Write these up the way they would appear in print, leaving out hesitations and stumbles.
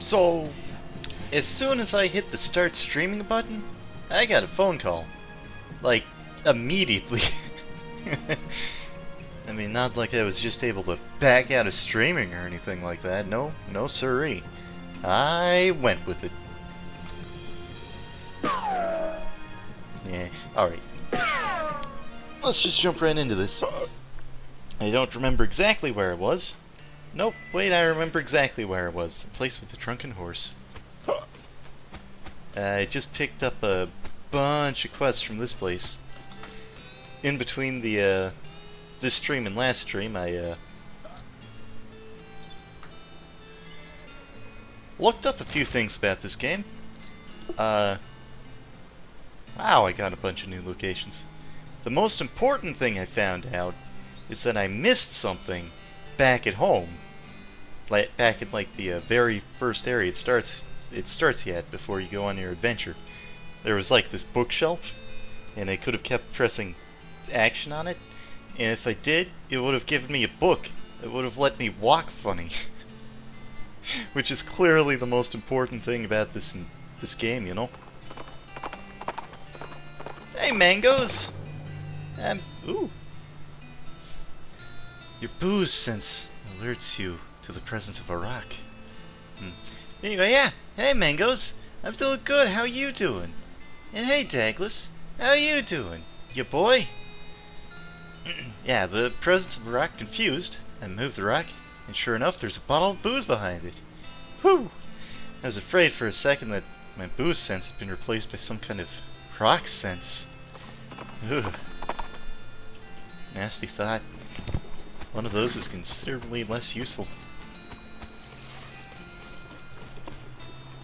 So, as soon as I hit the start streaming button, I got a phone call. Like, immediately. I mean, not like I was just able to back out of streaming or anything like that. No, no siree. I went with it. Yeah, alright. Let's just jump right into this. I don't remember exactly where I was. Nope, wait, I remember exactly where I was. The place with the drunken horse. I just picked up a bunch of quests from this place. In between the, this stream and last stream, I, looked up a few things about this game. Wow, I got a bunch of new locations. The most important thing I found out is that I missed something back at home. Like, back in, like, the very first area it starts you at before you go on your adventure. There was, like, this bookshelf, and I could have kept pressing action on it, and if I did, it would have given me a book. It would have let me walk funny. Which is clearly the most important thing about this game, you know? Hey, mangoes! Ooh. Your booze sense alerts you to the presence of a rock. Anyway, yeah. Hey, mangoes! I'm doing good, how you doing? And hey, Douglas, how you doing? Ya boy? Yeah, the presence of a rock confused. I moved the rock, and sure enough, there's a bottle of booze behind it. Whew! I was afraid for a second that my booze sense had been replaced by some kind of rock sense. Ugh. Nasty thought. One of those is considerably less useful.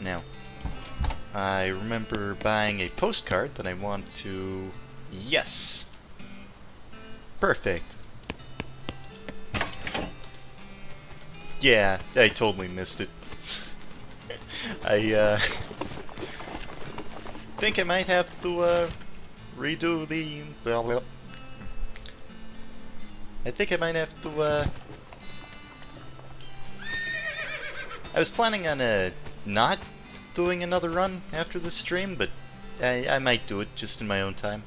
Now, I remember buying a postcard that I want to... Yes! Perfect. Yeah, I totally missed it. I think I might have to redo the... Well, I think I might have to I was planning on not doing another run after this stream, but I might do it just in my own time.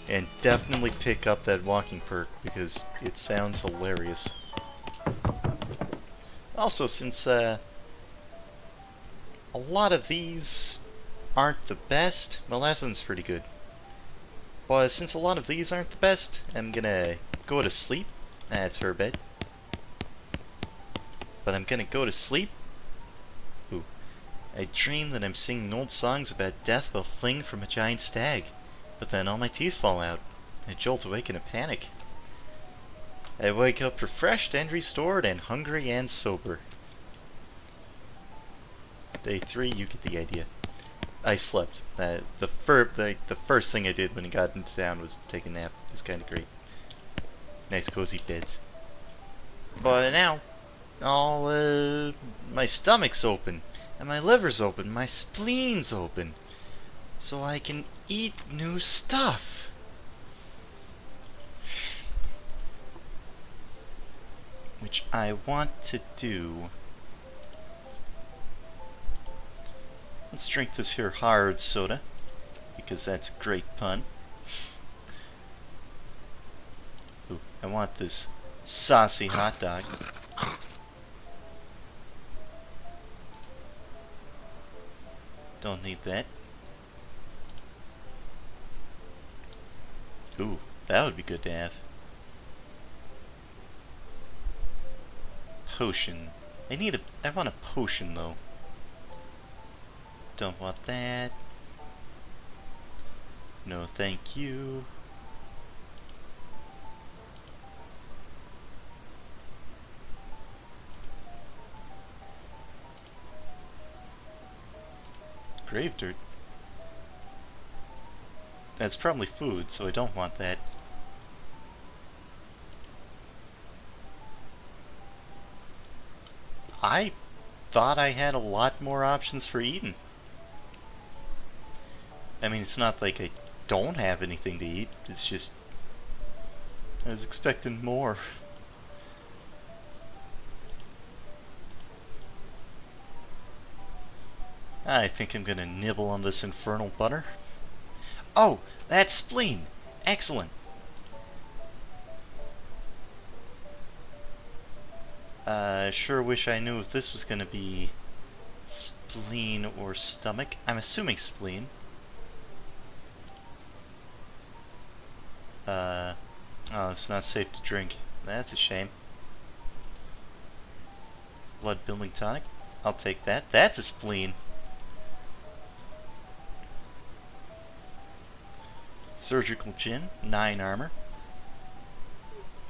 And definitely pick up that walking perk, because it sounds hilarious. Also, since a lot of these aren't the best, my last one's pretty good. But since a lot of these aren't the best, I'm gonna go to sleep. That's her bed. But I'm gonna go to sleep. Ooh. I dream that I'm singing old songs about death while fleeing from a giant stag. But then all my teeth fall out. I jolt awake in a panic. I wake up refreshed and restored and hungry and sober. Day 3, you get the idea. I slept. The first thing I did when I got into town was take a nap. It was kind of great. Nice cozy beds. But now, all my stomach's open, and my liver's open, my spleen's open, so I can eat new stuff. Which I want to do. Let's drink this here hard soda, because that's a great pun. Ooh, I want this saucy hot dog. Don't need that. Ooh, that would be good to have. Potion. I want a potion though. Don't want that. No thank you. Grave dirt. That's probably food, so I don't want that. I thought I had a lot more options for eating. I mean, it's not like I don't have anything to eat, it's just... I was expecting more. I think I'm gonna nibble on this infernal butter. Oh, that's spleen! Excellent! I sure wish I knew if this was gonna be spleen or stomach. I'm assuming spleen. Oh, it's not safe to drink. That's a shame. Blood building tonic. I'll take that. That's a spleen. Surgical gin. 9 armor.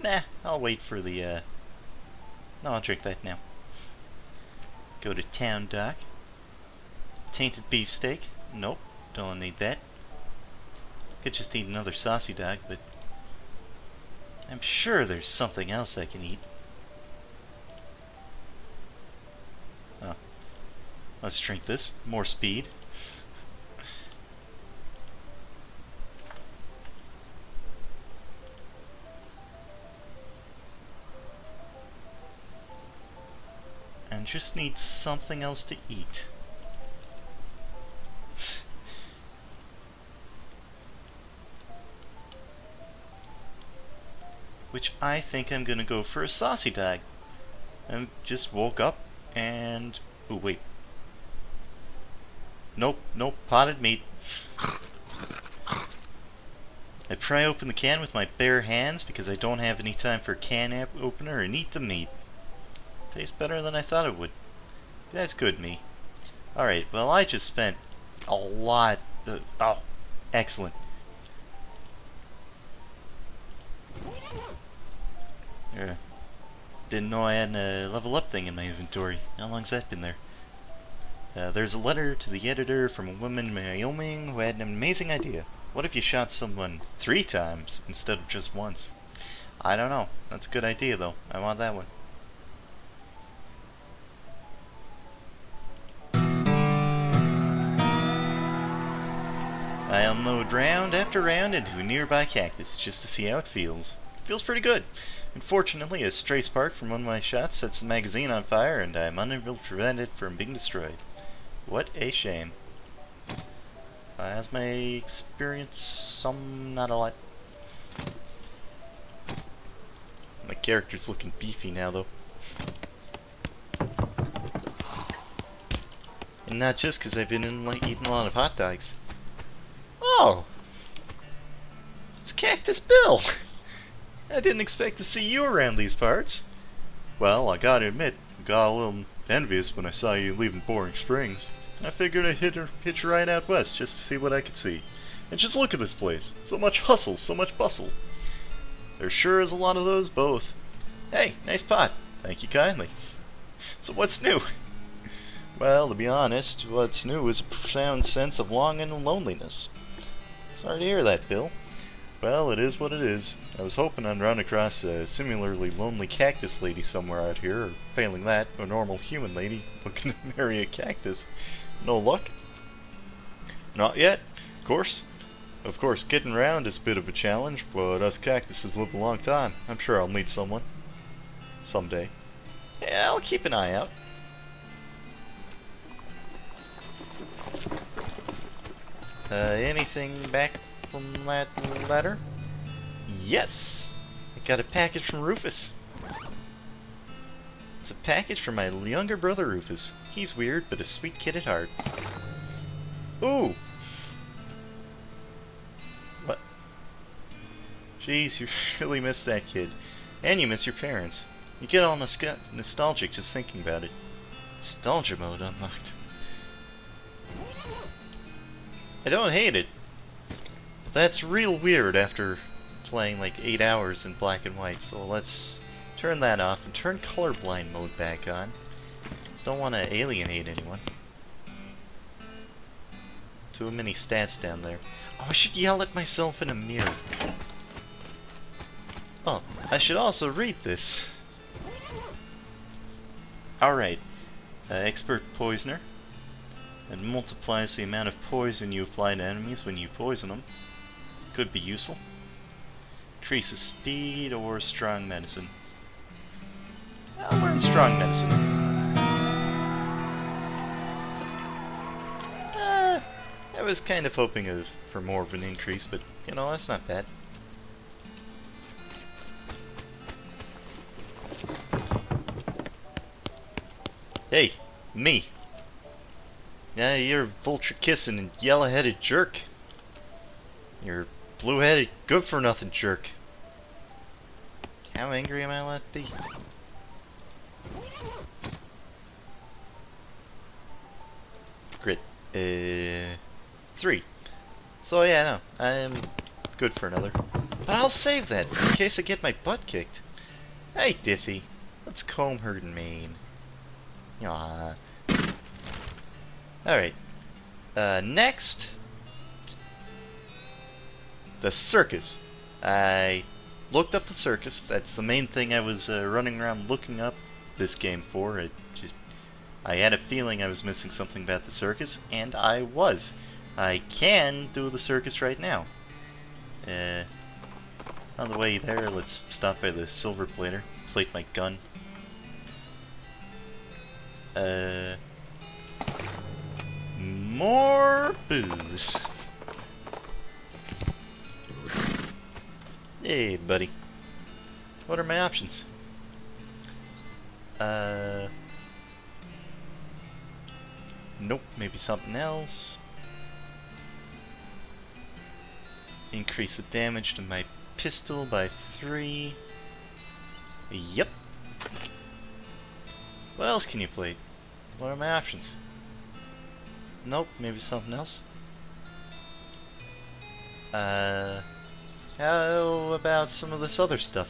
Nah, I'll wait for the, No, I'll drink that now. Go to town dock. Tainted beefsteak. Nope, don't need that. Could just eat another saucy dog, but I'm sure there's something else I can eat. Oh. Let's drink this. More speed. And just need something else to eat. Which I think I'm gonna go for a saucy dog. I just woke up and... oh wait. Nope, potted meat. I pry open the can with my bare hands because I don't have any time for a can opener and eat the meat. Tastes better than I thought it would. That's good, me. Alright, well I just spent a lot... oh, excellent. Didn't know I had a level up thing in my inventory. How long's that been there? There's a letter to the editor from a woman in Wyoming who had an amazing idea. What if you shot someone 3 times instead of just once? I don't know. That's a good idea though. I want that one. I unload round after round into a nearby cactus just to see how it feels. It feels pretty good. Unfortunately, a stray spark from one of my shots sets the magazine on fire and I'm unable to prevent it from being destroyed. What a shame. As my experience, some, not a lot. My character's looking beefy now though. And not just because I've been eating a lot of hot dogs. Oh! It's Cactus Bill! I didn't expect to see you around these parts. Well, I gotta admit, I got a little envious when I saw you leaving Boring Springs. I figured I'd hitch a ride out west just to see what I could see. And just look at this place. So much hustle, so much bustle. There sure is a lot of those both. Hey, nice pot. Thank you kindly. So what's new? Well, to be honest, what's new is a profound sense of longing and loneliness. Sorry to hear that, Bill. Well, it is what it is. I was hoping I'd run across a similarly lonely cactus lady somewhere out here, or failing that, a normal human lady looking to marry a cactus. No luck? Not yet, of course. Of course, getting around is a bit of a challenge, but us cactuses live a long time. I'm sure I'll meet someone. Someday. Yeah, I'll keep an eye out. Anything back from that letter? Yes! I got a package from Rufus. It's a package from my younger brother Rufus. He's weird, but a sweet kid at heart. Ooh! What? Jeez, you really miss that kid. And you miss your parents. You get all nostalgic just thinking about it. Nostalgia mode unlocked. I don't hate it. But that's real weird after playing like 8 hours in black and white, so let's turn that off and turn colorblind mode back on. Don't want to alienate anyone. Too many stats down there. Oh, I should yell at myself in a mirror. Oh, I should also read this. Alright. Expert Poisoner. It multiplies the amount of poison you apply to enemies when you poison them. Could be useful. Increases speed or strong medicine. I'll learn strong medicine. was kind of hoping for more of an increase, but, you know, that's not bad. Hey, me. Yeah, you're a vulture-kissing and yellow-headed jerk. You're blue-headed, good-for-nothing jerk. How angry am I allowed to be? Grit. 3. So yeah, no, I'm good for another. But I'll save that in case I get my butt kicked. Hey, Diffy, let's comb her mane. Aww. Alright. Next. The circus. I looked up the circus. That's the main thing I was running around looking up this game for. I had a feeling I was missing something about the circus, and I was. I can do the circus right now. On the way there, let's stop by the silver plater. Plate my gun. More booze. Hey, buddy. What are my options? Nope, maybe something else. Increase the damage to my pistol by 3. Yep. What else can you play? What are my options? Nope, maybe something else. How about some of this other stuff?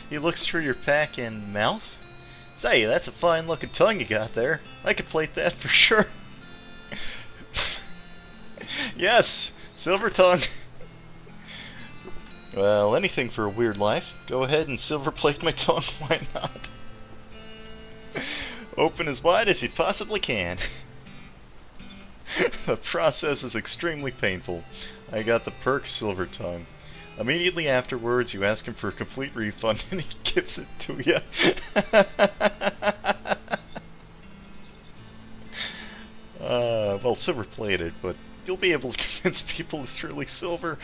He looks through your pack and mouth? Say, that's a fine looking tongue you got there. I could plate that for sure. Yes, silver tongue. Well, anything for a weird life. Go ahead and silver plate my tongue, why not? Open as wide as you possibly can. The process is extremely painful. I got the perk silver tongue. Immediately afterwards, you ask him for a complete refund and he gives it to you. Well, silver plated, but you'll be able to convince people it's really silver.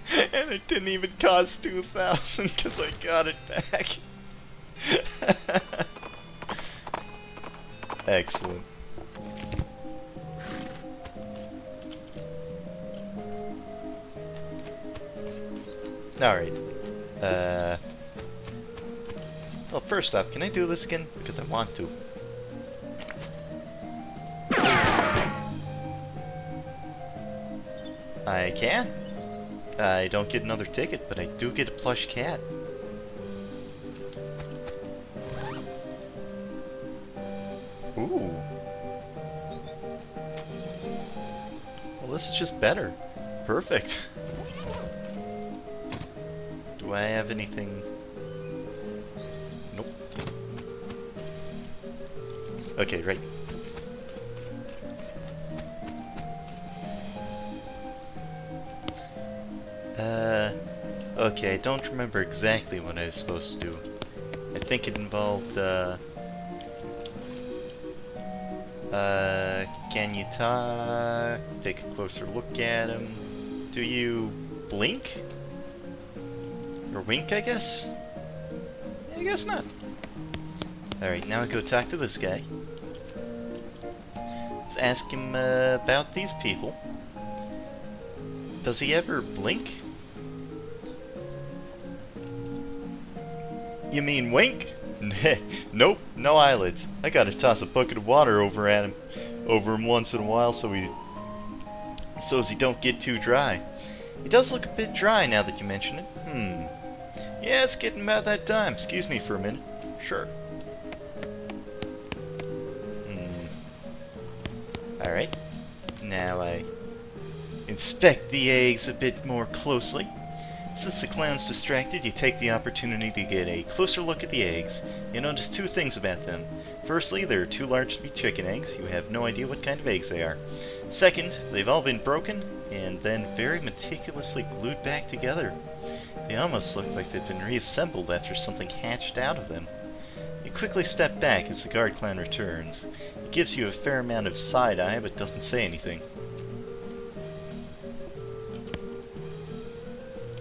And it didn't even cost 2,000 because I got it back. Excellent. Alright. Well, first off, can I do this again? Because I want to. I can. I don't get another ticket, but I do get a plush cat. Ooh. Well, this is just better. Perfect. Do I have anything? Nope. Okay, right. Okay, I don't remember exactly what I was supposed to do. I think it involved, can you talk? Take a closer look at him. Do you blink? Or wink, I guess? I guess not. Alright, now I go talk to this guy. Let's ask him about these people. Does he ever blink? You mean wink? Nope, no eyelids. I gotta toss a bucket of water over him once in a while so as he don't get too dry. He does look a bit dry now that you mention it. Yeah, it's getting about that time. Excuse me for a minute. Sure. Alright. Now I inspect the eggs a bit more closely. Since the clown's distracted, you take the opportunity to get a closer look at the eggs. You notice two things about them. Firstly, they're too large to be chicken eggs. You have no idea what kind of eggs they are. Second, they've all been broken and then very meticulously glued back together. They almost look like they've been reassembled after something hatched out of them. You quickly step back as the guard clown returns. He gives you a fair amount of side-eye, but doesn't say anything.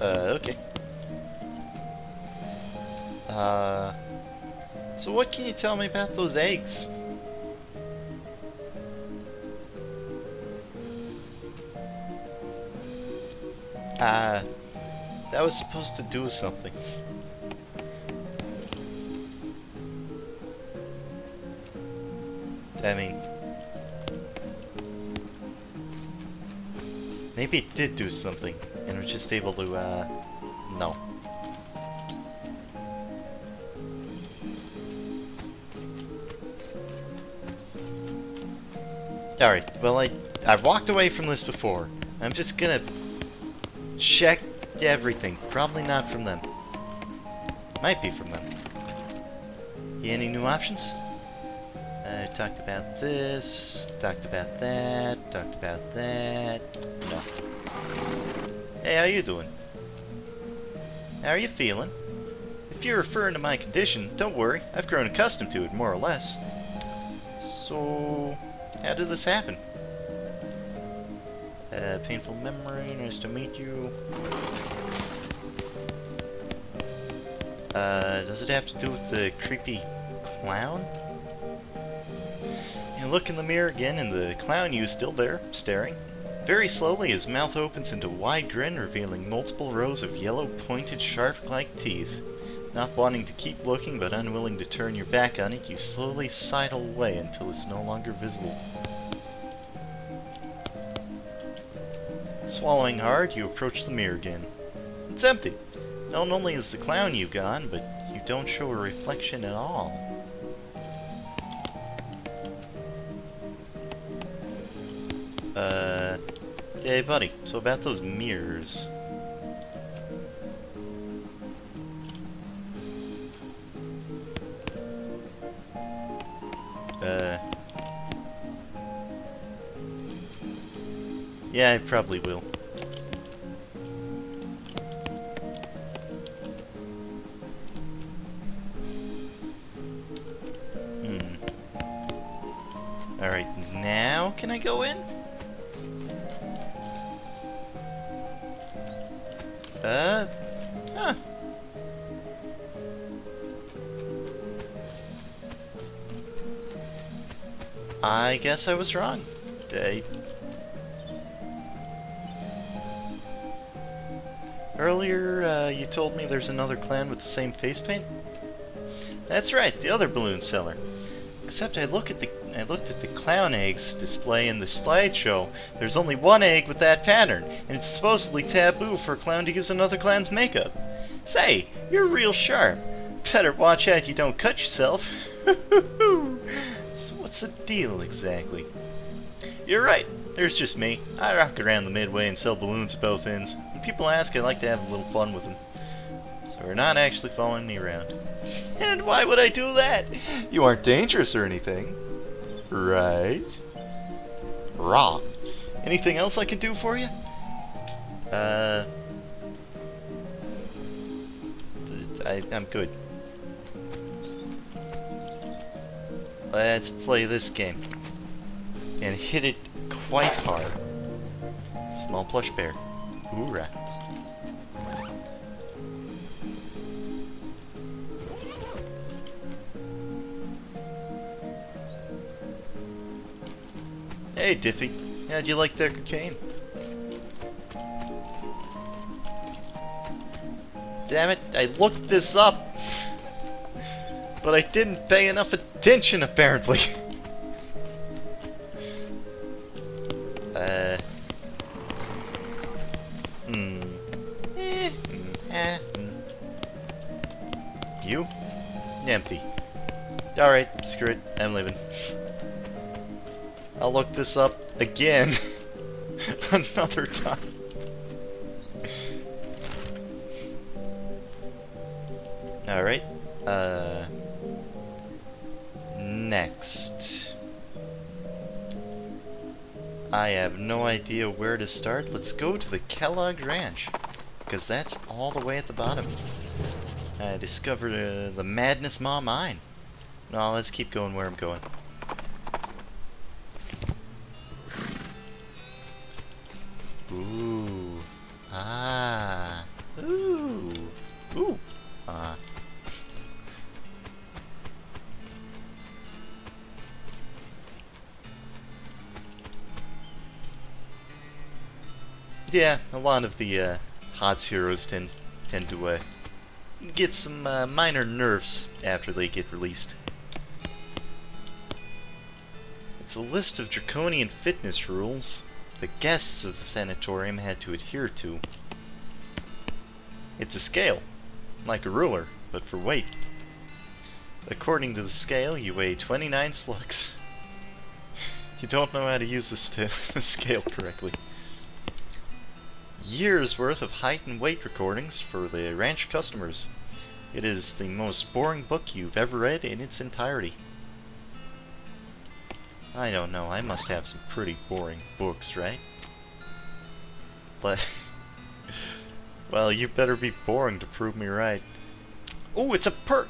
Okay. So what can you tell me about those eggs? That was supposed to do something. I mean, maybe it did do something, and we're just able to, no. Alright, well I've walked away from this before. I'm just gonna check everything. Probably not from them. Might be from them. Any new options? I talked about this, talked about that, talked about that. No. Hey, how you doing? How are you feeling? If you're referring to my condition, don't worry. I've grown accustomed to it, more or less. So, how did this happen? Painful memory, nice to meet you. Does it have to do with the creepy clown? You look in the mirror again, and the clown is still there, staring. Very slowly, his mouth opens into a wide grin, revealing multiple rows of yellow, pointed, shark-like teeth. Not wanting to keep looking, but unwilling to turn your back on it, you slowly sidle away until it's no longer visible. Swallowing hard, you approach the mirror again. It's empty. Not only is the clown you gone, but you don't show a reflection at all. Hey buddy, so about those mirrors. Yeah, I probably will. Alright, now can I go in? Huh. I guess I was wrong. Earlier, you told me there's another clan with the same face paint? That's right, the other balloon seller. Except I looked at the clown eggs display in the slideshow. There's only one egg with that pattern, and it's supposedly taboo for a clown to use another clown's makeup. Say, you're real sharp. Better watch out you don't cut yourself. So what's the deal exactly? You're right, there's just me. I rock around the midway and sell balloons at both ends. When people ask, I like to have a little fun with them. So we're not actually following me around. And why would I do that? You aren't dangerous or anything. Right? Wrong. Anything else I can do for you? I'm good. Let's play this game. And hit it quite hard. Small plush bear. Hoorah. Hey, Diffy. How'd you like their cocaine? Damn it, I looked this up! But I didn't pay enough attention, apparently. You? Empty. Alright, screw it. I'm leaving. I'll look this up again another time. Alright. Next. I have no idea where to start. Let's go to the Kellogg Ranch. because that's all the way at the bottom. I discovered the Madness Maw Mine. No, let's keep going where I'm going. Ooh. Ah. Ooh. Ooh. Ah. Yeah, a lot of the HOTS heroes tend to get some minor nerfs after they get released. It's a list of draconian fitness rules the guests of the sanatorium had to adhere to. It's a scale, like a ruler, but for weight. According to the scale, you weigh 29 slugs. You don't know how to use the scale correctly. Years worth of height and weight recordings for the ranch customers. It is the most boring book you've ever read in its entirety. I don't know, I must have some pretty boring books, right? But well, you better be boring to prove me right. Oh, it's a perk!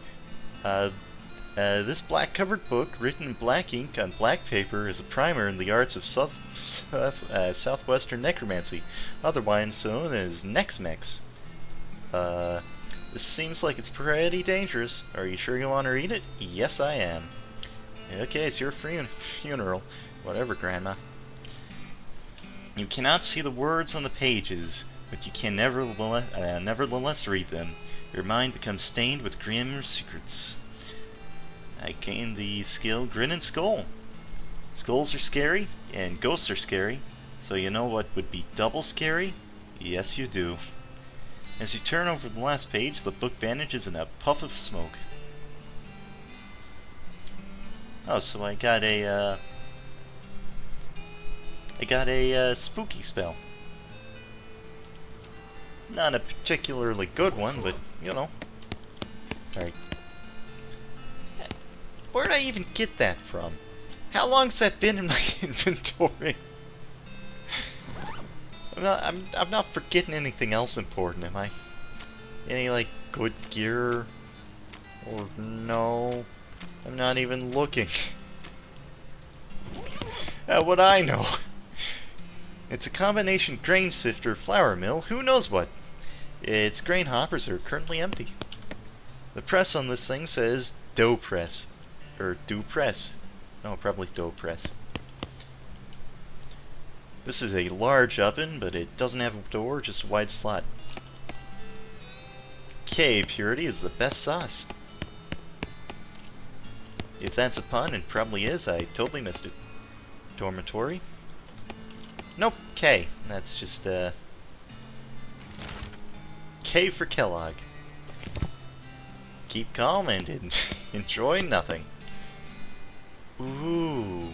This black-covered book, written in black ink on black paper, is a primer in the arts of southwestern necromancy, otherwise known as Nex-Mex. This seems like it's pretty dangerous. Are you sure you want to read it? Yes, I am. Okay, it's your funeral. Whatever, Grandma. You cannot see the words on the pages, but you can nevertheless read them. Your mind becomes stained with grim secrets. I gained the skill Grin and Skull. Skulls are scary, and ghosts are scary, so you know what would be double scary? Yes, you do. As you turn over the last page, the book vanishes in a puff of smoke. Oh, so I got a spooky spell. Not a particularly good one, but, you know. Alright. Where'd I even get that from? How long's that been in my inventory? I'm not forgetting anything else important, am I? Any, like, good gear? Or no? I'm not even looking. How would I know? It's a combination grain sifter flour mill, who knows what? Its grain hoppers are currently empty. The press on this thing says dough press. Or do press. No, probably dough press. This is a large oven, but it doesn't have a door, just a wide slot. K, purity is the best sauce. If that's a pun, it probably is, I totally missed it. Dormitory? Nope, K. That's just, K for Kellogg. Keep calm and enjoy nothing. Ooh.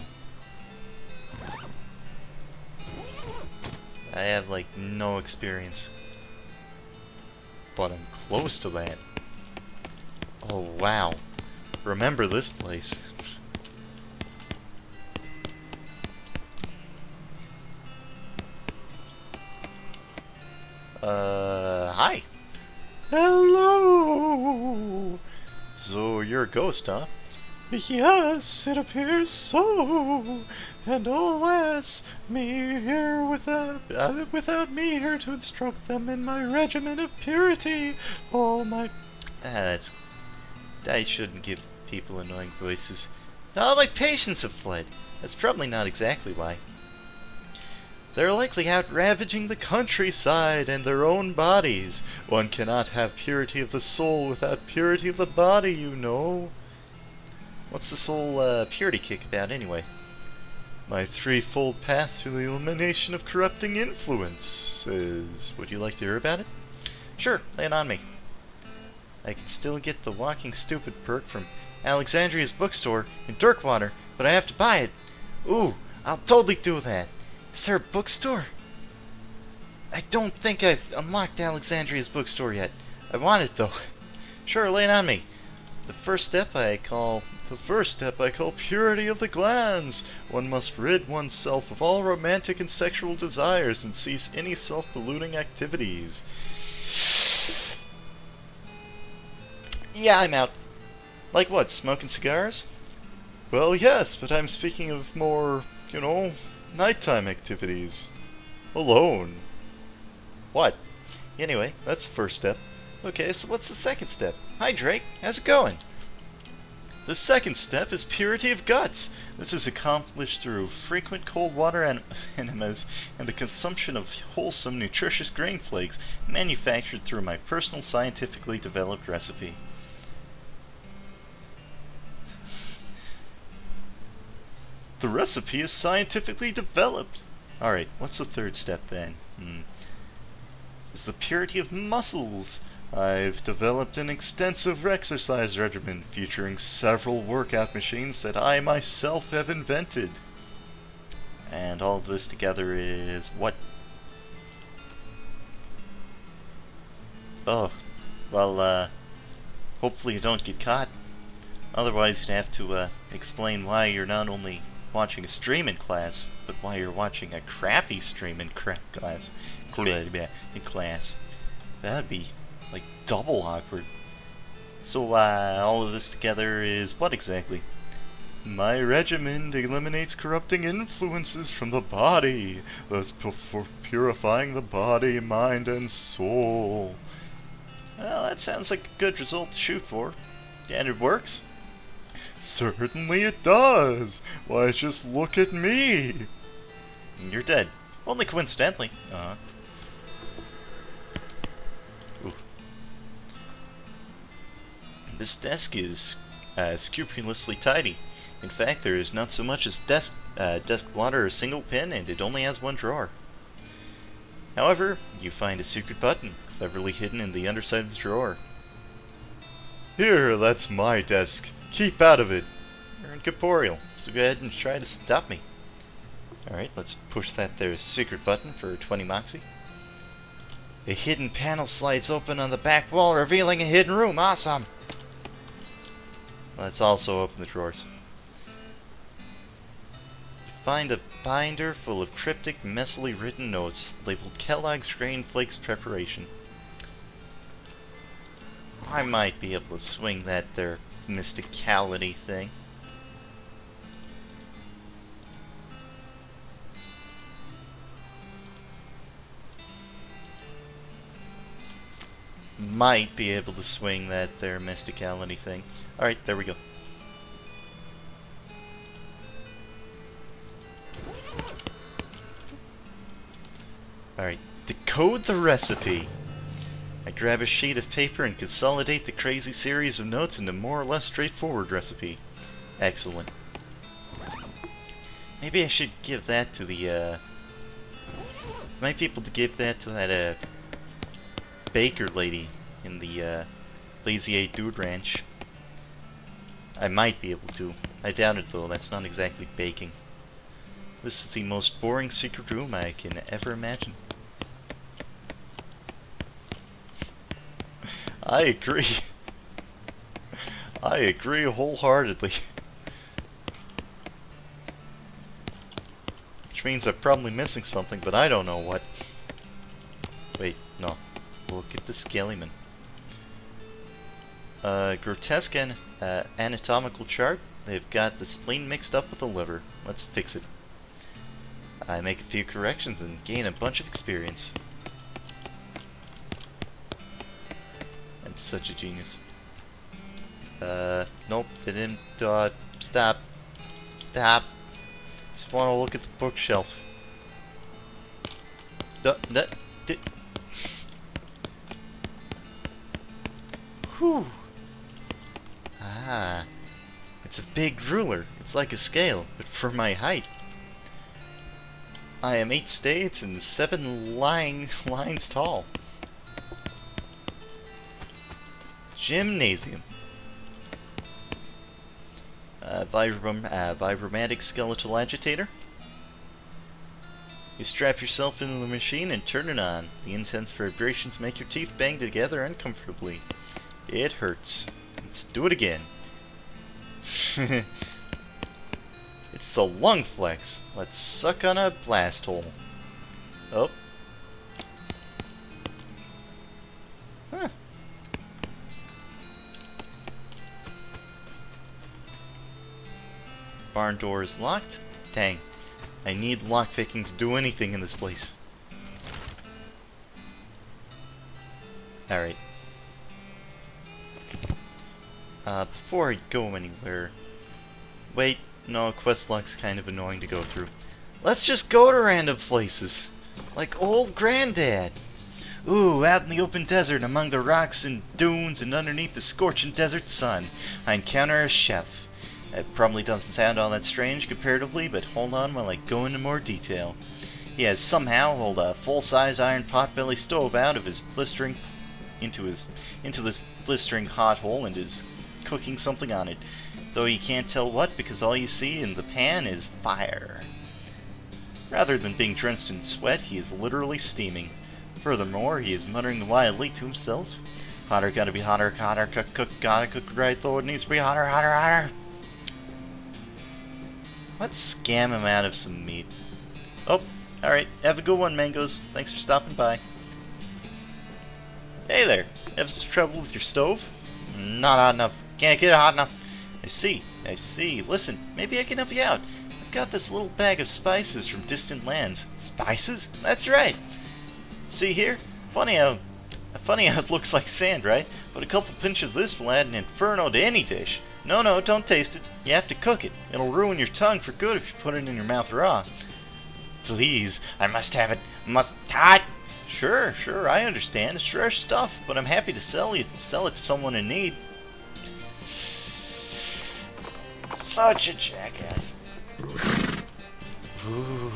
I have, like, no experience. But I'm close to that. Oh, wow. Remember this place. Hi. Hello. So you're a ghost, huh? Yes, it appears so. And alas, me here without me here to instruct them in my regimen of purity. Oh my. I shouldn't give people annoying voices. All my patients have fled. That's probably not exactly why. They're likely out ravaging the countryside and their own bodies. One cannot have purity of the soul without purity of the body, you know. What's this whole purity kick about, anyway? My threefold path to the elimination of corrupting influences. Would you like to hear about it? Sure, lay it on me. I can still get the Walking Stupid perk from Alexandria's bookstore in Dirkwater, but I have to buy it. Ooh, I'll totally do that. Is there a bookstore? I don't think I've unlocked Alexandria's bookstore yet. I want it, though. Sure, lay it on me. The first step I call purity of the glands. One must rid oneself of all romantic and sexual desires and cease any self-polluting activities. Yeah, I'm out. Like what, smoking cigars? Well, yes, but I'm speaking of more, nighttime activities. Alone. What? Anyway, that's the first step. Okay, so what's the second step? Hi, Drake. How's it going? The second step is purity of guts. This is accomplished through frequent cold water enemas and the consumption of wholesome, nutritious grain flakes manufactured through my personal scientifically developed recipe. The recipe is scientifically developed. Alright, what's the third step then? It's the purity of muscles. I've developed an extensive exercise regimen featuring several workout machines that I myself have invented. And all of this together is what? Oh, well, hopefully you don't get caught. Otherwise you'd have to explain why you're not only watching a stream in class, but why you're watching a crappy stream in class. That'd be like double awkward. So all of this together is what exactly? My regimen eliminates corrupting influences from the body, thus purifying the body, mind, and soul. Well, that sounds like a good result to shoot for. And it works? Certainly it does. Why, just look at me. You're dead. Only coincidentally. This desk is scrupulously tidy. In fact, there is not so much as desk blotter or single pin, and it only has one drawer. However, you find a secret button, cleverly hidden in the underside of the drawer. Here, that's my desk. Keep out of it. You're incorporeal, so go ahead and try to stop me. Alright, let's push that there secret button for 20 moxie. A hidden panel slides open on the back wall, revealing a hidden room. Awesome! Let's also open the drawers. Find a binder full of cryptic, messily written notes labeled Kellogg's Grain Flakes Preparation. I might be able to swing that there mysticality thing. Might be able to swing that there mysticality thing. Alright, there we go. Alright, decode the recipe. I grab a sheet of paper and consolidate the crazy series of notes into a more or less straightforward recipe. Excellent. Maybe I should give that to the, might be able to give that to that, baker lady in the, Lazy 8 Dude Ranch. I might be able to. I doubt it though, that's not exactly baking. This is the most boring secret room I can ever imagine. I agree. I agree wholeheartedly. Which means I'm probably missing something, but I don't know what. Wait, no. Look at the Skellyman. Grotesque and anatomical chart. They've got the spleen mixed up with the liver. Let's fix it. I make a few corrections and gain a bunch of experience. I'm such a genius. Nope, didn't, stop. Stop. Just want to look at the bookshelf. Whew. Ah. It's a big ruler. It's like a scale, but for my height. I am 8 states and 7 lines tall. Gymnasium. Vibromatic skeletal agitator. You strap yourself into the machine and turn it on. The intense vibrations make your teeth bang together uncomfortably. It hurts. Let's do it again. It's the lung flex. Let's suck on a blast hole. Oh. Huh. Barn door is locked. Dang. I need lockpicking to do anything in this place. Alright. Before I go anywhere... Wait, no, quest log's kind of annoying to go through. Let's just go to random places. Like old Granddad. Ooh, out in the open desert, among the rocks and dunes and underneath the scorching desert sun, I encounter a chef. It probably doesn't sound all that strange comparatively, but hold on while I go into more detail. He has somehow hauled a full-size iron potbelly stove out of his blistering... into this blistering hot hole and is cooking something on it. Though you can't tell what, because all you see in the pan is fire. Rather than being drenched in sweat, he is literally steaming. Furthermore, he is muttering wildly to himself. Hotter, gotta be hotter, hotter, cook, gotta cook right though, it needs to be hotter, hotter, hotter. Let's scam him out of some meat. Oh, alright, have a good one, Mangoes. Thanks for stopping by. Hey there, have some trouble with your stove? Not hot enough, can't get it hot enough. I see, listen, maybe I can help you out. I've got this little bag of spices from distant lands. Spices? That's right. See here? Funny how it looks like sand, right? But a couple pinches of this will add an inferno to any dish. No, don't taste it. You have to cook it. It'll ruin your tongue for good if you put it in your mouth raw. Please, I must have it. Must hot. Sure, I understand. It's fresh stuff, but I'm happy to sell it to someone in need. Such a jackass. Ooh.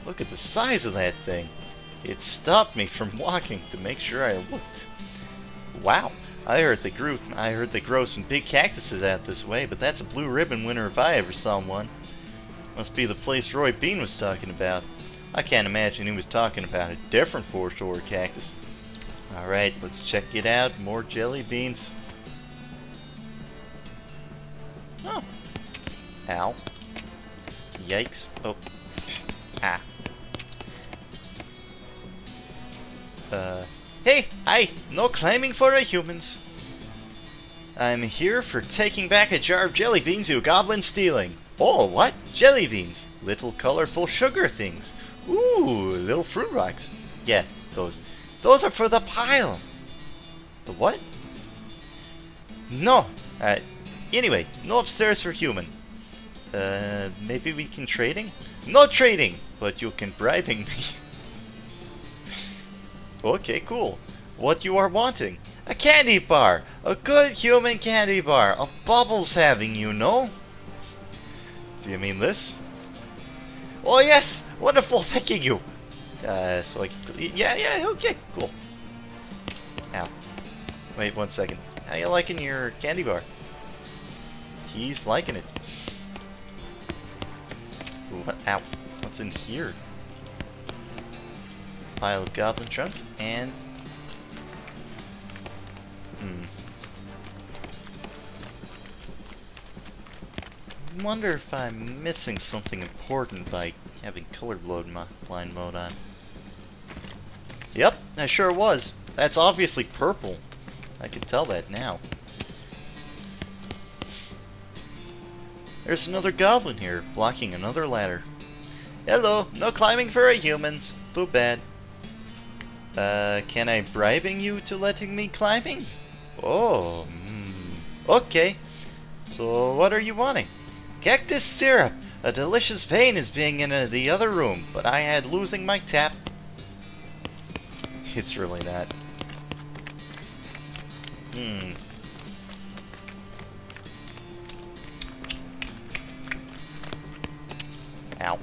Look at the size of that thing. It stopped me from walking to make sure I looked. Wow, I heard they grow some big cactuses out this way, but that's a blue ribbon winner if I ever saw one. Must be the place Roy Bean was talking about. I can't imagine he was talking about a different foreshore cactus. Alright, let's check it out. More jelly beans. Oh. Ow. Yikes. Oh. Ah. Hey! Hi! No climbing for a humans! I'm here for taking back a jar of jelly beans you goblin stealing. Oh, what? Jelly beans? Little colorful sugar things. Ooh, little fruit rocks. Yeah, those. Those are for the pile! The what? No! Anyway, no upstairs for human. Maybe we can trading? No trading! But you can bribing me. Okay, cool. What you are wanting? A candy bar! A good human candy bar! A bubbles having, you know? Do you mean this? Oh yes! Wonderful, thanking you! So I can... Yeah, okay, cool. Ow. Wait 1 second. How you liking your candy bar? He's liking it. What? Ow. What's in here? Pile of goblin trunk and... Wonder if I'm missing something important by having colorblind mode on. Yep, I sure was. That's obviously purple. I can tell that now. There's another goblin here, blocking another ladder. Hello, no climbing for humans. Too bad. Can I bribing you to letting me climbing? Oh, okay. So, what are you wanting? Cactus syrup! A delicious pain is being in the other room, but I had losing my tap. It's really not. Ow.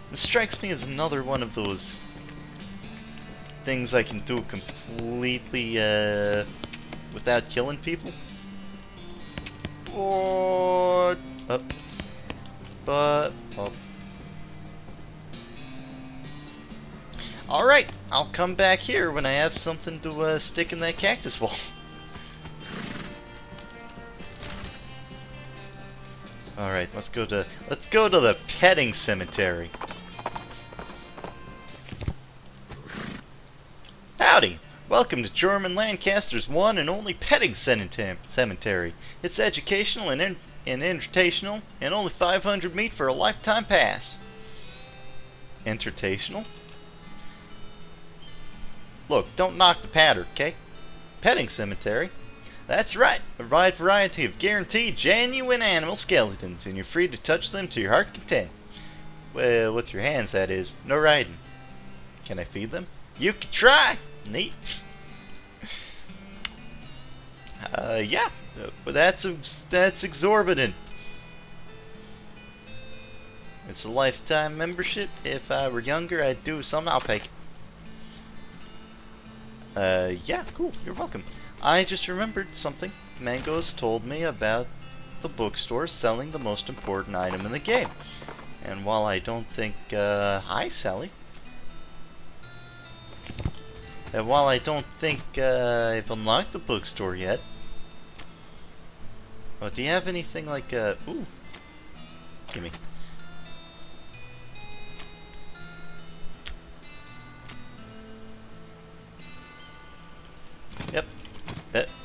This strikes me as another one of those things I can do completely, without killing people. Or... up. But... up. Alright, I'll come back here when I have something to, stick in that cactus wall. Alright, let's go to the petting cemetery. Howdy! Welcome to Jorman Lancaster's one and only petting cemetery. It's educational and entertaintional, and only 500 meat for a lifetime pass. Entertainal? Look, don't knock the patter, okay? Petting cemetery? That's right, a wide variety of guaranteed genuine animal skeletons, and you're free to touch them to your heart content. Well, with your hands, that is. No riding. Can I feed them? You can try! Neat. Yeah, but that's exorbitant. It's a lifetime membership. If I were younger, I'd do something. I'll pay. Yeah, cool. You're welcome. I just remembered something. Mango's told me about the bookstore selling the most important item in the game. And while I don't think, hi Sally. And while I don't think, I've unlocked the bookstore yet. Oh, do you have anything like, ooh. Gimme. Yep.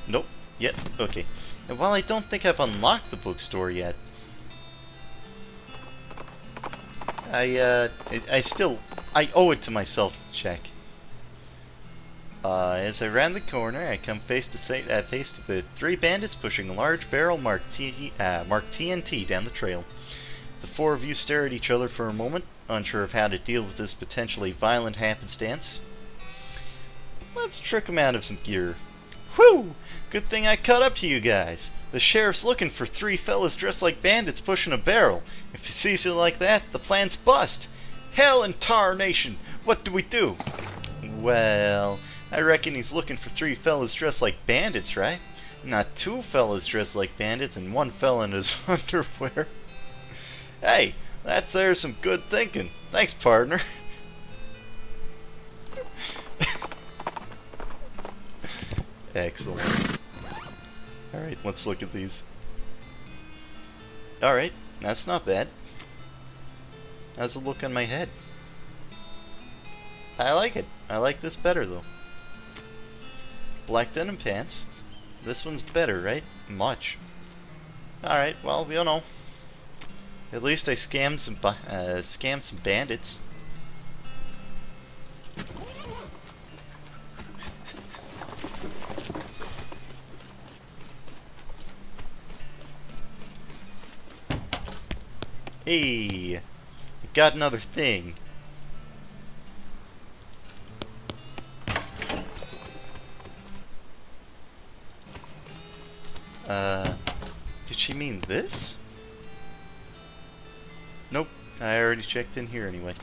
Nope. Yep. Okay. And while I don't think I've unlocked the bookstore yet, I owe it to myself to check. As I round the corner, I come face with 3 bandits pushing a large barrel marked TNT down the trail. The 4 of you stare at each other for a moment, unsure of how to deal with this potentially violent happenstance. Let's trick him out of some gear. Whew! Good thing I caught up to you guys. The sheriff's looking for 3 fellas dressed like bandits pushing a barrel. If he sees you like that, the plan's bust. Hell and tarnation! What do we do? Well, I reckon he's looking for 3 fellas dressed like bandits, right? Not 2 fellas dressed like bandits and 1 fella in his underwear. Hey, there's some good thinking. Thanks, partner. Excellent. Alright, let's look at these. Alright, that's not bad. How's it look on my head? I like it. I like this better, though. Black denim pants. This one's better, right? Much. Alright, well, you know. At least I scammed some bandits. Hey, I got another thing. Did she mean this? Nope, I already checked in here anyway.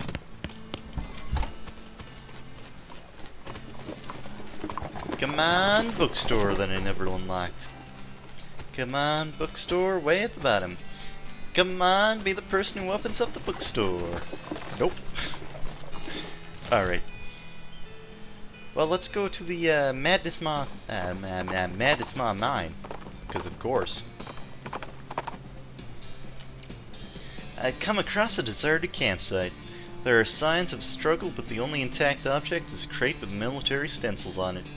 Come on, bookstore that I never unlocked. Come on, bookstore, way at the bottom. Come on, be the person who opens up the bookstore. Nope. Alright. Well, let's go to the Madness Maw mine. Because of course. I come across a deserted campsite. There are signs of struggle, but the only intact object is a crate with military stencils on it.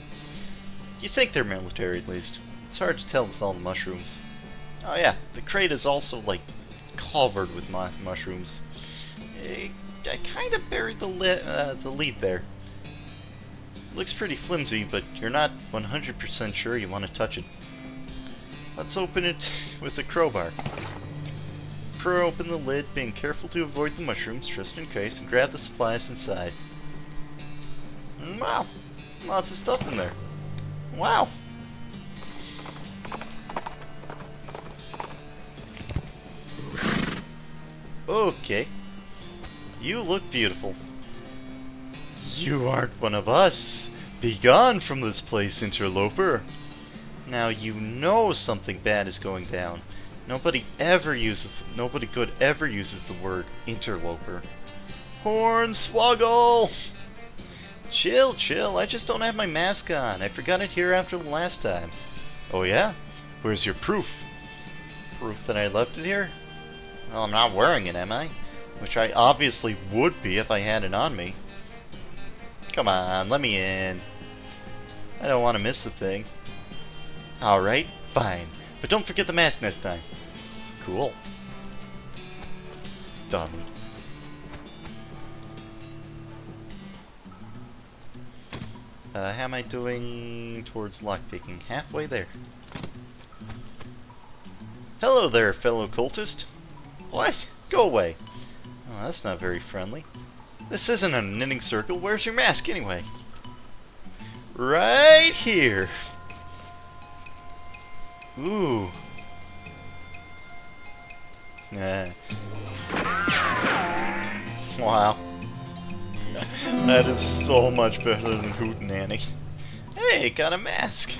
You think they're military, at least. It's hard to tell with all the mushrooms. Oh yeah, the crate is also, like, covered with mushrooms. I kind of buried the lead there. Looks pretty flimsy, but you're not 100% sure you want to touch it. Let's open it with a crowbar. Pry open the lid, being careful to avoid the mushrooms just in case, and grab the supplies inside. Wow, lots of stuff in there. Wow. Okay. You look beautiful. You aren't one of us. Be gone from this place, interloper. Now you know something bad is going down. Nobody good ever uses the word interloper. Hornswoggle! Chill, I just don't have my mask on. I forgot it here after the last time. Oh yeah? Where's your proof? Proof that I left it here? Well, I'm not wearing it, am I? Which I obviously would be if I had it on me. Come on, let me in. I don't want to miss the thing. Alright, fine. But don't forget the mask next time. Cool. Done. How am I doing towards lockpicking? Halfway there. Hello there, fellow cultist. What? Go away. Oh, that's not very friendly. This isn't a knitting circle. Where's your mask anyway? Right here. Ooh. Nah. Wow. That is so much better than Hootenanny. Hey, got a mask.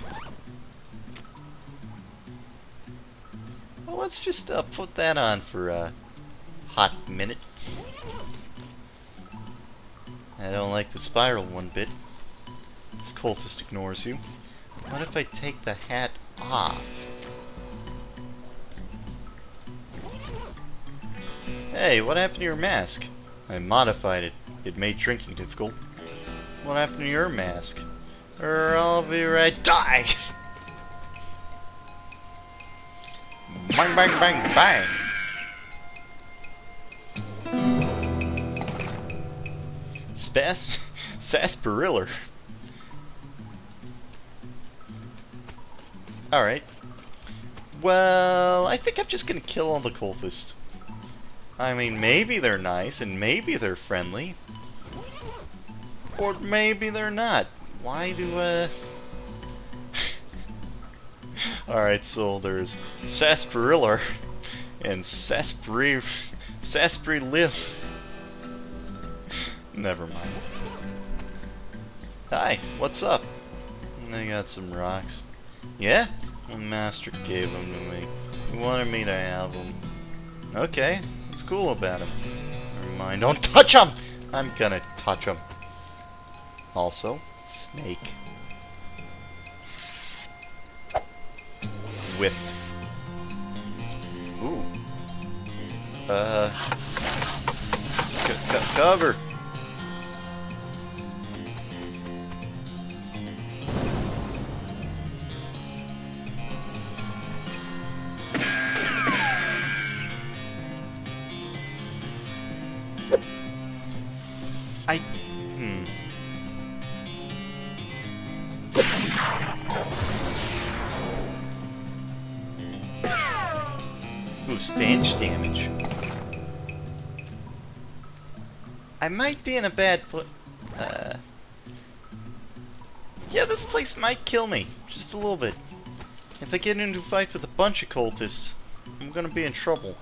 Well, let's just put that on for a hot minute. I don't like the spiral one bit. This cultist ignores you. What if I take the hat off? Hey, what happened to your mask? I modified it. It made drinking difficult. What happened to your mask? I'll be right. Die! Bang, bang, bang, bang! Sarsaparilla. Alright. Well, I think I'm just gonna kill all the cultists. I mean, maybe they're nice, and maybe they're friendly. Or maybe they're not. Why do, Alright, so there's Sarsaparilla and Sarsaparilla. Never mind. Hi, what's up? I got some rocks. Yeah? The master gave them to me. He wanted me to have them. Okay, what's cool about him? Never mind, don't touch him! I'm gonna touch him. Also, snake. Whip. Ooh. Cover! Ooh, stanch damage. I might be in a bad place. Yeah, this place might kill me. Just a little bit. If I get into a fight with a bunch of cultists, I'm gonna be in trouble.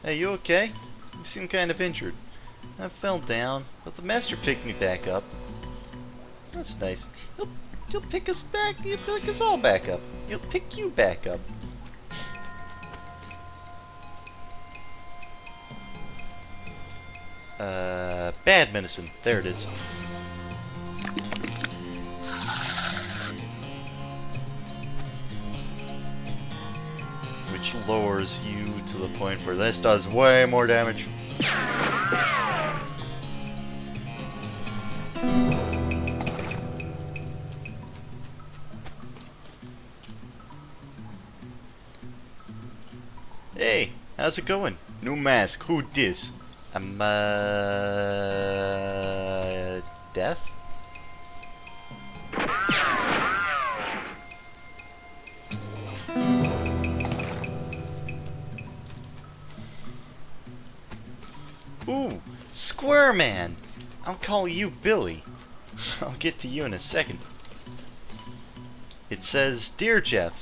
Hey, you okay? You seem kind of injured. I fell down, but the master picked me back up. That's nice. He'll pick us back. He'll pick us all back up. He'll pick you back up. Bad medicine. There it is. Which lowers you to the point where this does way more damage. Hey, how's it going? New mask. Who dis? I'm death? Ooh, Square Man! I'll call you Billy. I'll get to you in a second. It says, Dear Jeff,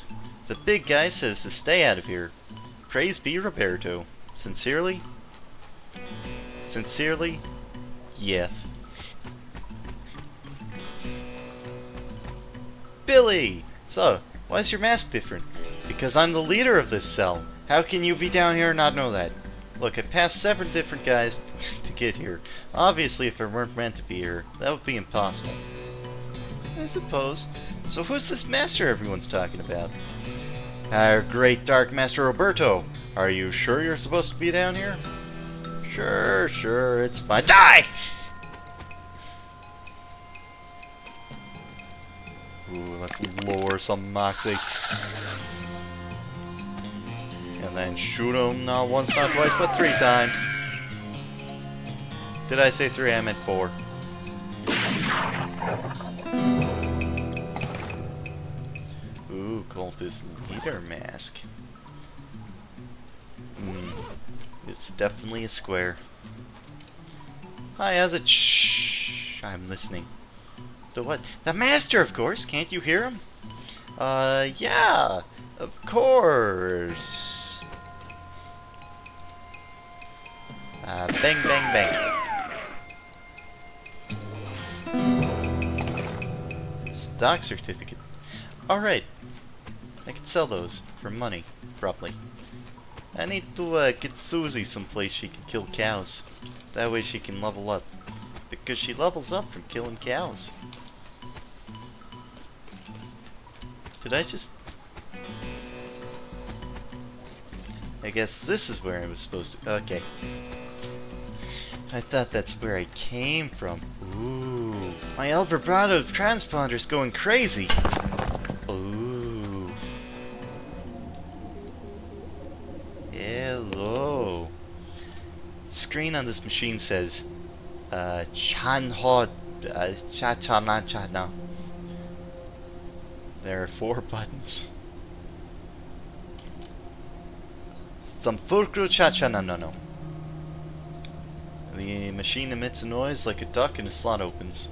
the big guy says to stay out of here. Praise be Roberto. Sincerely? Sincerely, Jeff. Billy! So, why is your mask different? Because I'm the leader of this cell. How can you be down here and not know that? Look, I passed 7 different guys to get here. Obviously, if I weren't meant to be here, that would be impossible. I suppose. So who's this master everyone's talking about? Our great Dark Master Roberto. Are you sure you're supposed to be down here? Sure, it's fine. Die! Ooh, let's lower some moxie. And then shoot him not once, not twice, but 3 times. Did I say 3? I meant 4. Ooh, cultist leader mask. It's definitely a square. Hi, how's it? Shh, I'm listening. The what? The master, of course. Can't you hear him? Yeah, of course. Bang, bang, bang. Stock certificate. Alright. I can sell those for money, probably. I need to get Susie someplace she can kill cows. That way she can level up. Because she levels up from killing cows. Did I just... I guess this is where I was supposed to... Okay. I thought that's where I came from. Ooh. My El Vibrato transponder's going crazy. Ooh. Hello. The screen on this machine says, Chanho, Cha-cha-na-cha-na. There are 4 buttons. Some fulcro cha-cha-na-no-no. The machine emits a noise like a duck and a slot opens.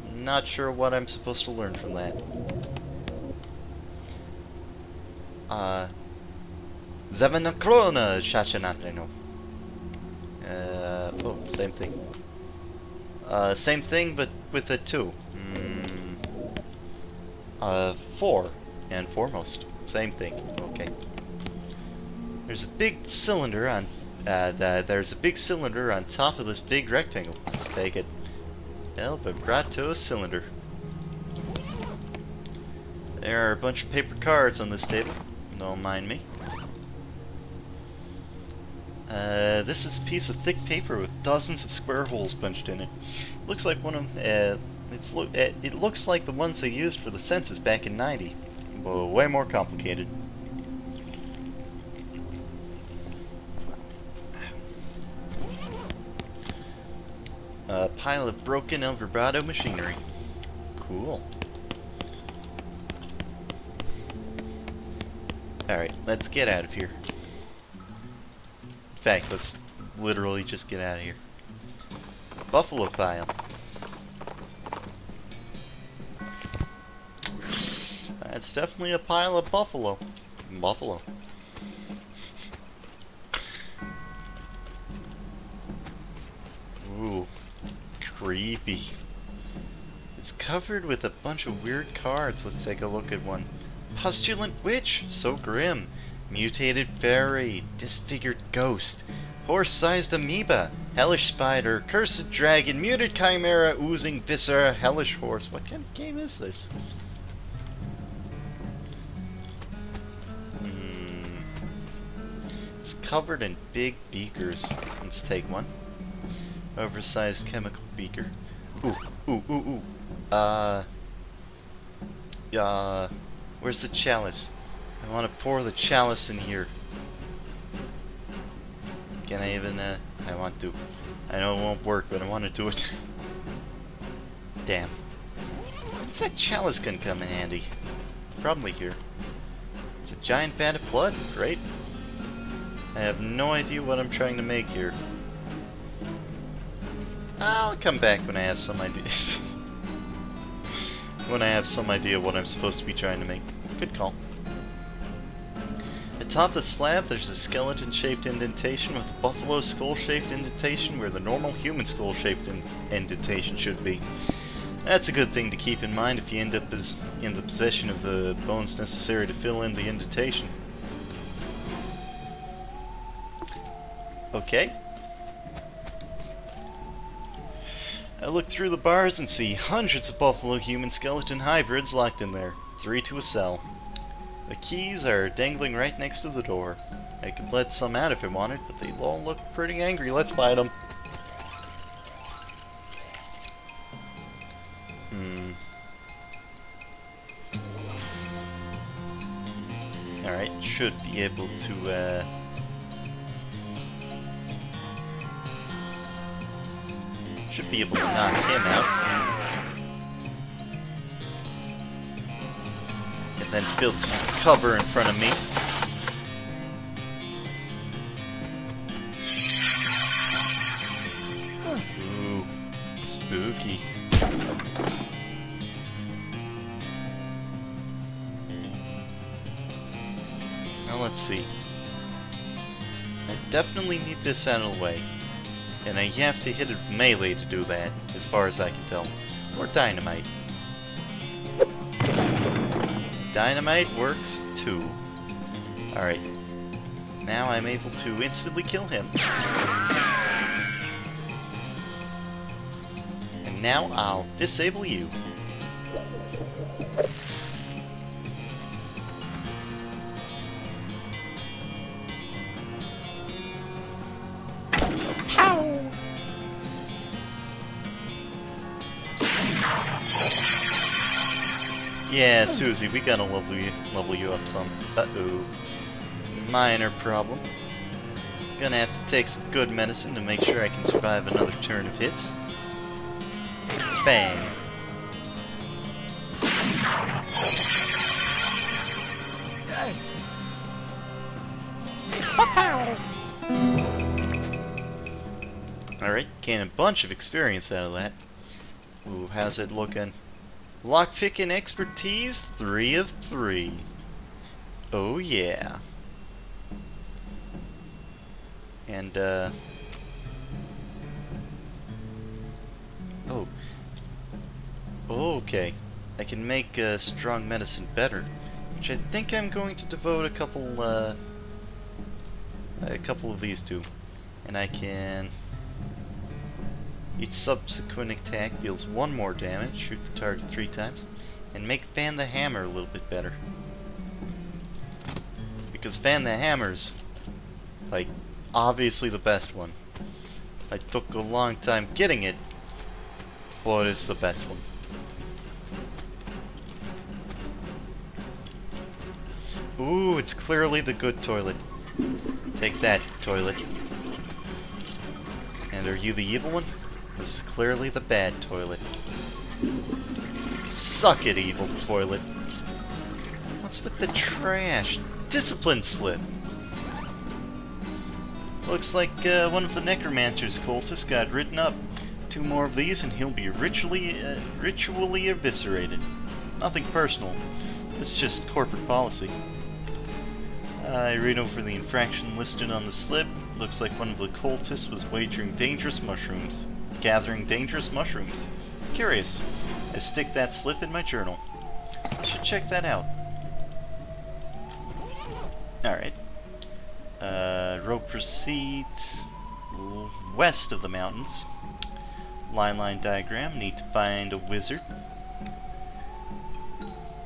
I'm not sure what I'm supposed to learn from that. Zavanakrona cha-cha-na-no. Oh, same thing. Same thing, but with a 2. 4 and foremost. Same thing. Okay. There's a big cylinder on. There's a big cylinder on top of this big rectangle. Let's take it. El Vibrato cylinder. There are a bunch of paper cards on this table. Don't mind me. This is a piece of thick paper with dozens of square holes punched in it. Looks like one of it looks like the ones they used for the census back in '90, but way more complicated. A pile of broken El Vibrato machinery. Cool. Alright, let's get out of here. In fact, let's literally just get out of here. Buffalo pile. That's definitely a pile of buffalo. Buffalo. Ooh. Creepy. It's covered with a bunch of weird cards. Let's take a look at one. Postulant witch, so grim. Mutated fairy, disfigured ghost, horse-sized amoeba, hellish spider, cursed dragon, muted chimera, oozing viscera, hellish horse. What kind of game is this? It's covered in big beakers. Let's take one. Oversized chemical beaker. Ooh. Where's the chalice? I want to pour the chalice in here. Can I even, I want to. I know it won't work, but I want to do it. Damn. When's that chalice gonna come in handy? Probably here. It's a giant vat of blood. Great. I have no idea what I'm trying to make here. I'll come back when I have some idea. When I have some idea what I'm supposed to be trying to make. Good call. Atop the slab, there's a skeleton-shaped indentation with a buffalo skull-shaped indentation where the normal human skull-shaped indentation should be. That's a good thing to keep in mind if you end up in the possession of the bones necessary to fill in the indentation. Okay. I look through the bars and see hundreds of buffalo human skeleton hybrids locked in there, 3 to a cell. The keys are dangling right next to the door. I could let some out if I wanted, but they all look pretty angry. Let's fight them. Alright, should be able to, should be able to knock him out. And then build some cover in front of me. Ooh, spooky. Now let's see. I definitely need this out of the way. And I have to hit it melee to do that, as far as I can tell. Or dynamite. Dynamite works too. Alright. Now I'm able to instantly kill him. And now I'll disable you. Yeah, Susie, we gotta level you up some. Uh-oh. Minor problem. Gonna have to take some good medicine to make sure I can survive another turn of hits. Bang. Alright, gain a bunch of experience out of that. Ooh, how's it looking? Lockpicking expertise, 3 of 3. Oh yeah. And oh. Okay. I can make strong medicine better, which I think I'm going to devote a couple of these to. And I can... Each subsequent attack deals 1 more damage, shoot the target 3 times, and make Fan the Hammer a little bit better. Because Fan the Hammer's, like, obviously the best one. I took a long time getting it, but it's the best one. Ooh, it's clearly the good toilet. Take that, toilet. And are you the evil one? This is clearly the bad toilet. Suck it, evil toilet. What's with the trash? Discipline slip. Looks like one of the Necromancer's cultists got written up. 2 more of these and he'll be ritually eviscerated. Nothing personal. It's just corporate policy. I read over the infraction listed on the slip. Looks like one of the cultists was gathering dangerous mushrooms. Curious. I stick that slip in my journal. I should check that out. Alright. Road proceeds west of the mountains. Line diagram. Need to find a wizard.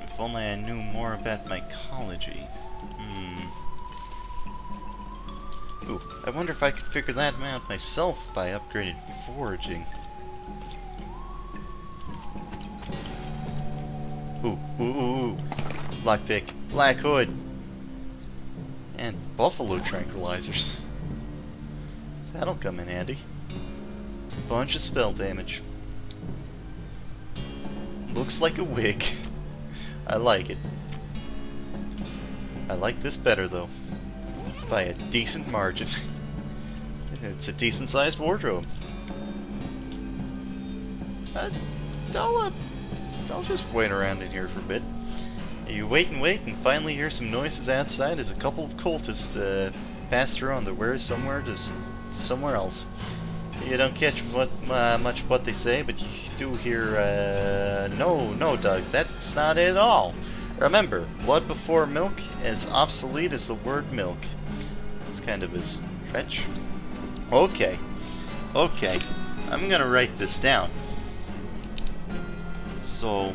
If only I knew more about mycology. Ooh, I wonder if I could figure that out myself by upgraded foraging. Ooh. Lockpick, Black Hood, and Buffalo Tranquilizers. That'll come in handy. Bunch of spell damage. Looks like a wig. I like it. I like this better though. By a decent margin. It's a decent sized wardrobe. I'll just wait around in here for a bit. You wait and finally hear some noises outside as a couple of cultists pass through on their way somewhere to somewhere else. You don't catch much of what they say, but you do hear, no, Doug, that's not it at all. Remember, blood before milk is obsolete as the word milk. It's kind of a stretch. Okay, I'm gonna write this down. So,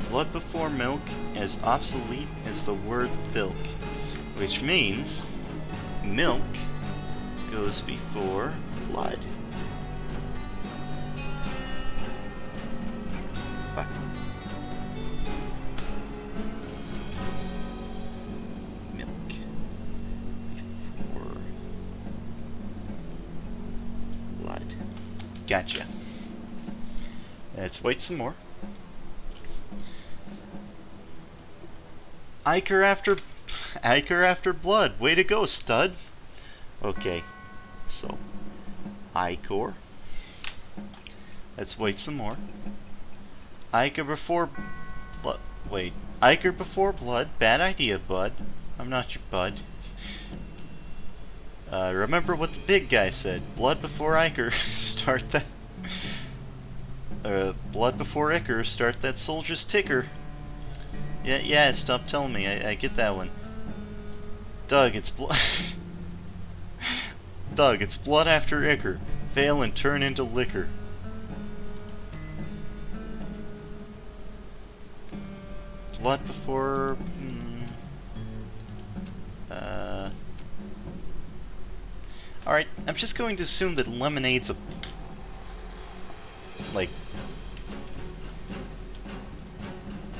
blood before milk is obsolete as the word filk, which means milk goes before blood. Gotcha. Let's wait some more. Ichor after blood. Way to go, stud. Okay. So, Ichor. Let's wait some more. Ichor before blood. Wait. Ichor before blood. Bad idea, bud. I'm not your bud. Remember what the big guy said. Blood before Ichor. Start that. Blood before Ichor. Start that soldier's ticker. Yeah, stop telling me. I get that one. Doug, it's blood. Doug, it's blood after Ichor. Fail and turn into liquor. Blood before... Alright, I'm just going to assume that lemonade's a... like...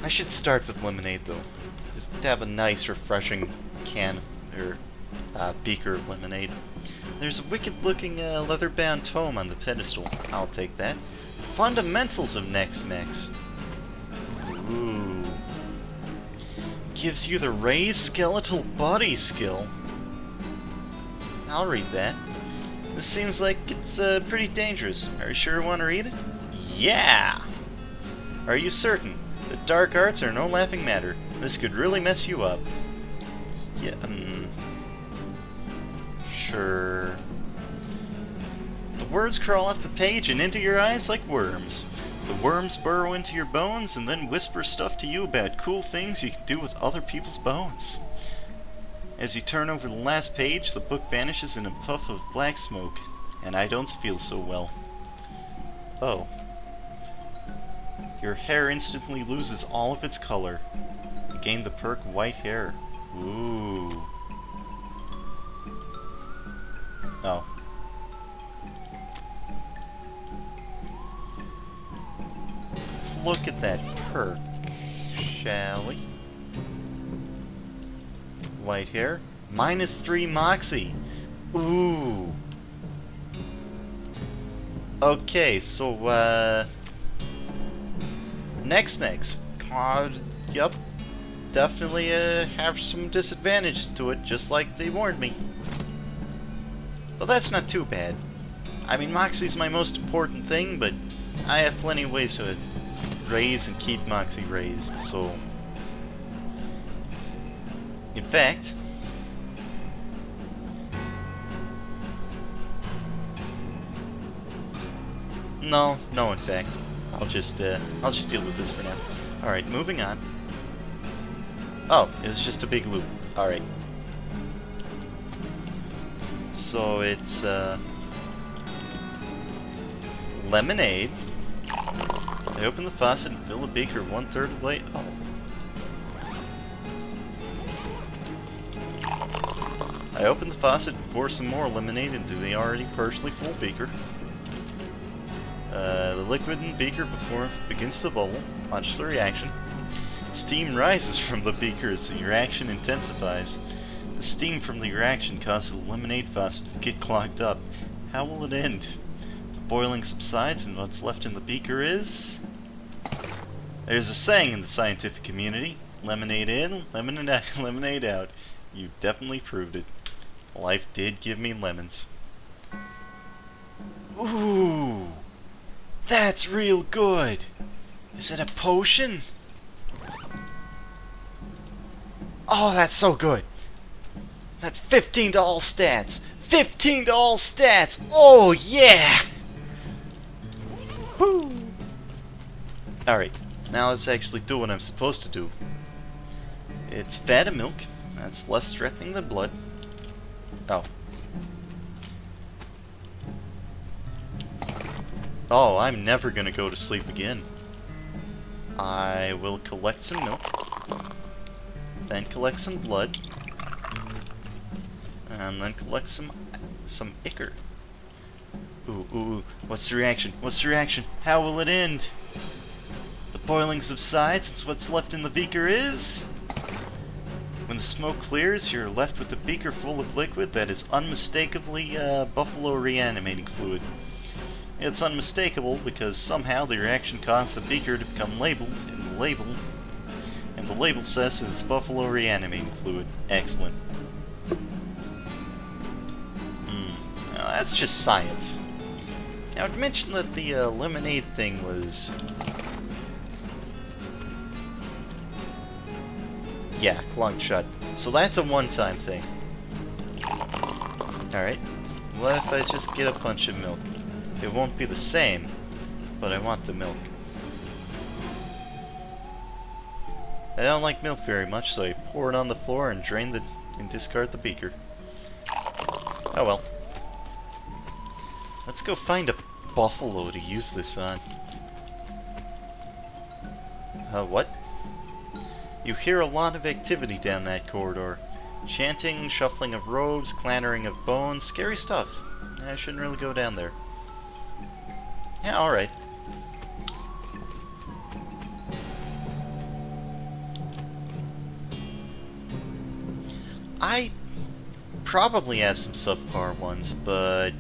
I should start with lemonade, though. Just to have a nice, refreshing can, or beaker of lemonade. There's a wicked-looking leather-bound tome on the pedestal. I'll take that. Fundamentals of NextMex. Ooh. Gives you the raised skeletal body skill. I'll read that. This seems like it's pretty dangerous. Are you sure you want to read it? Yeah! Are you certain? The dark arts are no laughing matter. This could really mess you up. Yeah, sure. The words crawl off the page and into your eyes like worms. The worms burrow into your bones and then whisper stuff to you about cool things you can do with other people's bones. As you turn over the last page, the book vanishes in a puff of black smoke, and I don't feel so well. Oh. Your hair instantly loses all of its color. You gain the perk white hair. Ooh. Oh. Let's look at that perk, shall we? White hair. -3 Moxie. Ooh. Okay, so, NextMex. Yup. Definitely, have some disadvantage to it, just like they warned me. But that's not too bad. I mean, Moxie's my most important thing, but I have plenty of ways to raise and keep Moxie raised, so... In fact... No, in fact. I'll just deal with this for now. Alright, moving on. Oh, it was just a big loop. Alright. So it's, lemonade. I open the faucet and fill the beaker 1/3 light. Oh. I open the faucet and pour some more lemonade into the already partially full beaker. The liquid in the beaker before it begins to bubble. Watch the reaction. Steam rises from the beaker as the reaction intensifies. The steam from the reaction causes the lemonade faucet to get clogged up. How will it end? The boiling subsides and what's left in the beaker is... There's a saying in the scientific community. Lemonade in, lemonade out. You definitely proved it. Life did give me lemons. Ooh! That's real good! Is it a potion? Oh, that's so good! That's 15 to all stats! 15 to all stats! Oh, yeah! Woo! Alright, now let's actually do what I'm supposed to do. It's fat of milk. That's less threatening than blood. Oh. Oh, I'm never gonna go to sleep again. I will collect some milk. Then collect some blood. And then collect some ichor. Ooh, what's the reaction? What's the reaction? How will it end? The boiling subsides, and what's left in the beaker is... When the smoke clears, you're left with a beaker full of liquid that is unmistakably buffalo reanimating fluid. It's unmistakable because somehow the reaction caused the beaker to become labeled, and the label says it's buffalo reanimating fluid. Excellent. Now that's just science. Now I'd mentioned that the lemonade thing was... Yeah, long shot. So that's a one-time thing. Alright. What if I just get a bunch of milk? It won't be the same, but I want the milk. I don't like milk very much, so I pour it on the floor and discard the beaker. Oh well. Let's go find a buffalo to use this on. What? You hear a lot of activity down that corridor. Chanting, shuffling of robes, clattering of bones, scary stuff. I shouldn't really go down there. Yeah, alright. I probably have some subpar ones, but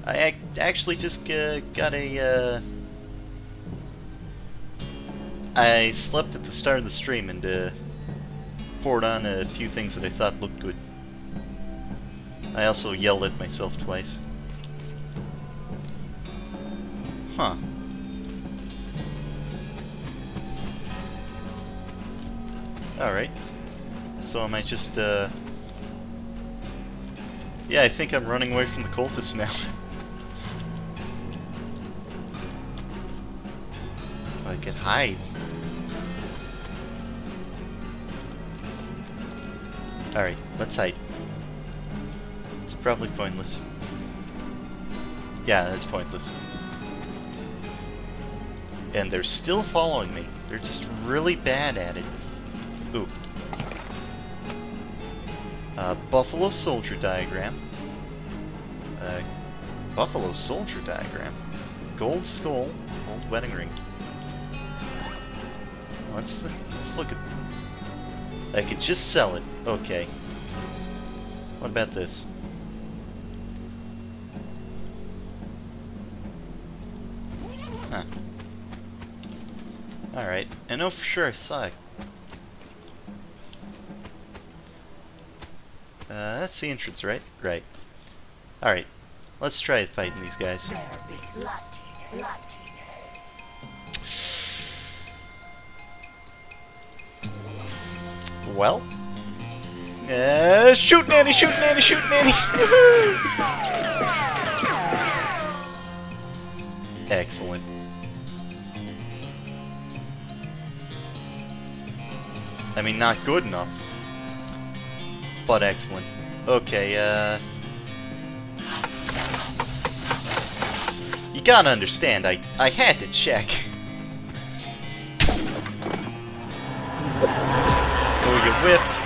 I actually just got a... I slept at the start of the stream and poured on a few things that I thought looked good. I also yelled at myself twice. Huh. Alright. So am I just, Yeah, I think I'm running away from the cultists now. I can hide. Alright, let's hide. It's probably pointless. Yeah, that's pointless. And they're still following me. They're just really bad at it. Ooh. Buffalo soldier diagram. Buffalo soldier diagram. Gold skull. Gold wedding ring. Let's look at... I could just sell it. Okay. What about this? Huh. Alright. I know for sure I saw it. That's the entrance, right? Right. Alright. Let's try fighting these guys. Well. Shoot Nanny! Shoot Nanny! Shoot Nanny! Excellent. I mean, not good enough. But excellent. Okay, you gotta understand, I had to check. Oh, you whipped.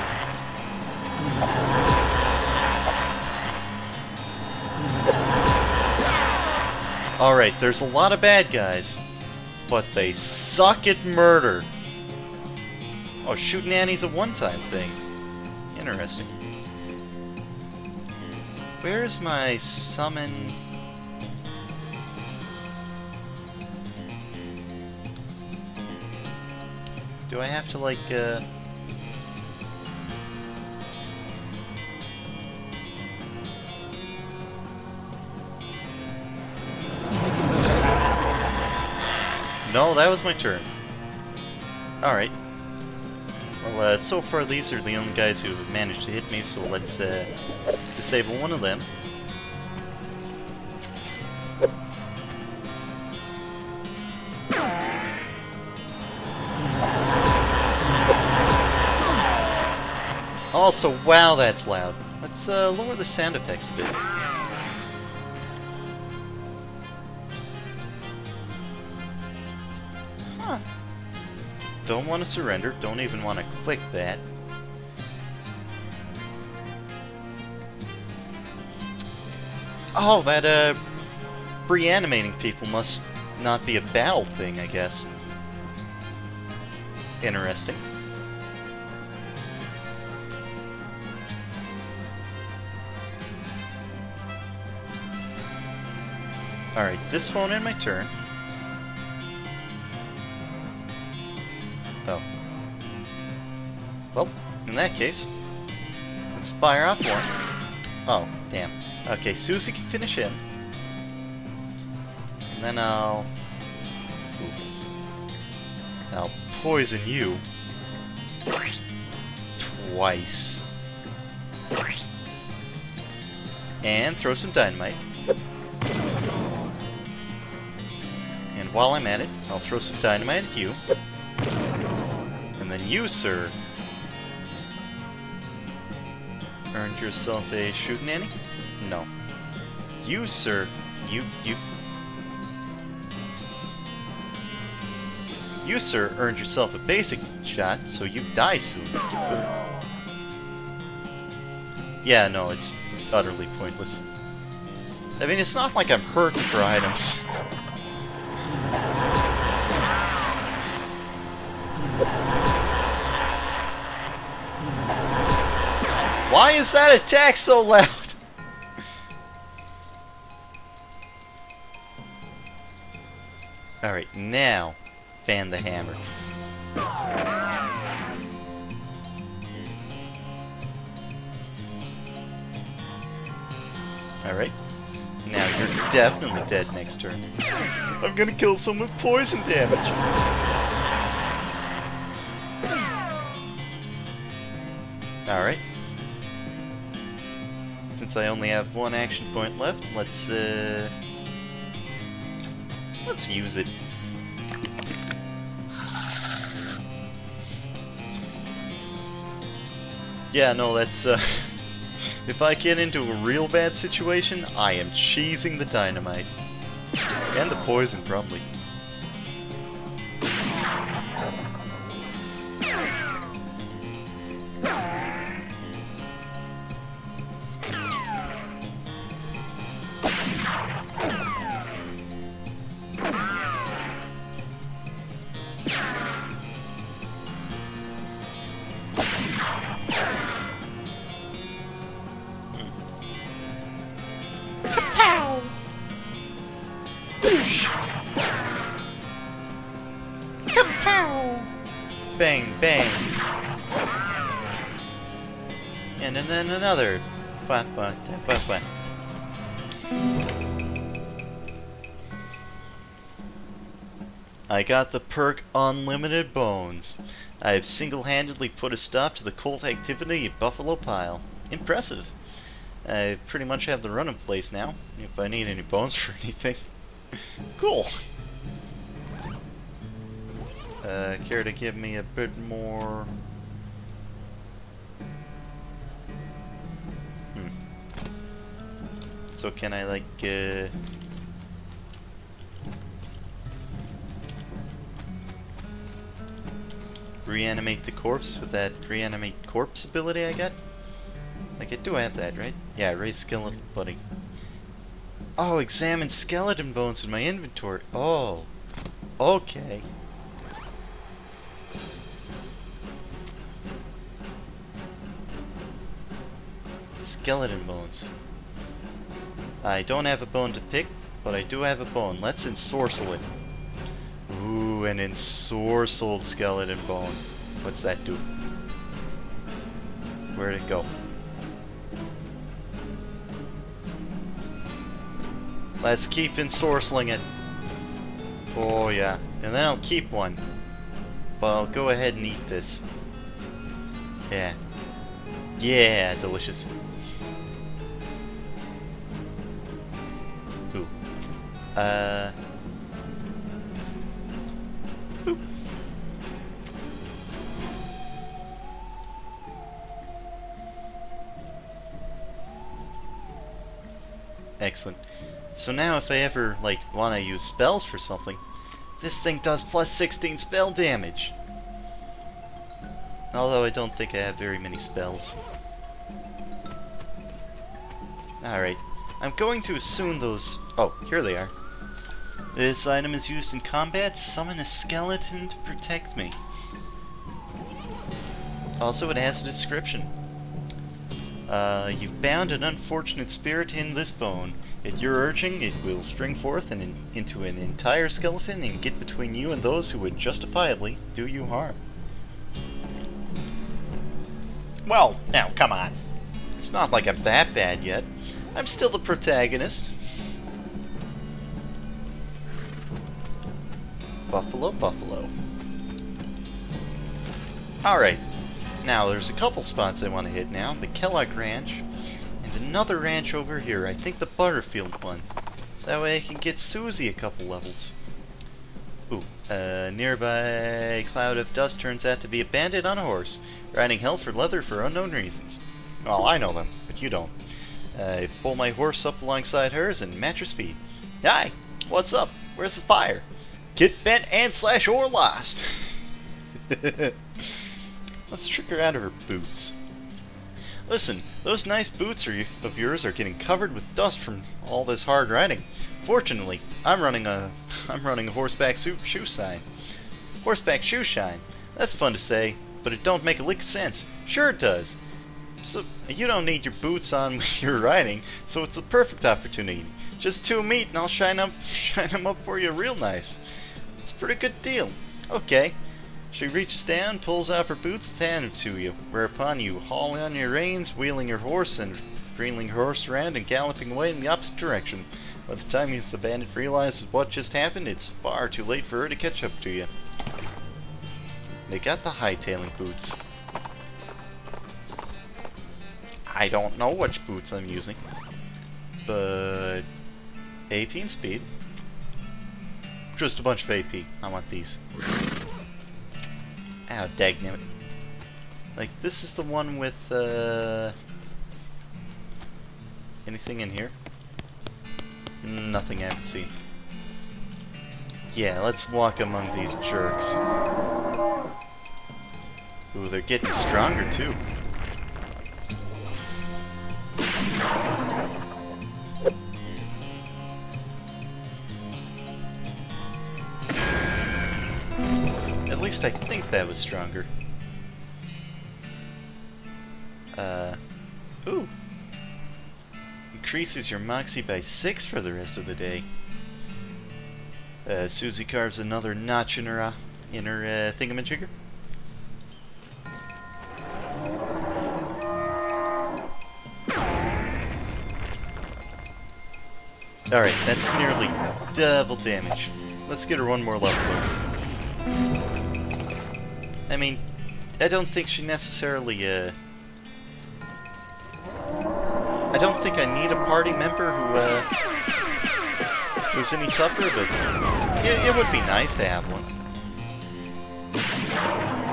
Alright, there's a lot of bad guys, but they suck at murder. Oh, shooting Annie's a one-time thing. Interesting. Where's my summon? Do I have to, like, No, that was my turn. Alright. Well, so far these are the only guys who have managed to hit me, so let's disable one of them. Also, wow, that's loud. Let's lower the sound effects a bit. Huh. Don't want to surrender, don't even want to click that. Oh, that, reanimating people must not be a battle thing, I guess. Interesting. Alright, this won't end my turn. Oh. Well, in that case, let's fire off one. Oh, damn. Okay, Susie can finish him. And then I'll poison you. Twice. And throw some dynamite. And while I'm at it, I'll throw some dynamite at you. And then you, sir, earned yourself a shooting Annie? No. You, sir, You, sir, earned yourself a basic shot, so you die soon. Yeah, no, it's utterly pointless. I mean, it's not like I'm hurting for items. Why is that attack so loud? Alright, now, fan the hammer. Alright. Now you're definitely dead next turn. I'm gonna kill someone with poison damage. Alright. Since I only have one action point left, let's use it. Yeah, no, that's if I get into a real bad situation, I am cheesing the dynamite. And the poison, probably. Bang, bang. And then another. I got the perk Unlimited Bones. I have single-handedly put a stop to the cult activity at Buffalo Pile. Impressive. I pretty much have the run in place now, if I need any bones for anything. Cool. Care to give me a bit more? So can I, like, reanimate the corpse with that reanimate corpse ability I got? Like, I do have that, right? Yeah, raise skeleton buddy. Oh, examine skeleton bones in my inventory. Oh. Okay. Skeleton bones. I don't have a bone to pick, but I do have a bone. Let's ensorcel it. Ooh, an ensorcelled skeleton bone. What's that do? Where'd it go? Let's keep ensorceling it. Oh yeah. And then I'll keep one. But I'll go ahead and eat this. Yeah. Yeah, delicious. Ooh. Boop. Excellent. So now if I ever, like, want to use spells for something, this thing does plus 16 spell damage. Although I don't think I have very many spells. Alright. I'm going to assume those... Oh, here they are. This item is used in combat. Summon a skeleton to protect me. Also, it has a description. You've bound an unfortunate spirit in this bone. At your urging, it will spring forth into an entire skeleton and get between you and those who would justifiably do you harm. Well, now, come on. It's not like I'm that bad yet. I'm still the protagonist. Buffalo, buffalo. Alright. Now, there's a couple spots I want to hit now. The Kellogg Ranch, and another ranch over here. I think the Butterfield one. That way I can get Susie a couple levels. Ooh, a nearby cloud of dust turns out to be a bandit on a horse, riding hell for leather for unknown reasons. Well, I know them, but you don't. I pull my horse up alongside hers and match her speed. Hi, what's up? Where's the fire? Get bent and slash or lost. Let's trick her out of her boots. Listen, those nice boots of yours are getting covered with dust from all this hard riding. Fortunately, I'm running a horseback shoe shine. Horseback shoe shine. That's fun to say, but it don't make a lick of sense. Sure it does. So you don't need your boots on when you're riding, so it's the perfect opportunity. Just two meet and I'll shine 'em up for you real nice. It's a pretty good deal. Okay. She reaches down, pulls off her boots, and hands them to you, whereupon you haul on your reins, wheeling your horse and reeling your horse around and galloping away in the opposite direction. By the time the bandit realizes what just happened, it's far too late for her to catch up to you. They got the hightailing boots. I don't know which boots I'm using, but AP and speed. Just a bunch of AP. I want these. Ow, dagnammit. Like, this is the one with, anything in here? Nothing I haven't seen. Yeah, let's walk among these jerks. Ooh, they're getting stronger, too. At least I think that was stronger. Ooh. Increases your moxie by 6 for the rest of the day. Susie carves another notch in her thingamajigger. Alright, that's nearly double damage. Let's get her one more level. I mean, I don't think she necessarily, I don't think I need a party member who's any tougher, but it would be nice to have one.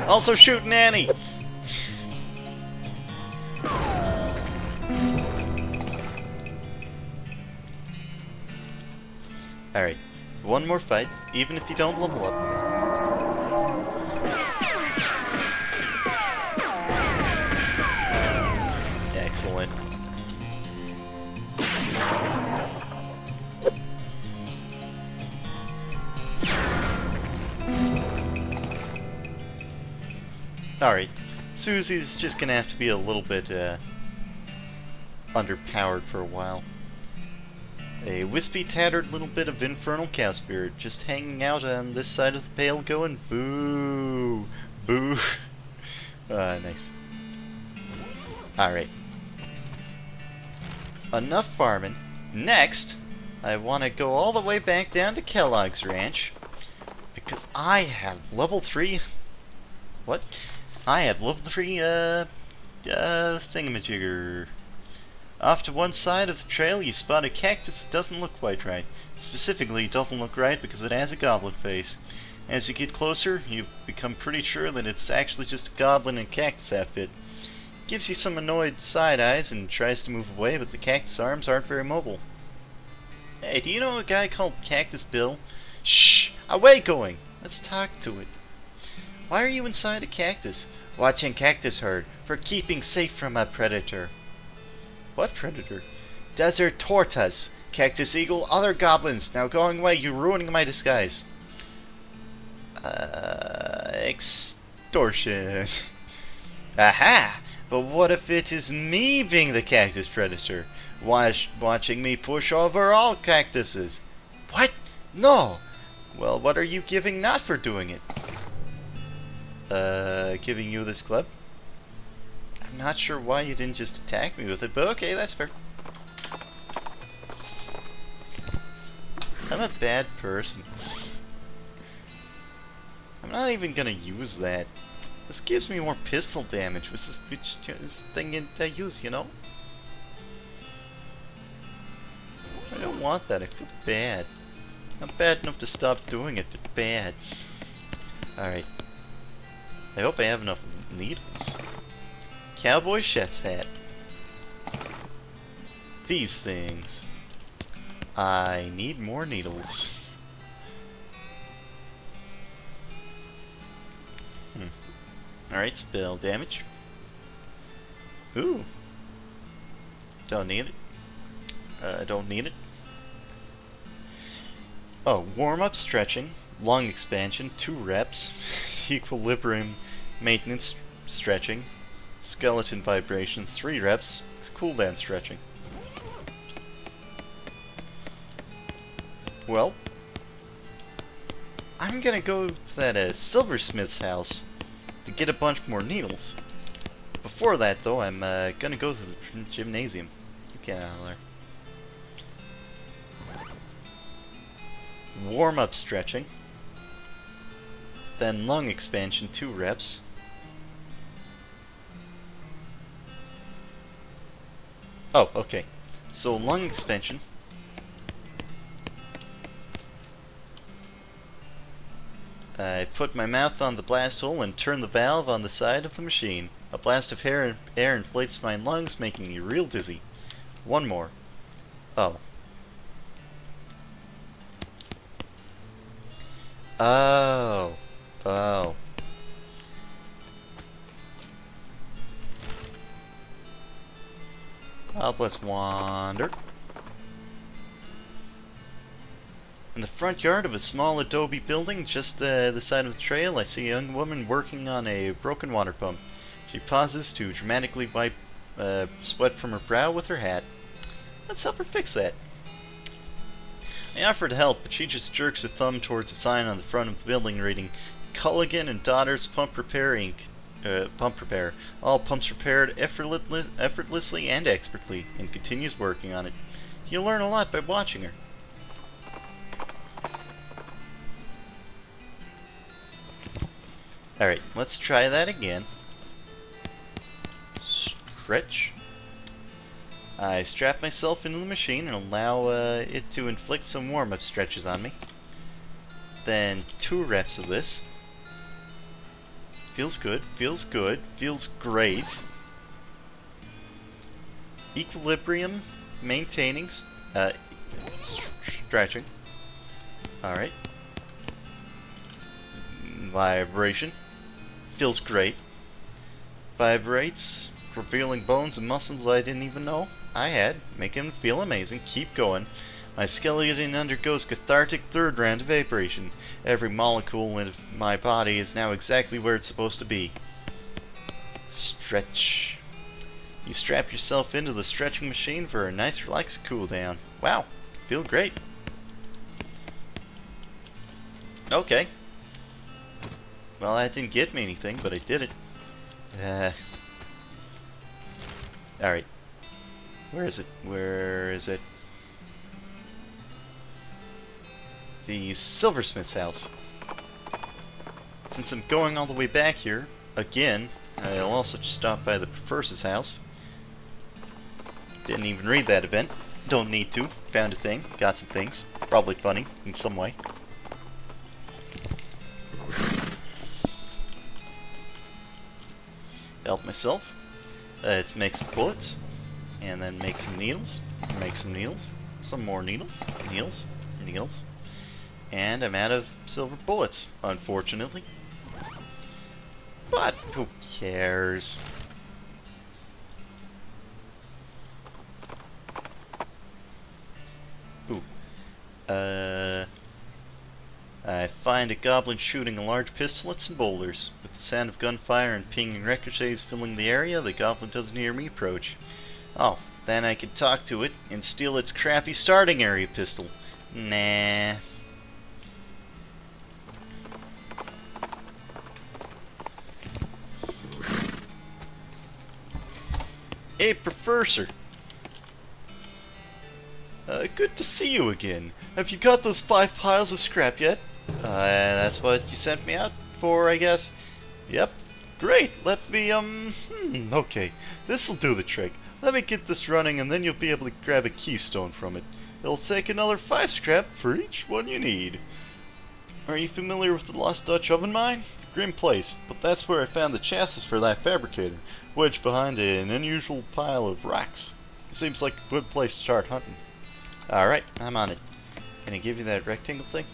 Also shoot Nanny! Alright, one more fight, even if you don't level up. Excellent. Alright, Susie's just gonna have to be a little bit underpowered for a while. A wispy, tattered little bit of infernal cow spirit just hanging out on this side of the pale going, boo, boo. Nice. Alright. Enough farming. Next, I want to go all the way back down to Kellogg's Ranch, because I have level 3... What? I have level 3, thingamajigger. Off to one side of the trail, you spot a cactus that doesn't look quite right. Specifically, it doesn't look right because it has a goblin face. As you get closer, you become pretty sure that it's actually just a goblin in cactus outfit. Gives you some annoyed side eyes and tries to move away, but the cactus arms aren't very mobile. Hey, do you know a guy called Cactus Bill? Shh! Away going! Let's talk to it. Why are you inside a cactus? Watching cactus herd, for keeping safe from a predator. What predator? Desert tortoise, cactus eagle, other goblins. Now going away, you're ruining my disguise. Extortion. Aha! But what if it is me being the cactus predator? Watching me push over all cactuses. What? No! Well, what are you giving not for doing it? Giving you this club? I'm not sure why you didn't just attack me with it, but okay, that's fair. I'm a bad person. I'm not even gonna use that. This gives me more pistol damage, which is this thing I use, you know? I don't want that, I feel bad. Not bad enough to stop doing it, but bad. Alright. I hope I have enough needles. Cowboy chef's hat. These things. I need more needles. Alright, spell damage. Ooh. Don't need it. Don't need it. Oh, warm-up stretching, lung expansion, 2 reps, equilibrium maintenance stretching, skeleton vibrations, 3 reps, cooldown stretching. Well, I'm gonna go to that silversmith's house to get a bunch more needles. Before that, though, I'm gonna go to the gymnasium. Get out of there. Warm-up stretching, then lung expansion, 2 reps. Oh, okay. So lung expansion. I put my mouth on the blast hole and turn the valve on the side of the machine. A blast of air inflates my lungs, making me real dizzy. One more. Oh. Oh. Oh. Let's wander. In the front yard of a small adobe building, just the side of the trail, I see a young woman working on a broken water pump. She pauses to dramatically wipe sweat from her brow with her hat. Let's help her fix that. I offer to help, but she just jerks her thumb towards a sign on the front of the building reading Culligan and Daughters Pump Repair Inc. Pump Repair. All pumps repaired effortlessly and expertly, and continues working on it. You'll learn a lot by watching her. Alright, let's try that again. Stretch. I strap myself into the machine and allow it to inflict some warm-up stretches on me. Then 2 reps of this. Feels good, feels good, feels great. Equilibrium, maintaining, stretching. Alright. Vibration. Feels great. Vibrates, revealing bones and muscles I didn't even know I had, making them feel amazing. Keep going. My skeleton undergoes cathartic 3rd round of vaporation. Every molecule in my body is now exactly where it's supposed to be. Stretch. You strap yourself into the stretching machine for a nice relaxed cool down. Wow, feel great. Okay. Well, that didn't get me anything, but I did it. Alright. Where is it? Where is it? The silversmith's house. Since I'm going all the way back here, again, I'll also just stop by the professor's house. Didn't even read that event. Don't need to. Found a thing. Got some things. Probably funny in some way. Help myself. Let's make some bullets. And then make some needles. Make some needles. Some more needles. Needles. Needles. And I'm out of silver bullets, unfortunately. But who cares? Ooh. I find a goblin shooting a large pistol at some boulders. With the sound of gunfire and pinging ricochets filling the area, the goblin doesn't hear me approach. Oh, then I could talk to it and steal its crappy starting area pistol. Nah. Hey, Professor. Good to see you again. Have you got those 5 piles of scrap yet? That's what you sent me out for, I guess? Yep. Great. Let me, okay. This'll do the trick. Let me get this running and then you'll be able to grab a keystone from it. It'll take another 5 scrap for each one you need. Are you familiar with the Lost Dutch oven mine? Grim place, but that's where I found the chassis for that fabricator, wedged behind an unusual pile of rocks. Seems like a good place to start hunting. Alright, I'm on it. Can I give you that rectangle thing?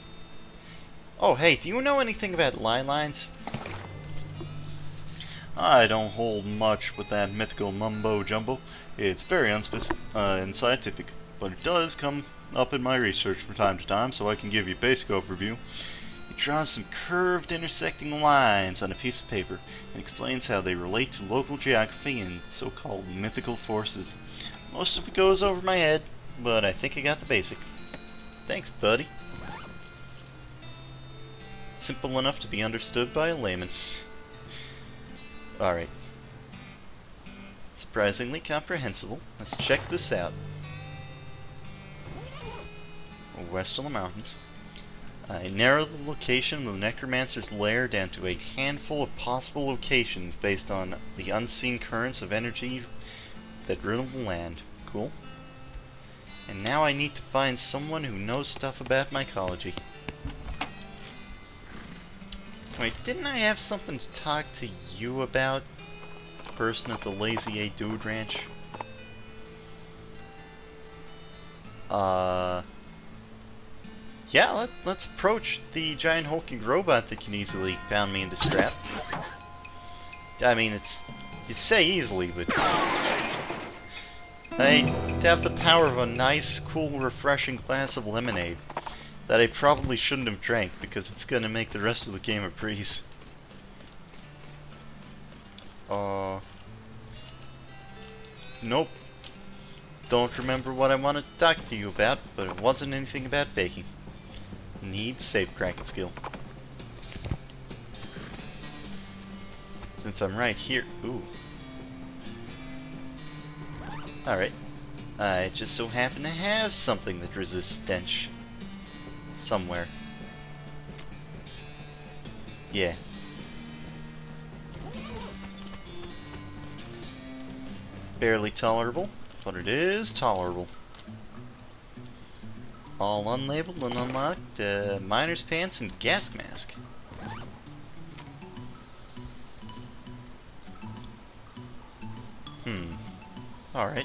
Oh, hey, do you know anything about lie lines? I don't hold much with that mythical mumbo-jumbo. It's very unscientific, but it does come up in my research from time to time, so I can give you a basic overview. It draws some curved intersecting lines on a piece of paper and explains how they relate to local geography and so-called mythical forces. Most of it goes over my head, but I think I got the basic. Thanks, buddy. Simple enough to be understood by a layman. Alright. Surprisingly comprehensible. Let's check this out. West of the mountains. I narrow the location of the Necromancer's lair down to a handful of possible locations based on the unseen currents of energy that riddle the land. Cool. And now I need to find someone who knows stuff about mycology. Wait, didn't I have something to talk to you about? The person at the Lazy A Dude Ranch? Yeah, let's approach the giant hulking robot that can easily pound me into scrap. I mean, you say easily, but I have the power of a nice, cool, refreshing glass of lemonade that I probably shouldn't have drank because it's gonna make the rest of the game a breeze. Nope. Don't remember what I wanted to talk to you about, but it wasn't anything about baking. Need safe cracking skill. Since I'm right here. Ooh. Alright. I just so happen to have something that resists stench. Somewhere. Yeah. Barely tolerable, but it is tolerable. All unlabeled and unlocked, miner's pants and gas mask. Alright.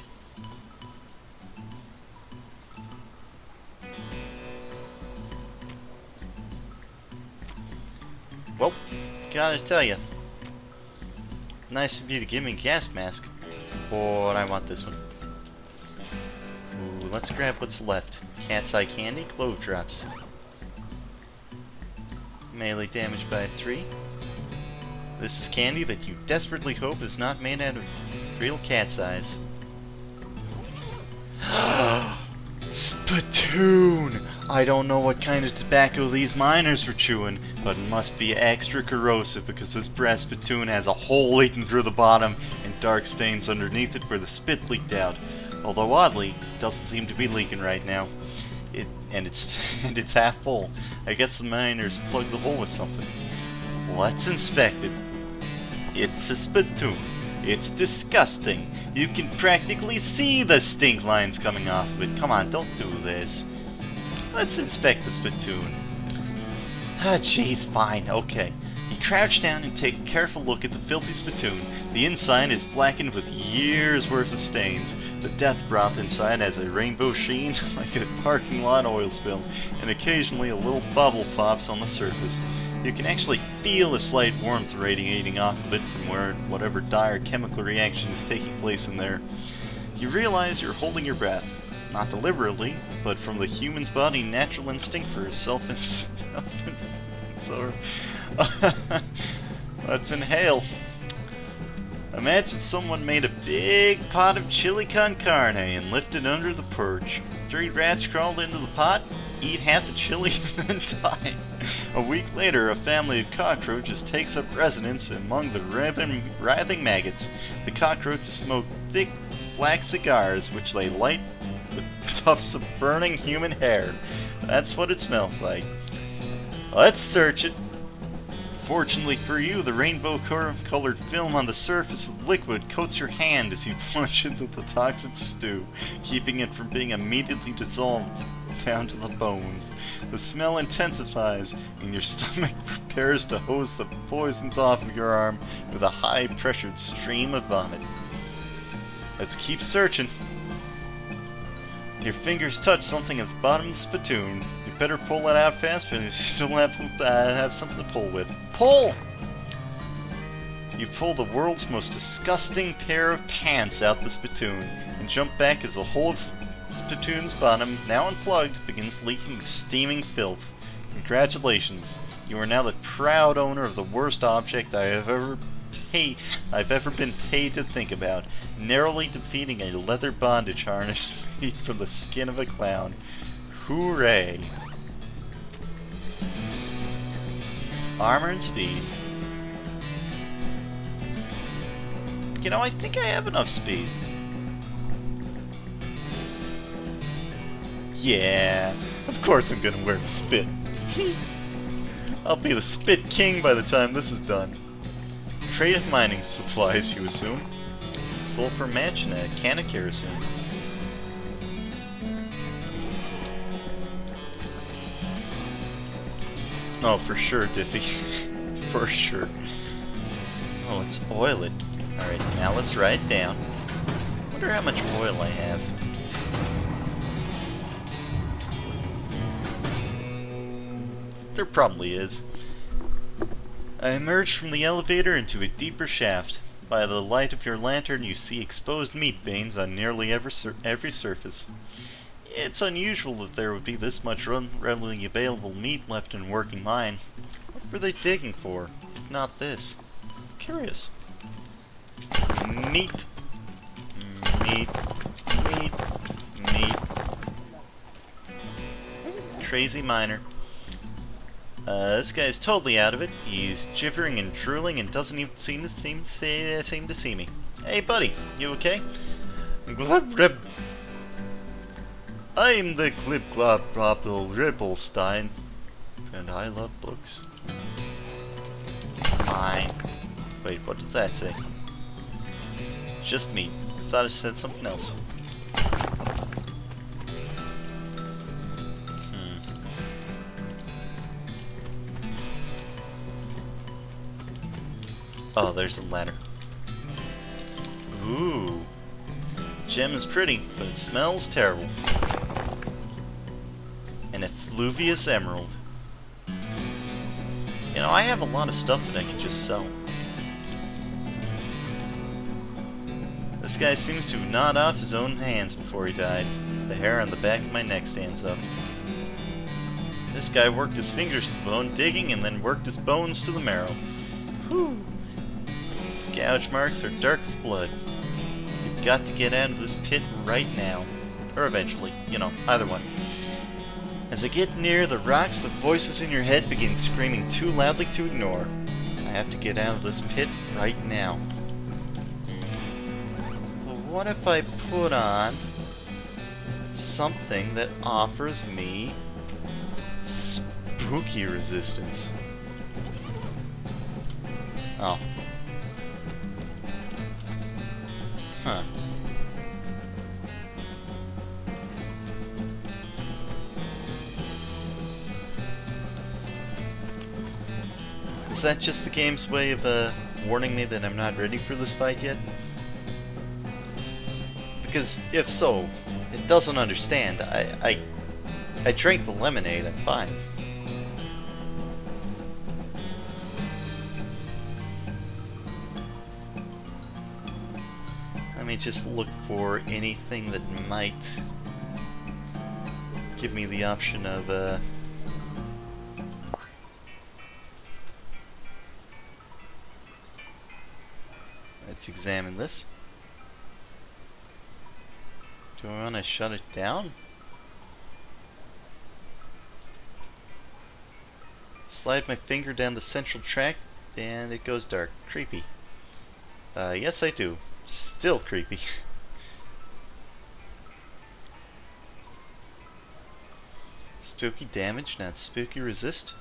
Well, gotta tell you. Nice of you to give me a gas mask. But I want this one. Ooh, let's grab what's left. Cat's eye candy, clove drops. Melee damage by 3. This is candy that you desperately hope is not made out of real cat's eyes. Spittoon! I don't know what kind of tobacco these miners were chewing, but it must be extra corrosive because this brass spittoon has a hole eaten through the bottom and dark stains underneath it where the spit leaked out. Although oddly, it doesn't seem to be leaking right now. It's half full. I guess the miners plugged the hole with something. Let's inspect it. It's a spittoon. It's disgusting. You can practically see the stink lines coming off of it. Come on, don't do this. Let's inspect the spittoon. Ah, jeez, fine, okay. You crouch down and take a careful look at the filthy spittoon. The inside is blackened with years' worth of stains. The death broth inside has a rainbow sheen like a parking lot oil spill, and occasionally a little bubble pops on the surface. You can actually feel a slight warmth radiating off of it from whatever dire chemical reaction is taking place in there. You realize you're holding your breath. Not deliberately, but from the human's body natural instinct for So, let's inhale. Imagine someone made a big pot of chili con carne and lifted under the perch. 3 rats crawled into the pot, eat half the chili, and then die. A week later, a family of cockroaches takes up residence among the writhing maggots. The cockroaches smoke thick, black cigars, which they light with tufts of burning human hair. That's what it smells like. Let's search it. Fortunately for you, the rainbow-colored film on the surface of the liquid coats your hand as you plunge into the toxic stew, keeping it from being immediately dissolved down to the bones. The smell intensifies, and your stomach prepares to hose the poisons off of your arm with a high-pressured stream of vomit. Let's keep searching. Your fingers touch something at the bottom of the spittoon. You better pull it out fast, but you still have something to pull with. Pull! You pull the world's most disgusting pair of pants out the spittoon, and jump back as the whole spittoon's bottom, now unplugged, begins leaking steaming filth. Congratulations, you are now the proud owner of the worst object I've ever been paid to think about, narrowly defeating a leather bondage harness made from the skin of a clown. Hooray! Armor and speed. You know, I think I have enough speed. Yeah, of course I'm gonna wear the spit. I'll be the spit king by the time this is done. Crate of mining supplies, you assume. Sulfur match and a can of kerosene. Oh, for sure, Diffy. For sure. Oh, let's oil it. Alright, now let's write it down. Wonder how much oil I have. There probably is. I emerged from the elevator into a deeper shaft. By the light of your lantern, you see exposed meat veins on nearly every surface. It's unusual that there would be this much readily available meat left in working mine. What were they digging for, if not this? Curious. Meat. Meat. Meat. Meat. Crazy miner. This guy's totally out of it. He's gibbering and drooling and doesn't even seem to see me. Hey, buddy, you okay? I'm the Glip-Glop-Ripplestein, and I love books. Fine. Wait, what did that say? Just me. I thought it said something else. Oh, there's a ladder. Ooh. Gem is pretty, but it smells terrible. An effluvious emerald. You know, I have a lot of stuff that I can just sell. This guy seems to have gnawed off his own hands before he died. The hair on the back of my neck stands up. This guy worked his fingers to the bone digging and then worked his bones to the marrow. Whew. Gouge marks are dark with blood. You've got to get out of this pit right now. Or eventually. You know, either one. As I get near the rocks, the voices in your head begin screaming too loudly to ignore. I have to get out of this pit right now. But what if I put on something that offers me spooky resistance? Oh. Huh. Is that just the game's way of warning me that I'm not ready for this fight yet? Because if so, it doesn't understand. I drank the lemonade, I'm fine. Let me just look for anything that might give me the option of Let's examine this. Do I want to shut it down? Slide my finger down the central track and it goes dark. Creepy. Yes I do. Still creepy. Spooky damage, not spooky resist.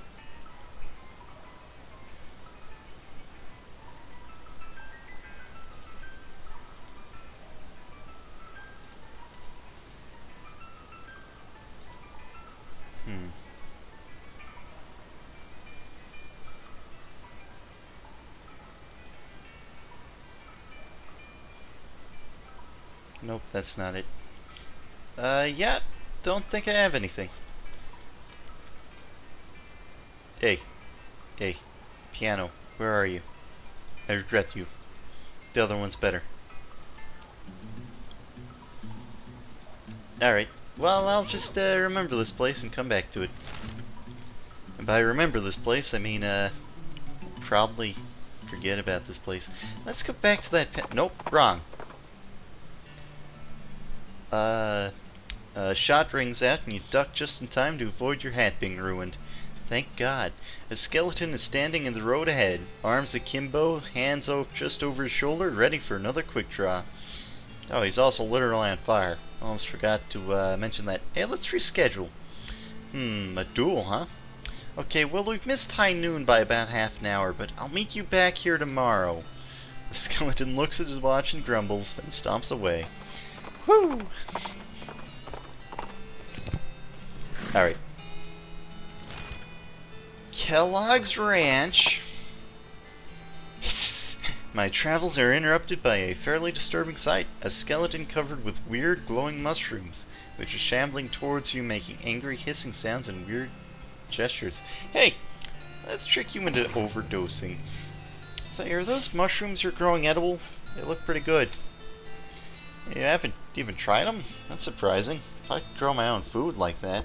Nope, that's not it. Yeah, don't think I have anything. Hey, piano, where are you? I regret you. The other one's better. Alright, well, I'll just remember this place and come back to it. And by remember this place, I mean, probably forget about this place. Let's go back to that nope, wrong. Shot rings out and you duck just in time to avoid your hat being ruined. Thank God. A skeleton is standing in the road ahead, arms akimbo, hands just over his shoulder, ready for another quick draw. Oh, he's also literally on fire. Almost forgot to mention that. Hey, let's reschedule. A duel, huh? Okay, well, we've missed high noon by about half an hour, but I'll meet you back here tomorrow. The skeleton looks at his watch and grumbles, then stomps away. Woo! Alright. Kellogg's Ranch. My travels are interrupted by a fairly disturbing sight. A skeleton covered with weird glowing mushrooms, which is shambling towards you, making angry hissing sounds and weird gestures. Hey! Let's trick you into overdosing. So, are those mushrooms you're growing edible? They look pretty good. You haven't even tried them? That's surprising. If I could grow my own food like that.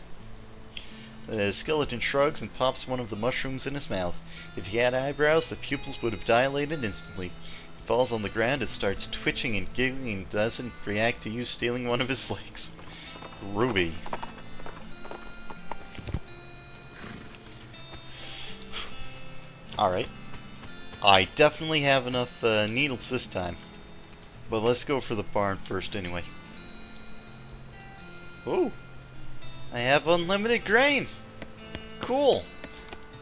The skeleton shrugs and pops one of the mushrooms in his mouth. If he had eyebrows, the pupils would have dilated instantly. He falls on the ground and starts twitching and giggling and doesn't react to you stealing one of his legs. Ruby. Alright. I definitely have enough needles this time. But let's go for the barn first anyway. Oh! I have unlimited grain! Cool!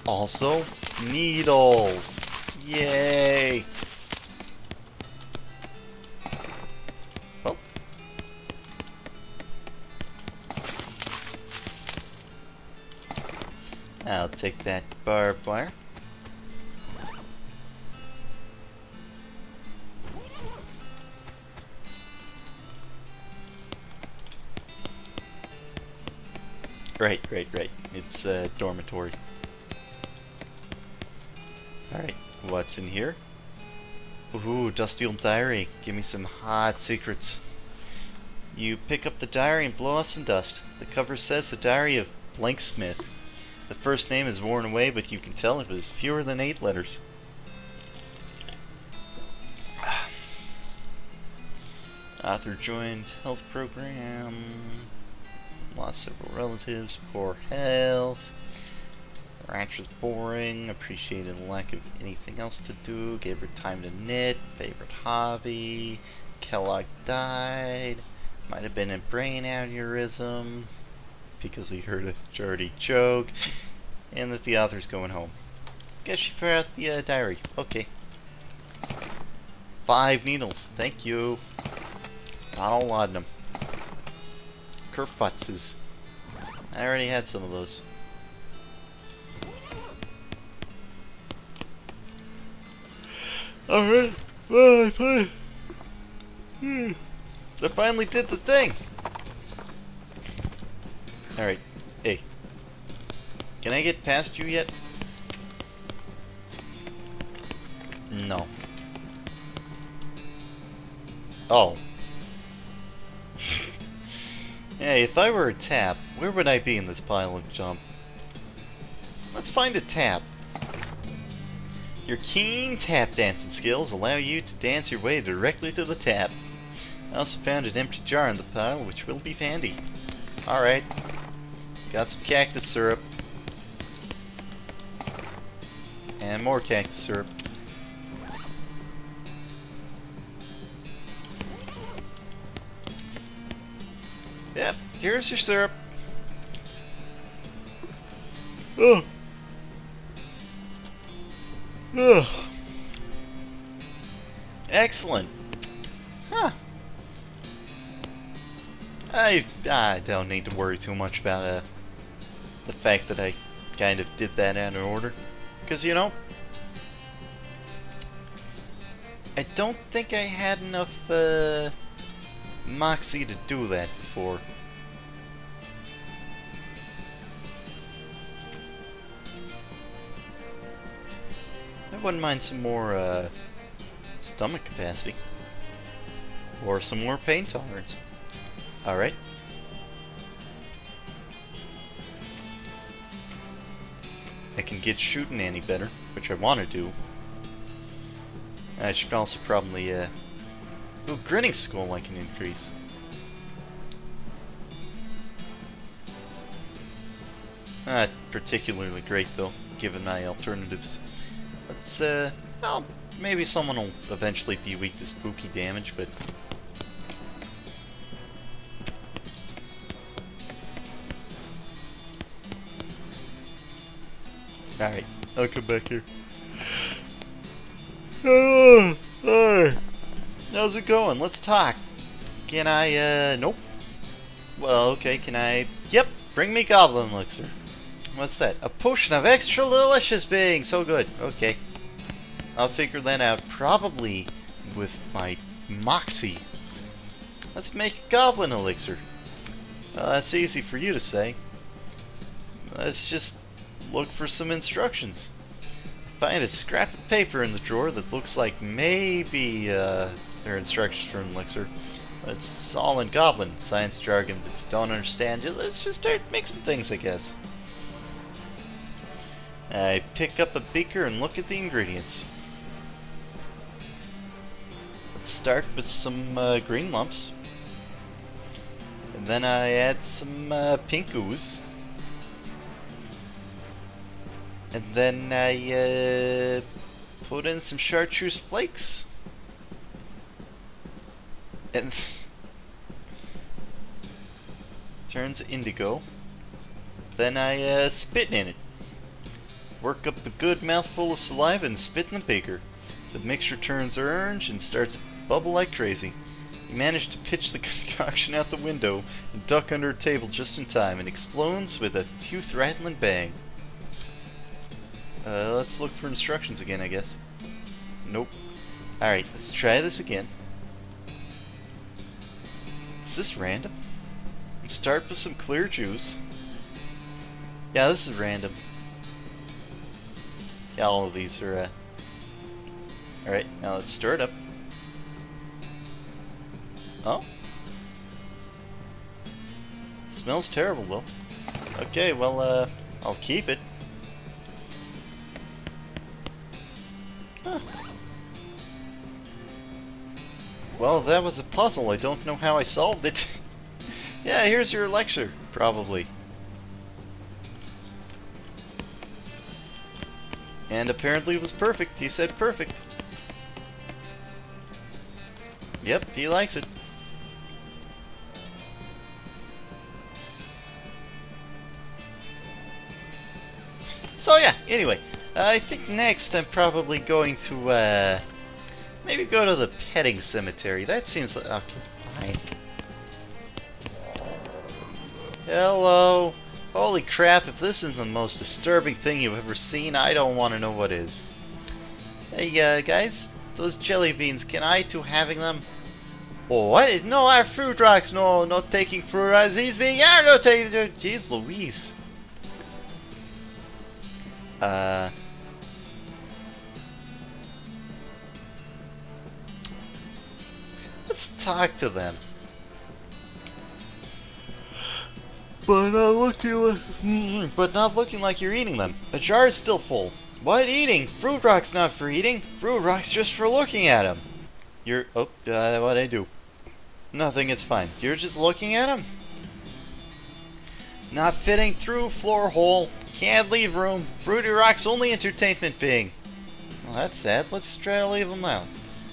Also, needles! Yay! Oh. I'll take that barbed wire. Right. It's a dormitory. Alright, what's in here? Ooh, dusty old diary. Give me some hot secrets. You pick up the diary and blow off some dust. The cover says the diary of Blank Smith. The first name is worn away, but you can tell it was fewer than 8 letters. Author joined health program. Lost several relatives, poor health. Ranch was boring, appreciated the lack of anything else to do, gave her time to knit, favorite hobby. Kellogg died, might have been a brain aneurysm, because he heard a dirty joke, and that the author's going home. Guess she figured out the diary. Okay. 5 needles, thank you. Not a lot of them. Kerfutzes. I already had some of those. Alright, well, I finally did the thing! Alright, hey. Can I get past you yet? No. Oh. Hey, if I were a tap, where would I be in this pile of junk? Let's find a tap. Your keen tap dancing skills allow you to dance your way directly to the tap. I also found an empty jar in the pile, which will be handy. Alright. Got some cactus syrup. And more cactus syrup. Yep, here's your syrup. Oh. Oh. Excellent. Huh. I don't need to worry too much about the fact that I kind of did that out of order. Because, you know, I don't think I had enough moxie to do that before. I wouldn't mind some more stomach capacity. Or some more pain tolerance. Alright. I can get shooting any better, which I want to do. I should also probably, grinning skull I can increase. Not particularly great though, given my alternatives. Let's, well, maybe someone will eventually be weak to spooky damage, but... Alright, I'll come back here. How's it going? Let's talk. Can I, nope. Well, okay, can I... Yep, bring me goblin elixir. What's that? A potion of extra delicious being! So good. Okay. I'll figure that out probably with my moxie. Let's make a goblin elixir. That's easy for you to say. Let's just look for some instructions. Find a scrap of paper in the drawer that looks like maybe they're instructions for an elixir. But it's all in goblin science jargon that you don't understand. Let's just start mixing things, I guess. I pick up a beaker and look at the ingredients. Let's start with some green lumps. And then I add some pink ooze. And then I put in some chartreuse flakes. And turns indigo. Then I spit in it. Work up a good mouthful of saliva and spit in the beaker. The mixture turns orange and starts to bubble like crazy. You manage to pitch the concoction out the window and duck under a table just in time. It explodes with a tooth-rattling bang. Let's look for instructions again, I guess. Nope. Alright, let's try this again. Is this random? Let's start with some clear juice. Yeah, this is random. Yeah, all of these are, Alright, now let's stir it up. Oh? Smells terrible, though. Okay, well, I'll keep it. Huh. Well, that was a puzzle. I don't know how I solved it. Yeah, here's your lecture, probably. And apparently it was perfect. He said perfect. Yep, he likes it. So yeah, anyway, I think next I'm probably going to maybe go to the petting cemetery. That seems like... Okay, fine. Hello. Holy crap, if this isn't the most disturbing thing you've ever seen, I don't want to know what is. Hey, guys, those jelly beans, can I too having them? Oh, what? No, our fruit rocks. No, not taking fruit rocks. These being... Yeah, no taking... Jeez Louise. Let's talk to them. But not looking like you're eating them. The jar is still full. What eating? Fruit rock's not for eating. Fruit rock's just for looking at him. What'd I do? Nothing, it's fine. You're just looking at him? Not fitting through floor hole. Can't leave room. Fruity rock's only entertainment being. Well, that's sad. Let's try to leave him out.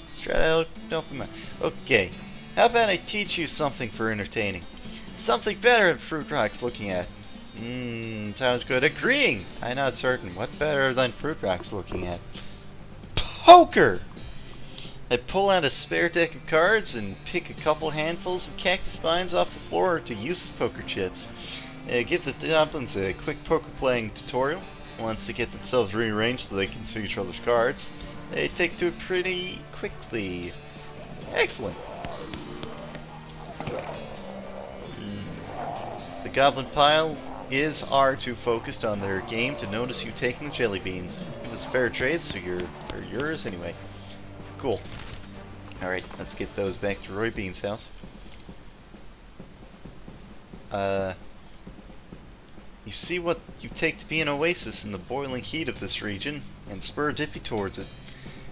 Let's try to help him out. Okay. How about I teach you something for entertaining? Something better than fruit rock's looking at. Sounds good. Agreeing. I'm not certain. What better than fruit rock's looking at? Poker! I pull out a spare deck of cards and pick a couple handfuls of cactus vines off the floor to use as poker chips. Give the goblins a quick poker playing tutorial. Once they get themselves rearranged so they can see each other's cards, they take to it pretty quickly. Excellent. The goblin pile are too focused on their game to notice you taking the jelly beans. It's fair trade, so they're yours anyway. Cool. Alright, let's get those back to Roy Bean's house. You see what you take to be an oasis in the boiling heat of this region, and spur Diffy towards it.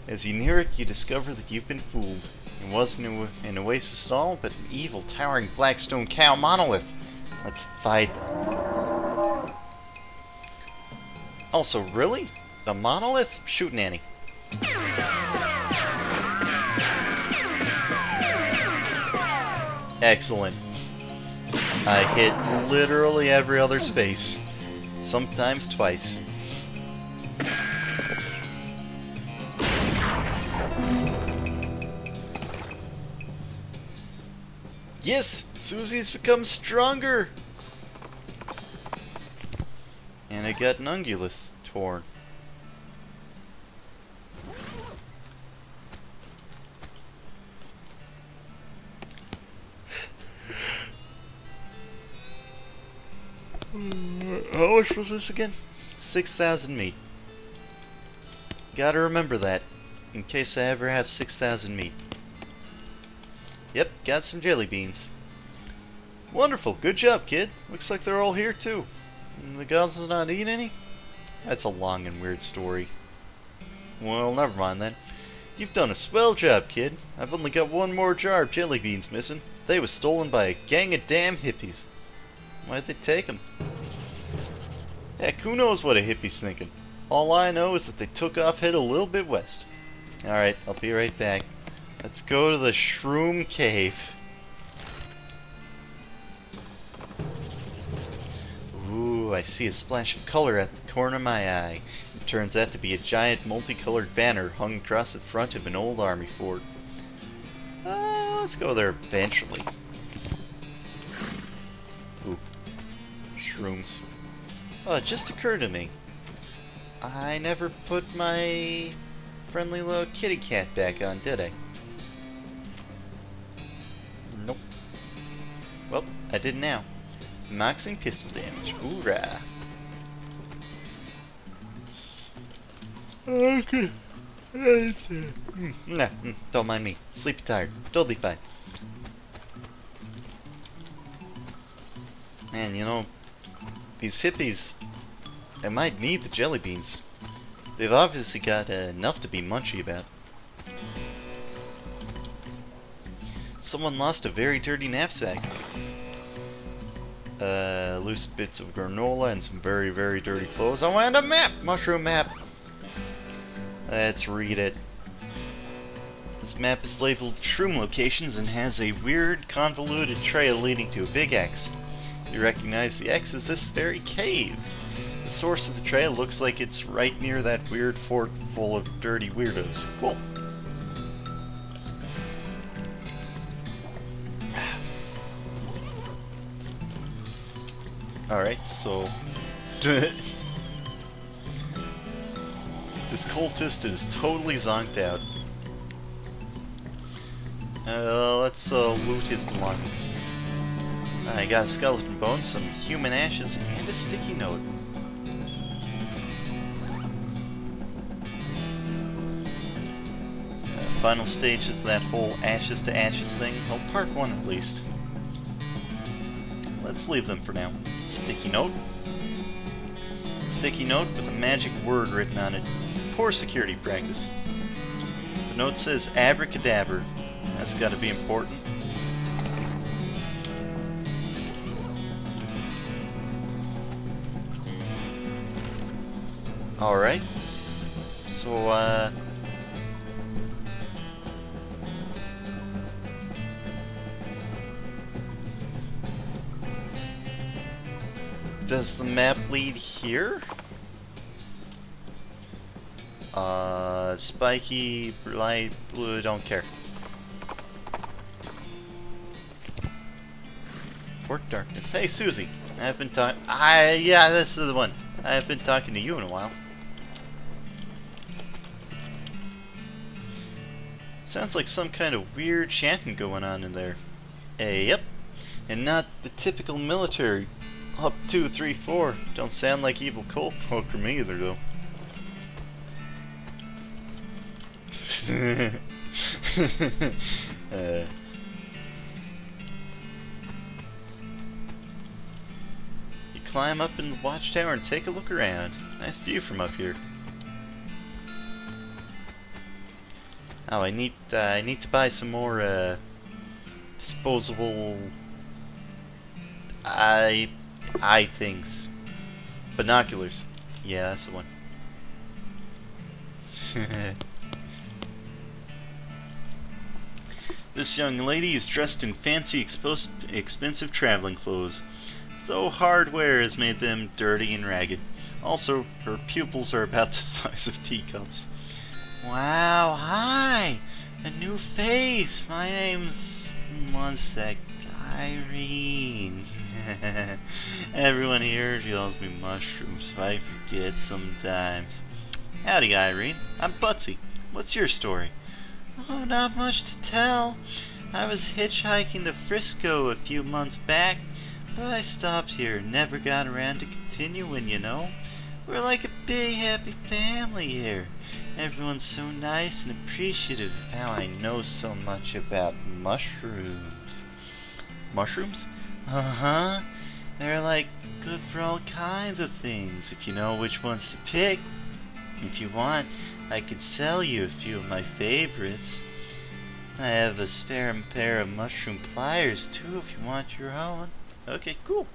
As you near it, you discover that you've been fooled. It wasn't an oasis at all, but an evil, towering black stone cow monolith. Let's fight. Also, really? The monolith? Shoot Nanny. Excellent. I hit literally every other space. Sometimes twice. Yes! Susie's become stronger! And I got an ungulith torn. How much was this again? 6,000 meat. Gotta remember that, in case I ever have 6,000 meat. Yep, got some jelly beans. Wonderful, good job, kid. Looks like they're all here too. And the goblins not eat any? That's a long and weird story. Well, never mind then. You've done a swell job, kid. I've only got one more jar of jelly beans missing. They was stolen by a gang of damn hippies. Why'd they take them? Heck, who knows what a hippie's thinking? All I know is that they took off, head a little bit west. Alright, I'll be right back. Let's go to the Shroom Cave. Ooh, I see a splash of color at the corner of my eye. It turns out to be a giant multicolored banner hung across the front of an old army fort. Let's go there eventually. Ooh. Shrooms. Oh, it just occurred to me. I never put my friendly little kitty cat back on, did I? Nope. Well, I did now. Maxing pistol damage. Hoorah! Okay. Nah, don't mind me. Sleepy tired. Totally fine. Man, you know, these hippies, they might need the jelly beans. They've obviously got enough to be munchy about. Someone lost a very dirty knapsack. Loose bits of granola and some very, very dirty clothes. Oh, and a map! Mushroom map! Let's read it. This map is labeled Shroom Locations and has a weird, convoluted trail leading to a big X. You recognize the X as this very cave. The source of the trail looks like it's right near that weird fort full of dirty weirdos. Cool. Alright, so... this cultist is totally zonked out. Let's loot his belongings. I got a skeleton bone, some human ashes, and a sticky note. Final stage of that whole ashes to ashes thing. Well, part 1 at least. Let's leave them for now. Sticky note. Sticky note with a magic word written on it. Poor security practice. The note says abracadabra. That's gotta be important. Alright. So, does the map lead here? Spiky, light, blue, don't care. Fort Darkness. Hey, Susie. I have been talking. Yeah, this is the one. I have been talking to you in a while. Sounds like some kind of weird chanting going on in there. Yep. And not the typical military. Up 2, 3, 4. Don't sound like evil cult for me either, though. You climb up in the watchtower and take a look around. Nice view from up here. Oh, I need to buy some more disposable eye things. Binoculars. Yeah, that's the one. This young lady is dressed in fancy, expensive traveling clothes, though hardware has made them dirty and ragged. Also, her pupils are about the size of teacups. Wow, hi! A new face! My name's... one sec... Irene. Everyone here calls me Mushrooms. I forget sometimes. Howdy, Irene. I'm Butsy. What's your story? Oh, not much to tell. I was hitchhiking to Frisco a few months back, but I stopped here and never got around to continuing, you know. We're like a big happy family here. Everyone's so nice and appreciative of how I know so much about mushrooms. Mushrooms? Uh-huh. They're like good for all kinds of things, if you know which ones to pick. If you want, I could sell you a few of my favorites. I have a spare pair of mushroom pliers too if you want your own. Okay, cool.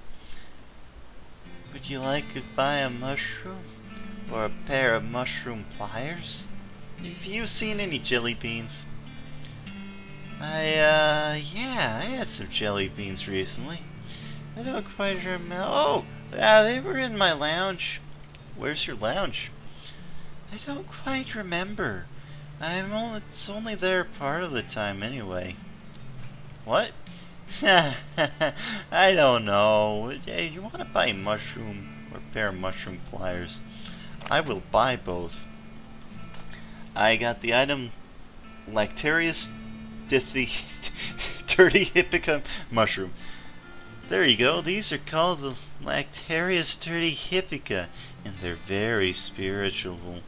Would you like to buy a mushroom? Or a pair of mushroom pliers? Have you seen any jelly beans? Yeah, I had some jelly beans recently. I don't quite remember. Oh, yeah, they were in my lounge. Where's your lounge? I don't quite remember. It's only there part of the time anyway. What? I don't know. Hey, you want to buy a mushroom or a pair of mushroom pliers? I will buy both. I got the item Lactarius Dirty Hippica mushroom. There you go. These are called the Lactarius Dirty Hippica, and they're very spiritual.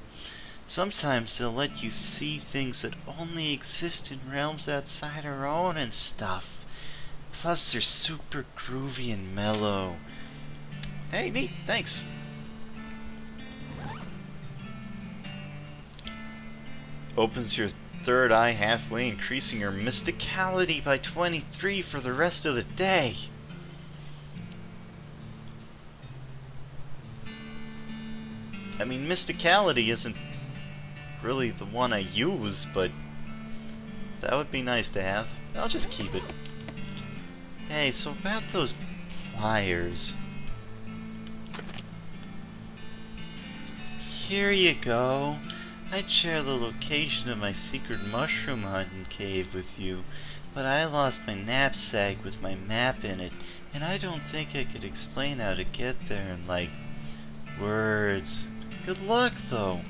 Sometimes they'll let you see things that only exist in realms outside our own and stuff. Plus, they're super groovy and mellow. Hey, neat. Thanks. Opens your third eye halfway, increasing your mysticality by 23 for the rest of the day. I mean, mysticality isn't really the one I use, but that would be nice to have. I'll just keep it. Hey, so about those pliers. Here you go. I'd share the location of my secret mushroom hunting cave with you, but I lost my knapsack with my map in it, and I don't think I could explain how to get there in, like, words. Good luck, though.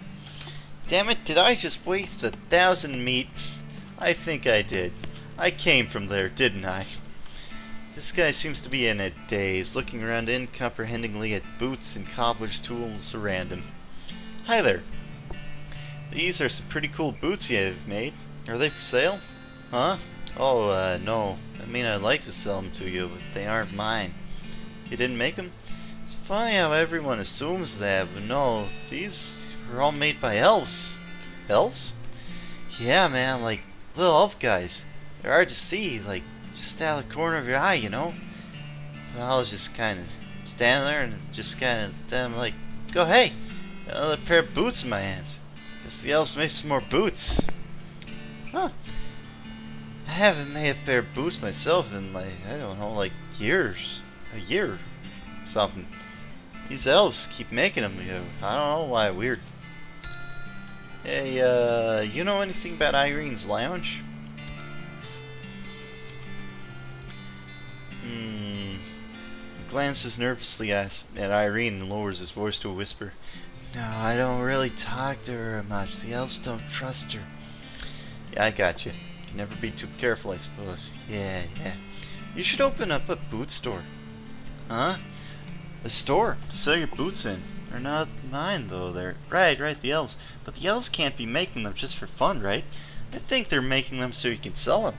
Damn it, did I just waste 1,000 meat? I think I did. I came from there, didn't I? This guy seems to be in a daze, looking around incomprehendingly at boots and cobbler's tools around him. Hi there. These are some pretty cool boots you have made. Are they for sale? Huh? Oh, no. I mean, I'd like to sell them to you, but they aren't mine. You didn't make them? It's funny how everyone assumes that, but no, these were all made by elves. Elves? Yeah, man, like little elf guys. They're hard to see, like just out of the corner of your eye, you know? But I was just kind of standing there and just kind of them like, go, hey, another pair of boots in my hands. Guess the elves made some more boots. Huh. I haven't made a pair of boots myself in like, I don't know, like years. A year. Something. These elves keep making them. I don't know why. Weird. Hey, you know anything about Irene's Lounge? He glances nervously at Irene and lowers his voice to a whisper. No, I don't really talk to her much. The elves don't trust her. Yeah, I got you. Can never be too careful, I suppose. Yeah. You should open up a boot store. Huh? A store to sell your boots in. They're not mine, though. They're right, the elves. But the elves can't be making them just for fun, right? I think they're making them so you can sell them.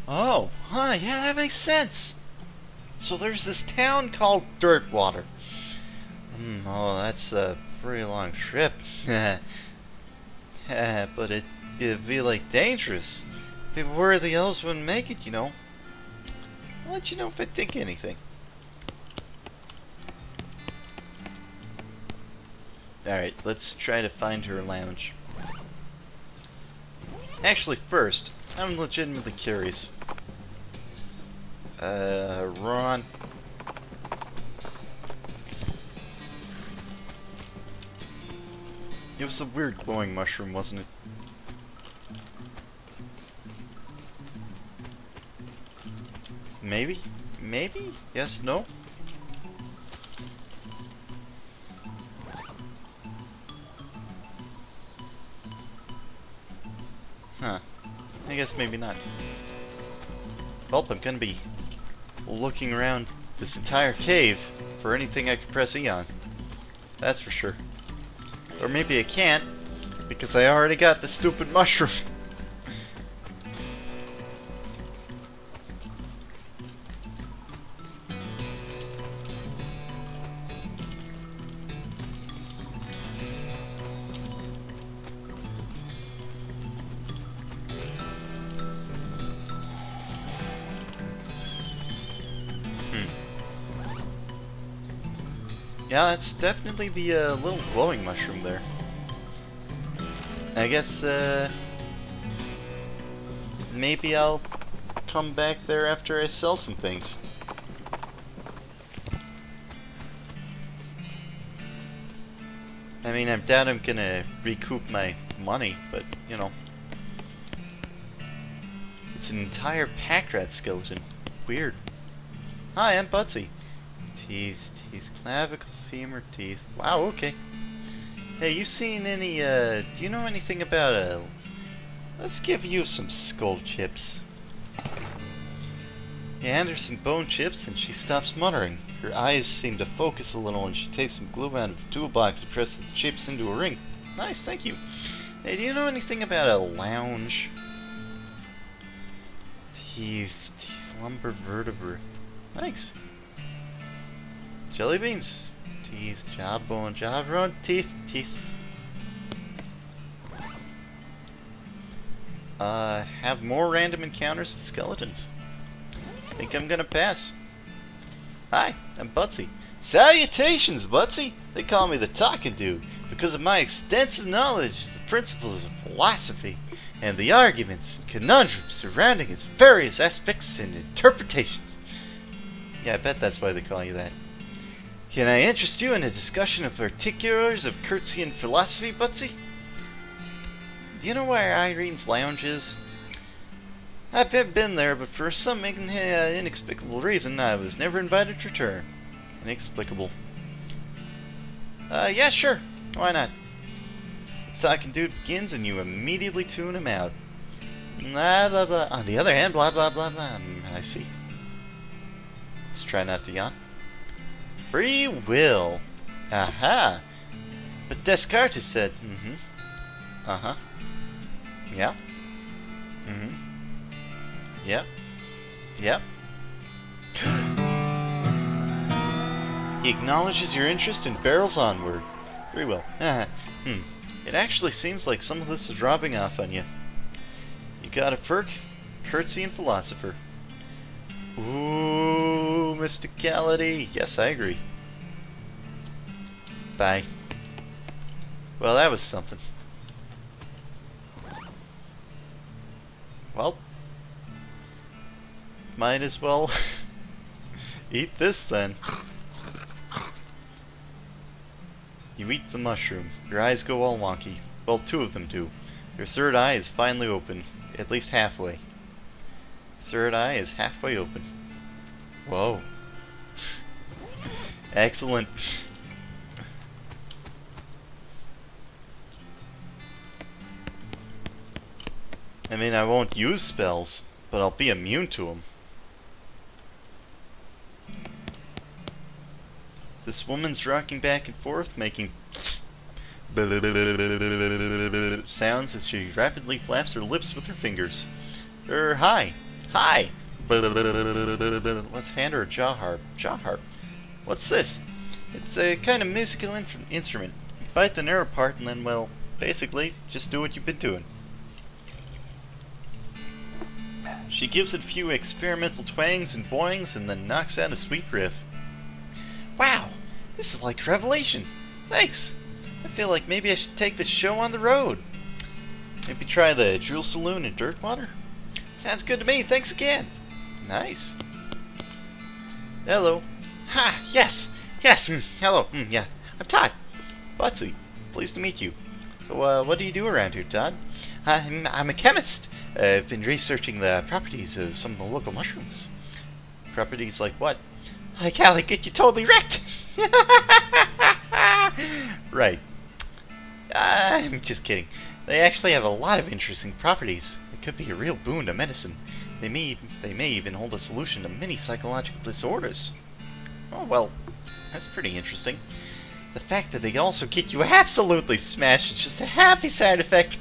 Oh, huh, yeah, that makes sense. So there's this town called Dirtwater. Oh, that's a pretty long trip. But it'd be like dangerous. People worry the elves wouldn't make it, you know. I'll let you know if I think anything. Alright, let's try to find her lounge. Actually, first, I'm legitimately curious. Ron. It was a weird glowing mushroom, wasn't it? Maybe? Maybe? Yes, no? Huh. I guess maybe not. Well, I'm gonna be looking around this entire cave for anything I can press E on. That's for sure. Or maybe I can't, because I already got the stupid mushroom. Yeah, that's definitely the little glowing mushroom there. I guess maybe I'll come back there after I sell some things. I mean, I doubt I'm gonna recoup my money, but you know. It's an entire pack rat skeleton. Weird. Hi, I'm Butsy. Teeth, clavicle, femur, teeth. Wow, okay. Hey, you seen any, do you know anything about, let's give you some skull chips. You hand her some bone chips and she stops muttering. Her eyes seem to focus a little and she takes some glue out of the toolbox and presses the chips into a ring. Nice, thank you. Hey, do you know anything about a lounge? Teeth, lumbar vertebra. Thanks. Jelly beans. Teeth, jawbone, jawbone, teeth. Have more random encounters with skeletons. Think I'm gonna pass. Hi, I'm Butsy. Salutations, Butsy! They call me the Talking Dude because of my extensive knowledge of the principles of philosophy and the arguments and conundrums surrounding its various aspects and interpretations. Yeah, I bet that's why they call you that. Can I interest you in a discussion of particulars of Curtsian philosophy, Butsy? Do you know where Irene's Lounge is? I've been there, but for some inexplicable reason, I was never invited to return. Inexplicable. Yeah, sure. Why not? The Talking Dude begins, and you immediately tune him out. Blah, blah, blah. On the other hand, blah, blah, blah, blah. I see. Let's try not to yawn. Free will. Aha. But Descartes said, Uh-huh. Yeah. Yep. Yep. He acknowledges your interest and barrels onward. Very well. It actually seems like some of this is rubbing off on you. You got a perk, courtesy and philosopher. Ooh, mysticality. Yes, I agree. Bye. Well, that was something. Well, might as well eat this then. You eat the mushroom. Your eyes go all wonky. Well, two of them do. Your third eye is finally open, at least halfway. Third eye is halfway open. Whoa. Excellent. I mean, I won't use spells, but I'll be immune to them. This woman's rocking back and forth, making sounds as she rapidly flaps her lips with her fingers. Hi. Hi. Let's hand her a jaw harp. Jaw harp? What's this? It's a kind of musical instrument. You bite the narrow part and then, well, basically, just do what you've been doing. She gives it a few experimental twangs and boings and then knocks out a sweet riff. Wow, this is like revelation. Thanks. I feel like maybe I should take this show on the road. Maybe try the Drill Saloon in Dirtwater? Sounds good to me, thanks again. Nice. Hello. Ha, yes, hello, yeah. I'm Todd. Butsy, pleased to meet you. So, what do you do around here, Todd? I'm a chemist. I've been researching the properties of some of the local mushrooms. Properties like what? I can't get you totally wrecked! Right. I'm just kidding. They actually have a lot of interesting properties. It could be a real boon to medicine. They may even hold a solution to many psychological disorders. Oh, well, that's pretty interesting. The fact that they also get you absolutely smashed is just a happy side effect.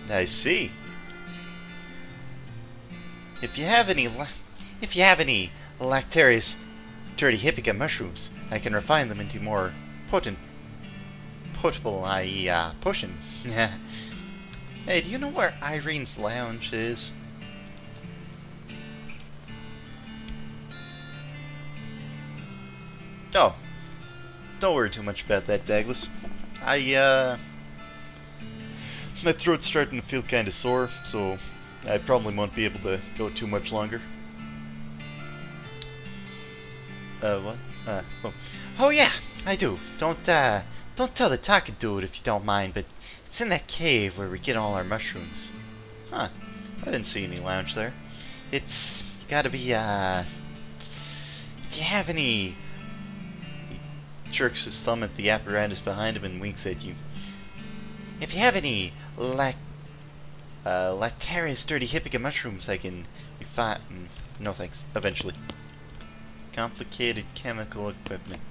I see. If you have any lactarius dirty hippica mushrooms, I can refine them into more potable, i.e., potion. Hey, do you know where Irene's Lounge is? Oh, don't worry too much about that, Douglas. My throat's starting to feel kind of sore, so I probably won't be able to go too much longer. What? Oh yeah, I do. Don't tell the talking dude if you don't mind, but it's in that cave where we get all our mushrooms. Huh, I didn't see any lounge there. It's gotta be, if you have any... He jerks his thumb at the apparatus behind him and winks at you. If you have any lactarius dirty hippica mushrooms, I can refine... No thanks, eventually. Complicated chemical equipment.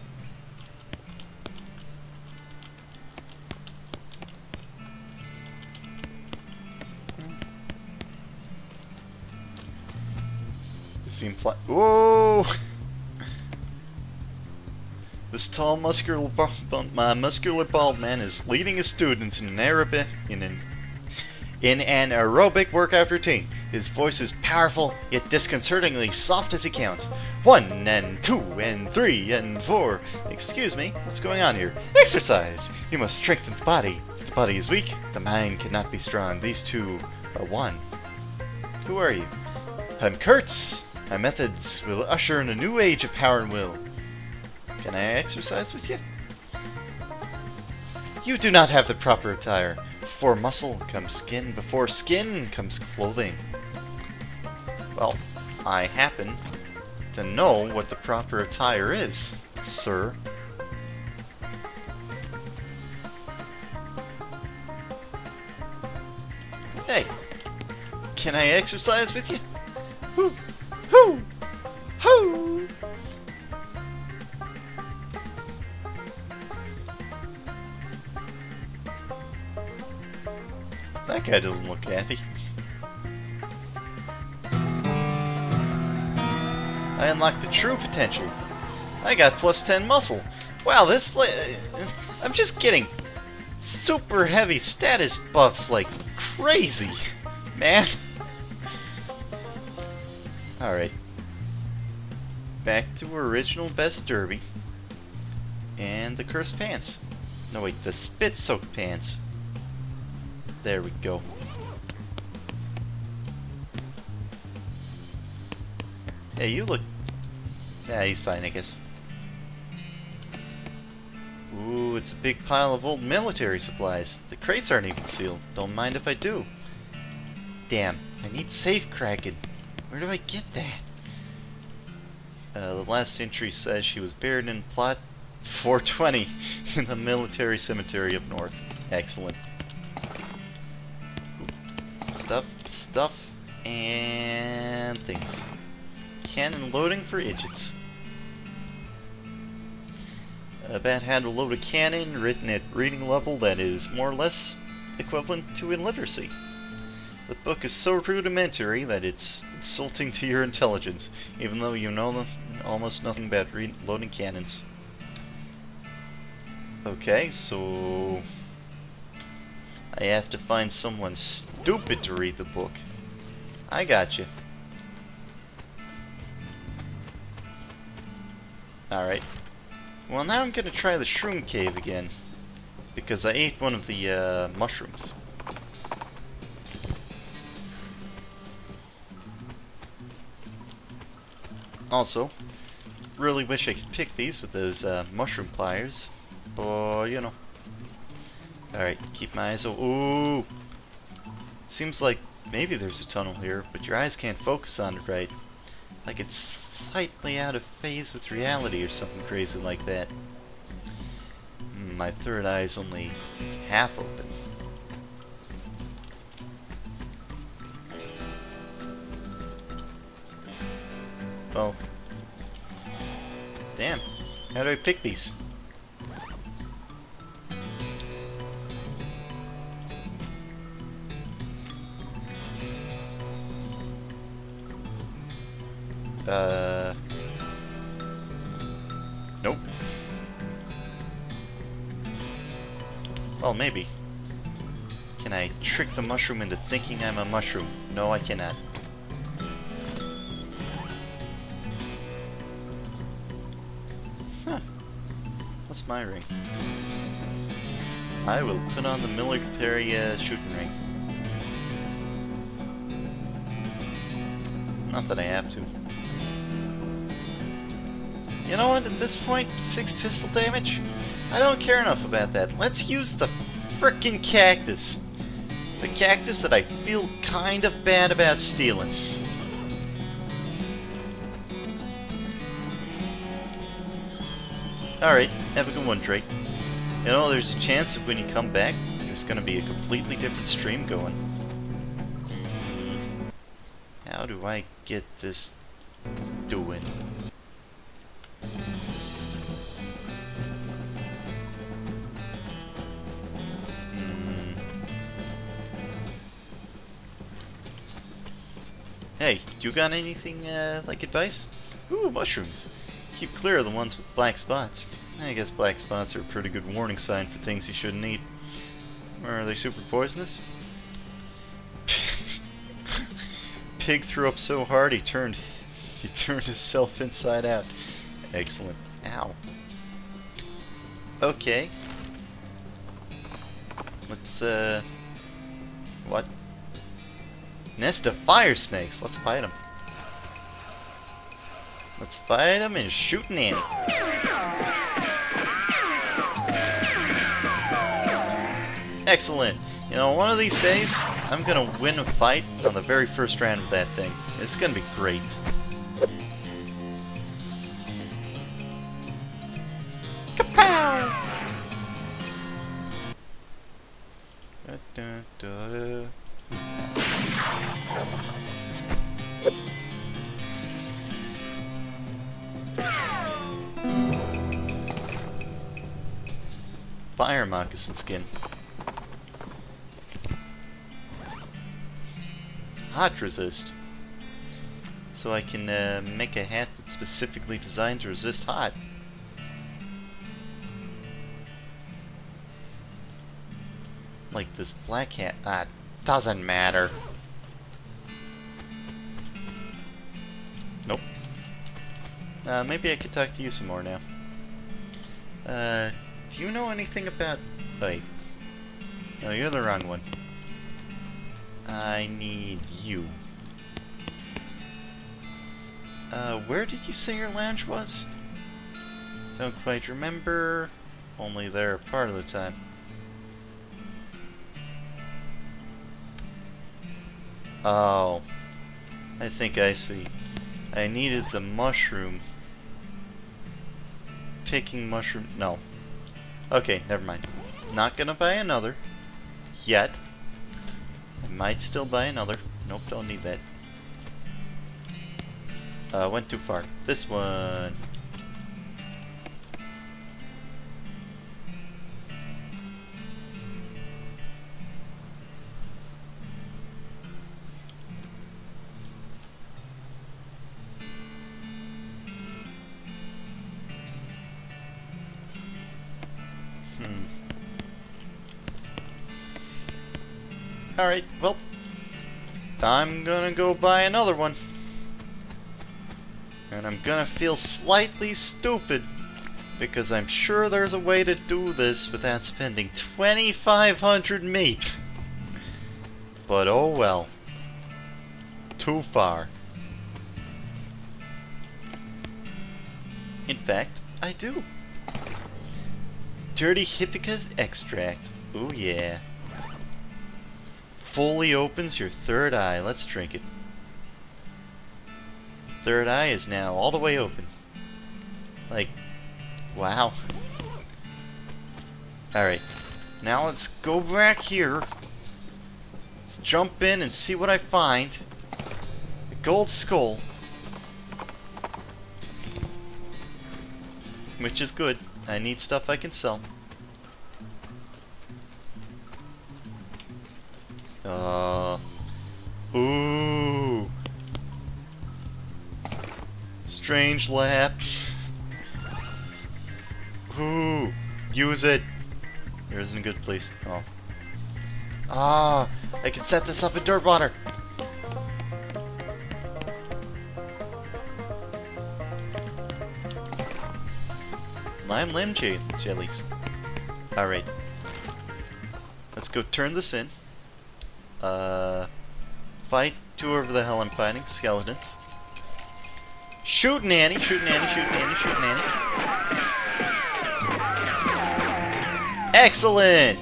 Whoa! This tall, muscular bald man is leading his students in an aerobic workout routine. His voice is powerful, yet disconcertingly soft as he counts. 1 and 2 and 3 and 4. Excuse me, what's going on here? Exercise! You must strengthen the body. If the body is weak, the mind cannot be strong. These two are one. Who are you? I'm Kurtz. My methods will usher in a new age of power and will. Can I exercise with you? You do not have the proper attire. Before muscle comes skin. Before skin comes clothing. Well, I happen to know what the proper attire is, sir. Hey, can I exercise with you? Whoo! Hoo! Hoo! That guy doesn't look happy. I unlocked the true potential. I got plus 10 muscle. Wow, this play... I'm just getting super heavy status buffs like crazy, man. Alright. Back to original best derby. And the cursed pants. No wait, the spit-soaked pants. There we go. Hey, you look... Yeah, he's fine, I guess. Ooh, it's a big pile of old military supplies. The crates aren't even sealed. Don't mind if I do. Damn, I need safe cracking. Where do I get that? The last entry says she was buried in plot 420 in the military cemetery up north. Excellent. Stuff, and things. Cannon loading for idiots. Bat had a load of cannon written at reading level that is more or less equivalent to illiteracy. The book is so rudimentary that it's insulting to your intelligence, even though you know almost nothing about loading cannons. Okay, so I have to find someone stupid to read the book. I got you. Alright. Well, now I'm gonna try the shroom cave again, because I ate one of the mushrooms. Also, really wish I could pick these with those mushroom pliers, but you know. Alright, keep my eyes open. Ooh! Seems like maybe there's a tunnel here, but your eyes can't focus on it right. Like it's slightly out of phase with reality or something crazy like that. My third eye is only half open. Well, damn. How do I pick these? Nope. Well, maybe. Can I trick the mushroom into thinking I'm a mushroom? No, I cannot. Huh. What's my ring? I will put on the military shooting ring. Not that I have to. You know what, at this point, 6 pistol damage? I don't care enough about that. Let's use the frickin' cactus. The cactus that I feel kind of bad about stealing. Alright, have a good one, Drake. You know, there's a chance that when you come back, there's gonna be a completely different stream going. How do I get this doing? Hey, you got anything, like advice? Ooh, mushrooms. Keep clear of the ones with black spots. I guess black spots are a pretty good warning sign for things you shouldn't eat. Or are they super poisonous? Pig threw up so hard he turned himself inside out. Excellent. Ow. Okay. Let's, what? Nest of fire snakes. Let's fight them. Let's fight them and shoot an ant. Excellent. You know, one of these days, I'm gonna win a fight on the very first round of that thing. It's gonna be great. Kapow! Fire moccasin skin. Hot resist. so I can make a hat that's specifically designed to resist hot. Like this black hat. Doesn't matter. Nope. Maybe I could talk to you some more now. Do you know anything about... Wait. No, you're the wrong one. I need you. Where did you say your lounge was? Don't quite remember. Only there part of the time. Oh. I think I see. I needed the mushroom. Picking mushroom... No. Okay, never mind. Not gonna buy another. Yet. I might still buy another. Nope, don't need that. Went too far. This one. Alright, well, I'm gonna go buy another one. And I'm gonna feel slightly stupid, because I'm sure there's a way to do this without spending 2,500 meat. But oh well. Too far. In fact, I do. Dirty Hippica's extract. Ooh yeah. Fully opens your third eye. Let's drink it. Third eye is now all the way open. Like, wow. Alright. Now let's go back here. Let's jump in and see what I find. A gold skull. Which is good. I need stuff I can sell. Ooh. Strange lap. Ooh. Use it. There isn't a good place. Oh. Ah, I can set this up in dirt water. Lime limb jellies. Alright. Let's go turn this in. Fight two over the hell I'm fighting. Skeletons. Shoot Nanny, shoot Nanny, shoot Nanny, shoot Nanny. Excellent!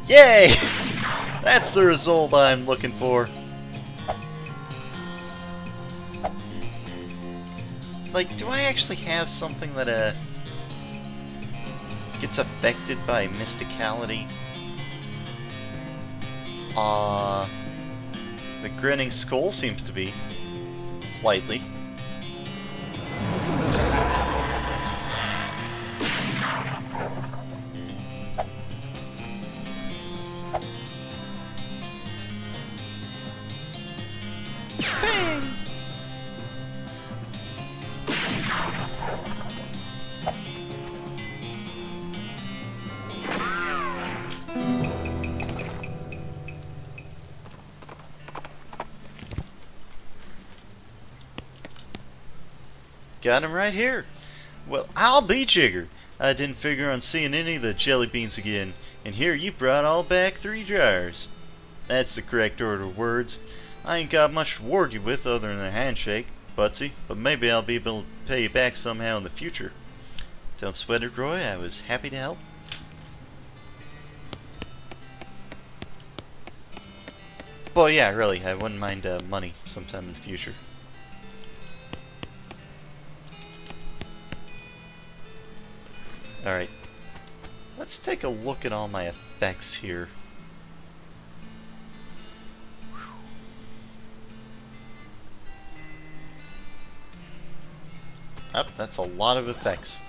Yay! That's the result I'm looking for. Like, do I actually have something that, gets affected by mysticality? The grinning skull seems to be. Slightly. Bang! Got him right here. Well, I'll be jiggered. I didn't figure on seeing any of the jelly beans again, and here you brought all back 3 jars. That's the correct order of words. I ain't got much to reward you with other than a handshake, Butsy, but maybe I'll be able to pay you back somehow in the future. Don't sweat it, Roy. I was happy to help. But yeah, really, I wouldn't mind money sometime in the future. Alright, let's take a look at all my effects here. Up, that's a lot of effects.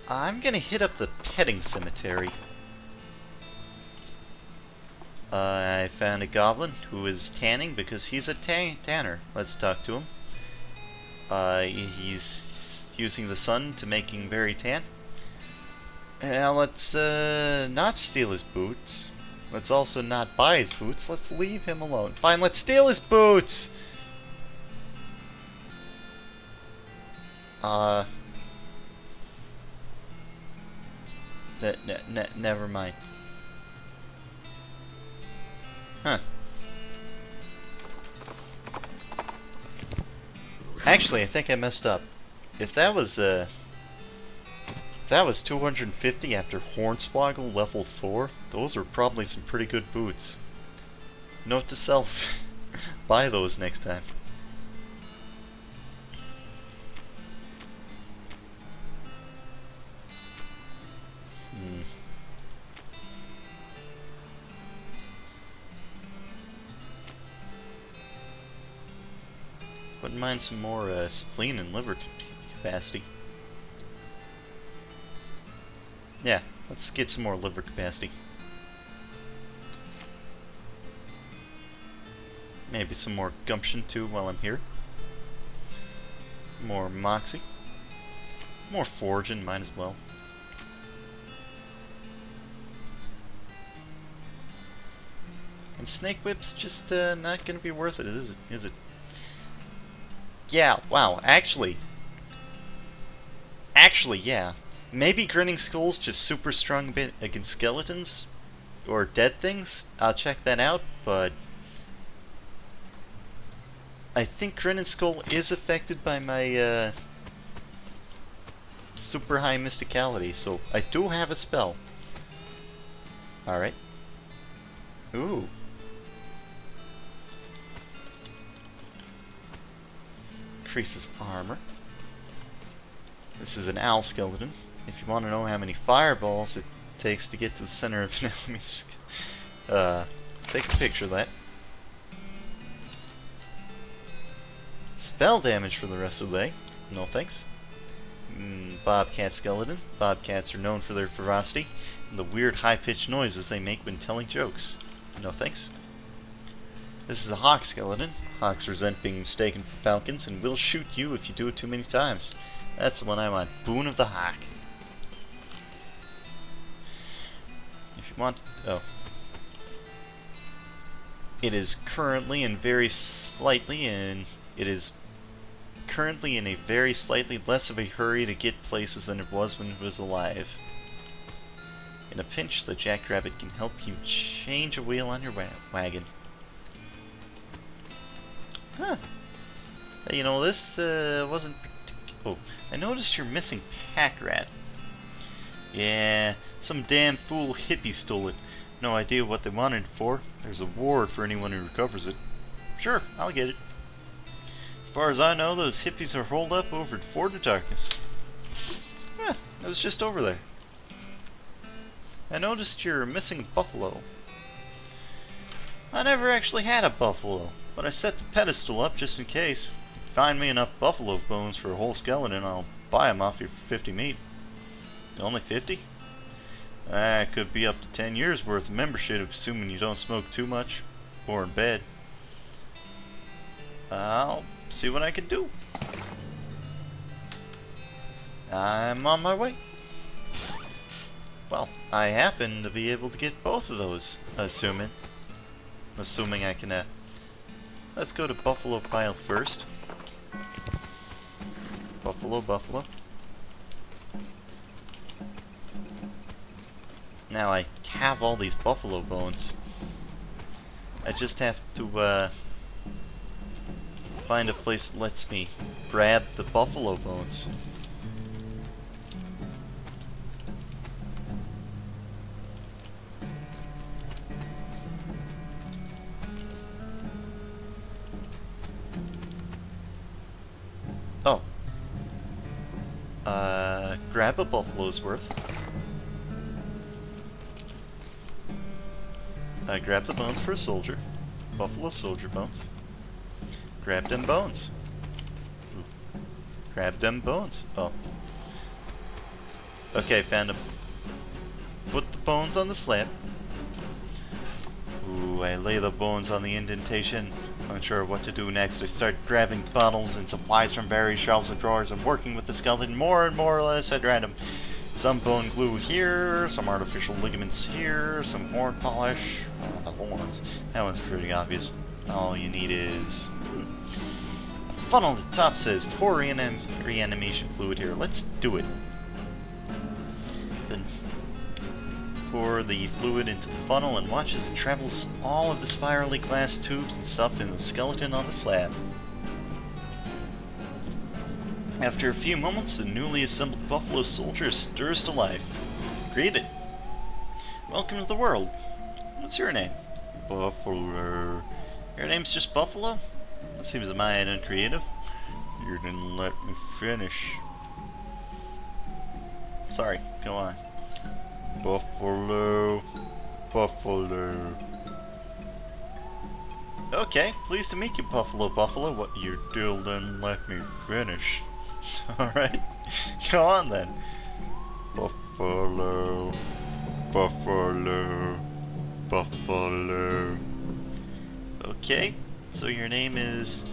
I'm gonna hit up the petting cemetery. I found a goblin who is tanning because he's a tanner. Let's talk to him. He's using the sun to make him very tan. Now let's not steal his boots. Let's also not buy his boots. Let's leave him alone. Fine, let's steal his boots! Never mind. Huh. Actually, I think I messed up. If that was 250 after Hornswoggle level 4, those were probably some pretty good boots. Note to self, buy those next time. Wouldn't mind some more spleen and liver capacity. Yeah, let's get some more liver capacity. Maybe some more gumption too while I'm here. More moxie. More foraging, might as well. And snake whip's just not gonna be worth it, is it? Yeah, wow, actually, yeah. Maybe Grinning Skull's just super strong against skeletons or dead things. I'll check that out, but I think Grinning Skull is affected by my super high mysticality, so I do have a spell. Alright. Ooh. Increases armor. This is an owl skeleton. If you want to know how many fireballs it takes to get to the center of an enemy's, let's take a picture of that. Spell damage for the rest of the day. No thanks. Bobcat skeleton. Bobcats are known for their ferocity and the weird high-pitched noises they make when telling jokes. No thanks. This is a hawk skeleton. Hawks resent being mistaken for falcons and will shoot you if you do it too many times. That's the one I want. Boon of the Hawk. If you want... oh. It is currently in very slightly less of a hurry to get places than it was when it was alive. In a pinch, the jackrabbit can help you change a wheel on your wagon. Huh. You know, this wasn't... oh, I noticed you're missing Pack Rat. Yeah, some damn fool hippie stole it. No idea what they wanted it for. There's a reward for anyone who recovers it. Sure, I'll get it. As far as I know, those hippies are holed up over at Fort of Darkness. Yeah, I was just over there. I noticed you're missing a buffalo. I never actually had a buffalo, but I set the pedestal up just in case. If you find me enough buffalo bones for a whole skeleton, I'll buy them off you for 50 meat. Only 50? That could be up to 10 years worth of membership, assuming you don't smoke too much, or in bed. I'll see what I can do. I'm on my way. Well, I happen to be able to get both of those, assuming I can, let's go to Buffalo Pile first. Buffalo. Now I have all these buffalo bones. I just have to, find a place that lets me grab the buffalo bones. Oh. Grab a buffalo's worth. Grab the bones for a soldier. Buffalo soldier bones. Grab them bones. Ooh. Grab them bones. Oh. Okay, found them. Put the bones on the slab. Ooh. do? I lay the bones on the indentation. Unsure what to do next. I start grabbing bottles and supplies from various shelves and drawers and working with the skeleton more and more or less at random. Some bone glue here, some artificial ligaments here, some horn polish. Oh, the horns. That one's pretty obvious. All you need is a funnel at the top says pour reanimation fluid here. Let's do it. Then pour the fluid into the funnel and watch as it travels all of the spirally glass tubes and stuff in the skeleton on the slab. After a few moments, the newly assembled buffalo soldier stirs to life. Greeted. Welcome to the world. What's your name? Buffalo. Your name's just Buffalo? That seems mighty uncreative. You didn't let me finish. Sorry, go on. Buffalo. Buffalo. Okay, pleased to meet you, Buffalo. What you still didn't let me finish. Alright, go on then. Buffalo. Buffalo. Buffalo. Okay, so your name is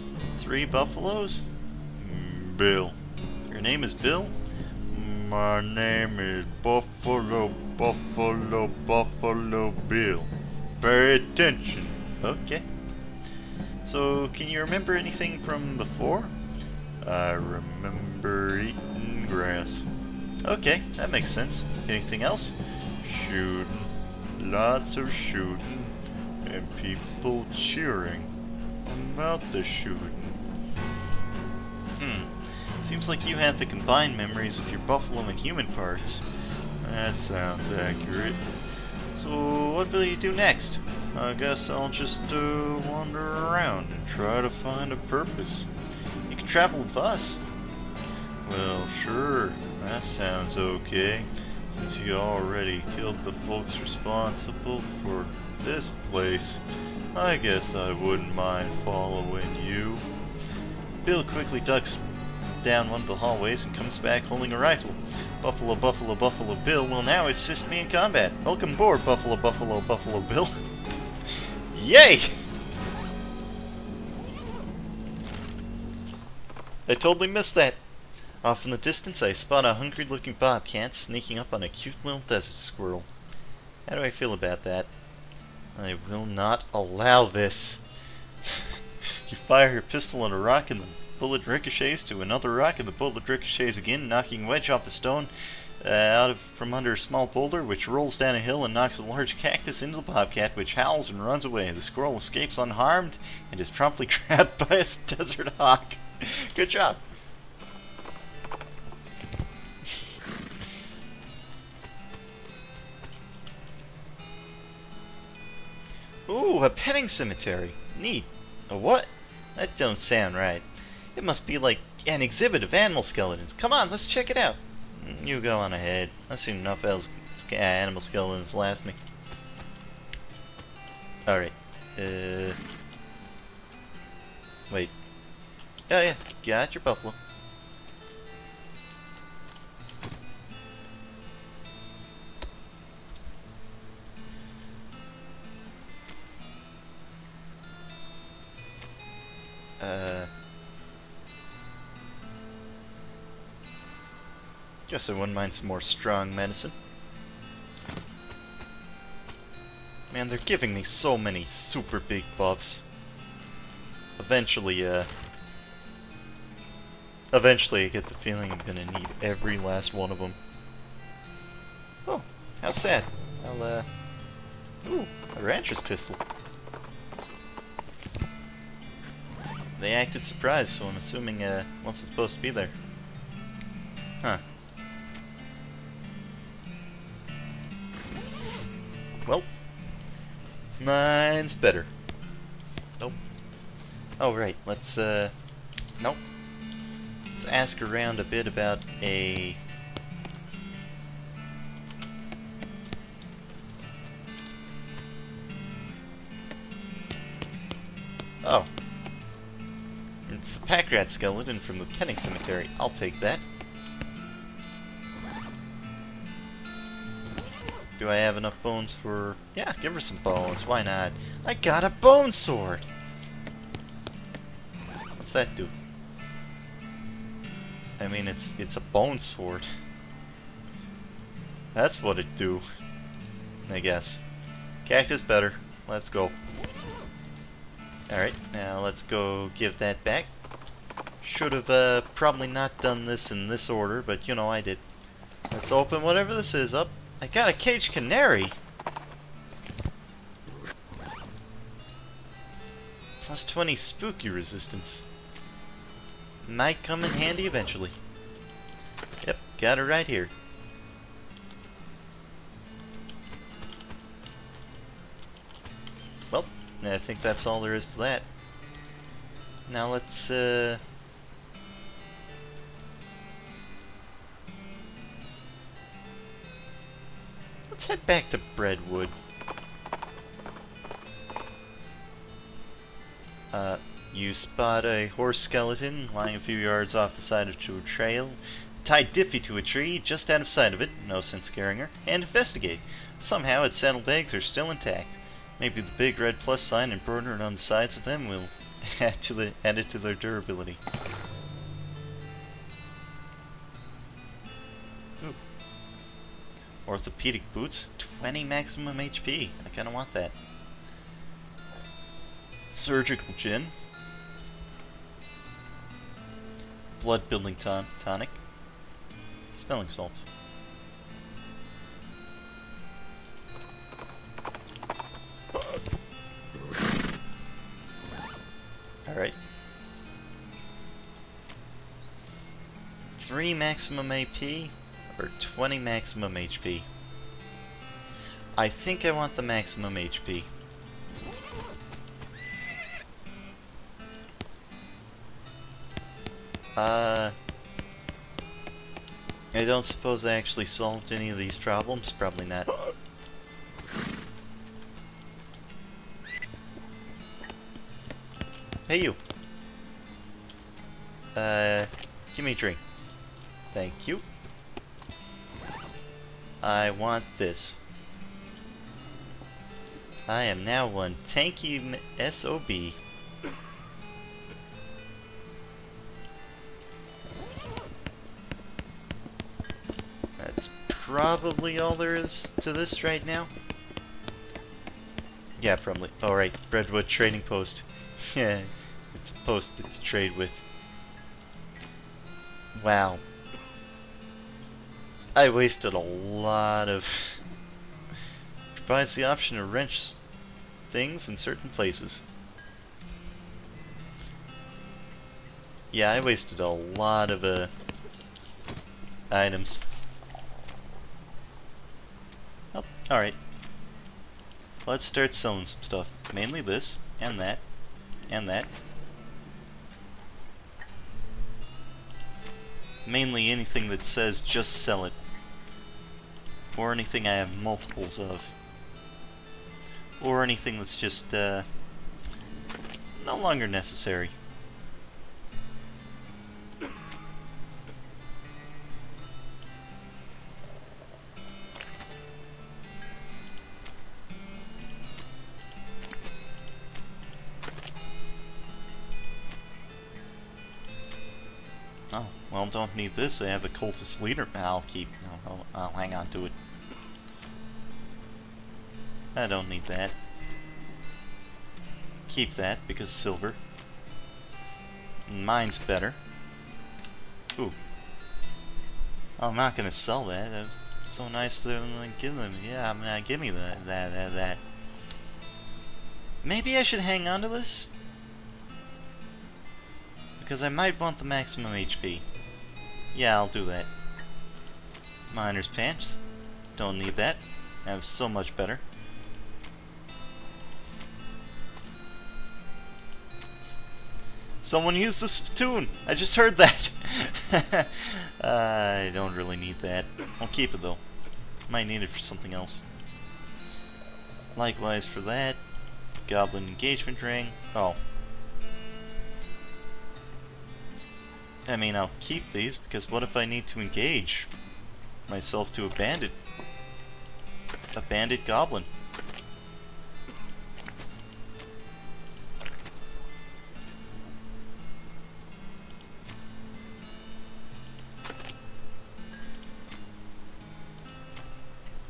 3 buffaloes? Bill. Your name is Bill? My name is Buffalo Bill. Pay attention. Okay. So, can you remember anything from before? I remember eating grass. Okay, that makes sense. Anything else? Shooting. Lots of shooting. And people cheering about the shooting. Seems like you had the combined memories of your buffalo and human parts. That sounds accurate. So, what will you do next? I guess I'll just wander around and try to find a purpose. You can travel with us. Well, sure. That sounds okay. Since you already killed the folks responsible for this place, I guess I wouldn't mind following you. Bill quickly ducks down one of the hallways and comes back holding a rifle. Buffalo Bill will now assist me in combat. Welcome aboard, Buffalo Bill. Yay! I totally missed that. Off in the distance, I spot a hungry-looking bobcat sneaking up on a cute little desert squirrel. How do I feel about that? I will not allow this. You fire your pistol on a rock and the bullet ricochets to another rock and the bullet ricochets again, knocking a wedge off a stone from under a small boulder, which rolls down a hill and knocks a large cactus into the bobcat, which howls and runs away. The squirrel escapes unharmed and is promptly grabbed by a desert hawk. Good job. Ooh, a petting cemetery. Neat. A what? That don't sound right. It must be like an exhibit of animal skeletons. Come on, let's check it out. You go on ahead. I've seen enough animal skeletons last me. Alright. Wait. Oh yeah, got your buffalo. Guess I wouldn't mind some more strong medicine. Man, they're giving me so many super big buffs. Eventually I get the feeling I'm gonna need every last one of them. Oh, how sad. Ooh, a rancher's pistol. They acted surprised, so I'm assuming, once it's supposed to be there. Huh. Well, mine's better. Nope. Oh, right, let's, nope. Let's ask around a bit about a... Oh. It's a pack rat skeleton from the petting cemetery. I'll take that. Do I have enough bones for... Yeah, give her some bones. Why not? I got a bone sword! What's that do? I mean, it's a bone sword. That's what it do. I guess. Cactus better. Let's go. Alright, now let's go give that back. Should have probably not done this in this order, but you know, I did. Let's open whatever this is up. I got a caged canary! Plus 20 spooky resistance. Might come in handy eventually. Yep, got it right here. Well, I think that's all there is to that. Now let's head back to Breadwood. You spot a horse skeleton lying a few yards off the side of a trail. Tie Diffie to a tree just out of sight of it, no sense scaring her, and investigate. Somehow its saddlebags are still intact. Maybe the big red plus sign embroidered on the sides of them will add it to their durability. Ooh. Orthopedic boots, 20 maximum HP. I kinda want that. Surgical gin. Blood building tonic. Smelling salts. Alright. 3 maximum AP or 20 maximum HP? I think I want the maximum HP. I don't suppose I actually solved any of these problems? Probably not. Hey you! Give me a drink. Thank you. I want this. I am now one tanky SOB. That's probably all there is to this right now. Yeah, probably. Alright, Breadwood Trading Post. Yeah, it's a post that you trade with. Wow. I wasted a lot of... Provides the option to wrench things in certain places. Yeah, I wasted a lot of items. Oh, alright. Let's start selling some stuff. Mainly this, and that, and that. Mainly anything that says just sell it. Or anything I have multiples of. Or anything that's just no longer necessary. Oh, well, don't need this. I have a cultist leader. I'll keep. I'll hang on to it. I don't need that. Keep that, because silver. Mine's better. Ooh. I'm not gonna sell that. It's so nice to give them. Yeah, I'm gonna give me that. Maybe I should hang on to this? Because I might want the maximum HP. Yeah, I'll do that. Miner's pants. Don't need that. I have so much better. Someone used the spittoon! I just heard that! I don't really need that. I'll keep it though. Might need it for something else. Likewise for that. Goblin engagement ring. Oh. I mean, I'll keep these because what if I need to engage myself to a bandit? a bandit goblin.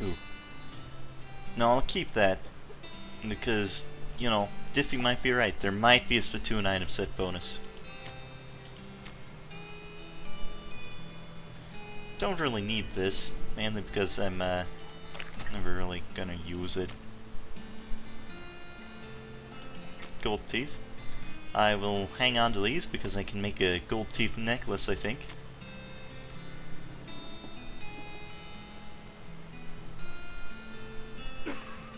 Ooh. No, I'll keep that. Because, you know, Diffie might be right. There might be a Splatoon item set bonus. Don't really need this, mainly because I'm never really gonna use it. Gold teeth. I will hang on to these because I can make a gold teeth necklace, I think.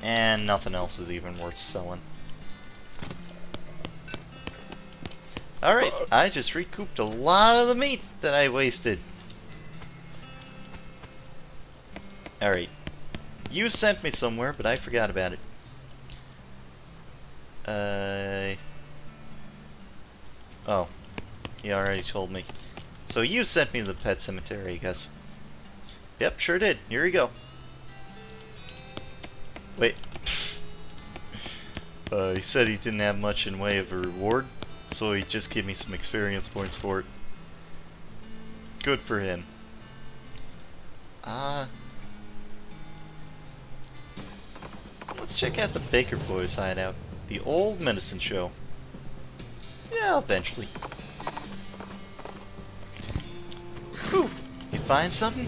And nothing else is even worth selling. Alright, I just recouped a lot of the meat that I wasted. Alright. You sent me somewhere, but I forgot about it. Oh. You already told me. So you sent me to the pet cemetery, I guess. Yep, sure did. Here you go. Wait. He said he didn't have much in way of a reward, so he just gave me some experience points for it. Good for him. Let's check out the Baker Boys hideout. The old medicine show. Yeah, eventually. Whew! You find something?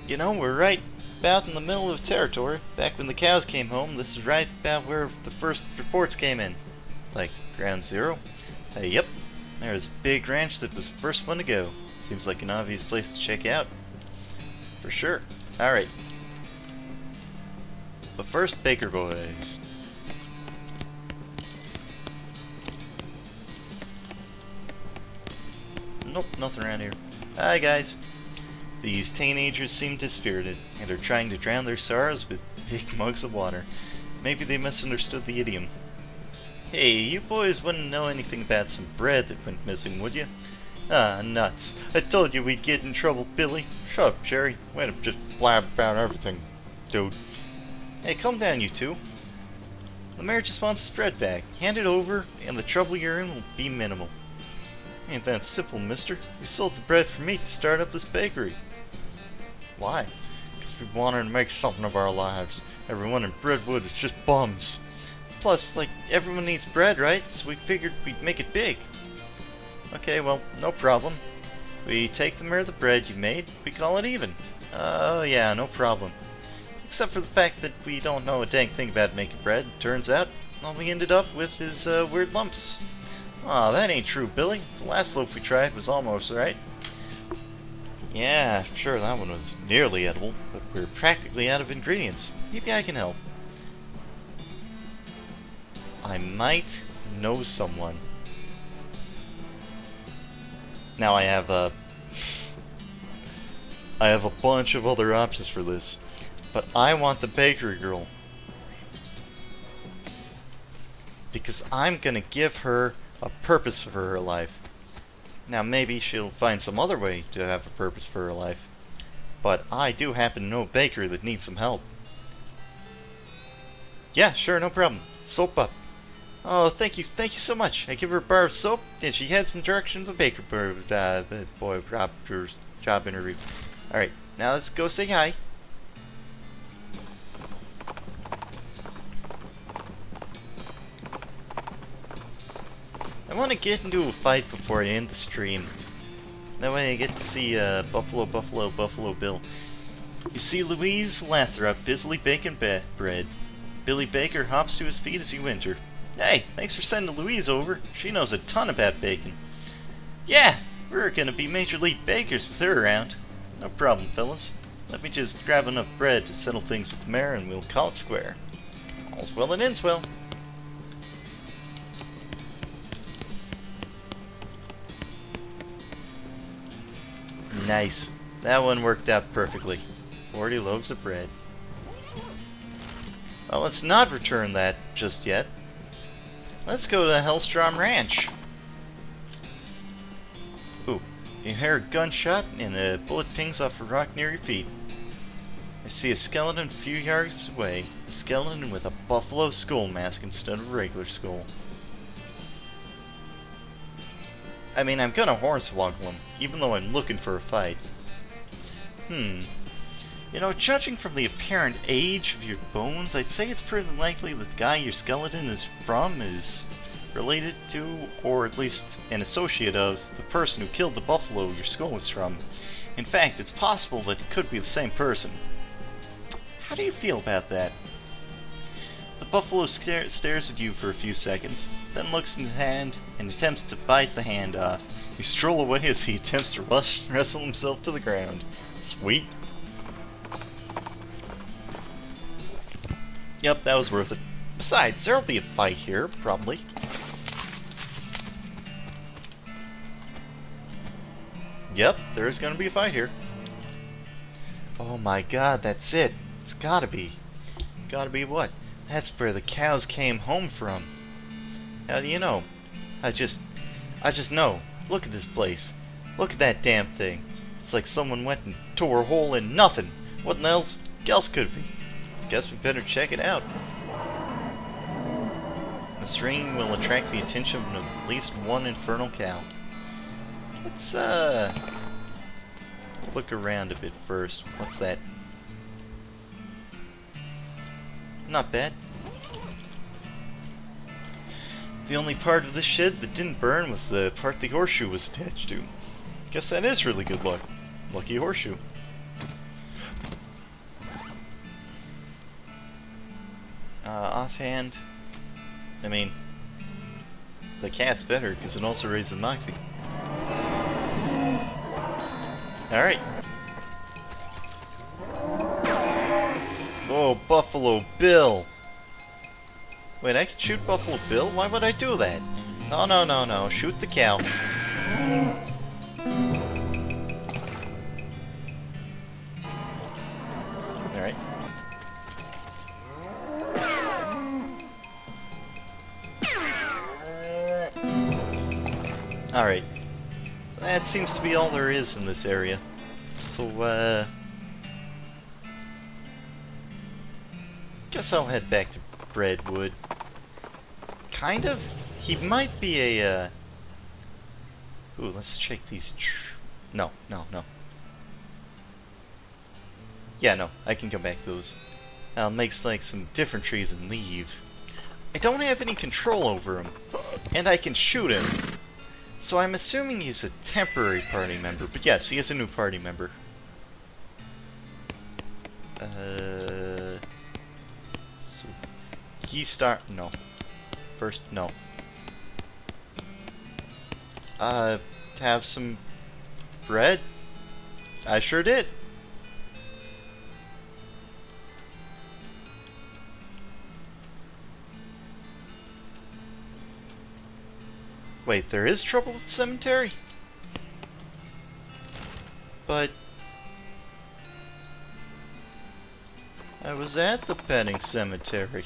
You know, we're right about in the middle of territory. Back when the cows came home, this is right about where the first reports came in. Like, ground zero? Yep. There's a big ranch that was the first one to go. Seems like an obvious place to check out. For sure. Alright. But first, Baker Boys. Nope, nothing around here. Hi guys. These teenagers seem dispirited, and are trying to drown their sorrows with big mugs of water. Maybe they misunderstood the idiom. Hey, you boys wouldn't know anything about some bread that went missing, would you? Ah, nuts. I told you we'd get in trouble, Billy. Shut up, Jerry. Way to just blab about everything, dude. Hey, calm down, you two. The mayor just wants his bread back. Hand it over, and the trouble you're in will be minimal. Ain't that simple, mister. We sold the bread for meat to start up this bakery. Why? Because we wanted to make something of our lives. Everyone in Breadwood is just bums. Plus, like, everyone needs bread, right? So we figured we'd make it big. Okay, well, no problem. We take the of the bread you made, we call it even. Oh yeah, no problem. Except for the fact that we don't know a dang thing about making bread. Turns out, all we ended up with is weird lumps. Aw, that ain't true, Billy. The last loaf we tried was almost right. Yeah, sure, that one was nearly edible, but we're practically out of ingredients. Maybe I can help. I might know someone. Now I have a bunch of other options for this, but I want the bakery girl. Because I'm gonna give her a purpose for her life. Now maybe she'll find some other way to have a purpose for her life, but I do happen to know a baker that needs some help. Yeah, sure, no problem. Soap up. Oh, thank you so much. I give her a bar of soap, and she heads in the direction of the baker boy job interview. Alright, now let's go say hi. I want to get into a fight before I end the stream. That way I get to see Buffalo Bill. You see Louise Lathrop busily baking bread. Billy Baker hops to his feet as you enter. Hey, thanks for sending Louise over. She knows a ton about baking. Yeah, we're gonna be major league bakers with her around. No problem, fellas. Let me just grab enough bread to settle things with the mayor and we'll call it square. All's well that ends well. Nice. That one worked out perfectly. 40 loaves of bread. Well, let's not return that just yet. Let's go to Hellstrom Ranch. Ooh, you hear a gunshot and a bullet pings off a rock near your feet. I see a skeleton a few yards away. A skeleton with a buffalo skull mask instead of a regular skull. I mean, I'm gonna hornswoggle him, even though I'm looking for a fight. You know, judging from the apparent age of your bones, I'd say it's pretty likely that the guy your skeleton is from is related to, or at least an associate of, the person who killed the buffalo your skull is from. In fact, it's possible that it could be the same person. How do you feel about that? The buffalo stares at you for a few seconds, then looks in the hand and attempts to bite the hand off. You stroll away as he attempts to wrestle himself to the ground. Sweet. Yep, that was worth it. Besides, there'll be a fight here, probably. Yep, there's gonna be a fight here. Oh my god, that's it. It's gotta be. Gotta be what? That's where the cows came home from. How do you know? I just know. Look at this place. Look at that damn thing. It's like someone went and tore a hole in nothing. What else could it be? Guess we better check it out. The string will attract the attention of at least one infernal cow. Let's look around a bit first. What's that? Not bad. The only part of this shed that didn't burn was the part the horseshoe was attached to. Guess that is really good luck. Lucky horseshoe. Offhand, I mean, the cat's better because it also raises moxie. Alright. Oh, Buffalo Bill! Wait, I can shoot Buffalo Bill? Why would I do that? Oh, no, no, no. Shoot the cow. Alright. Alright. That seems to be all there is in this area. So, guess I'll head back to Redwood. Kind of. He might be a, Ooh, let's check these No. Yeah, no, I can come back to those. I'll make like some different trees and leave. I don't have any control over him. And I can shoot him. So I'm assuming he's a temporary party member. But yes, he is a new party member. So no. First, no. Have some bread? I sure did. Wait, there is trouble with the cemetery? But I was at the petting cemetery.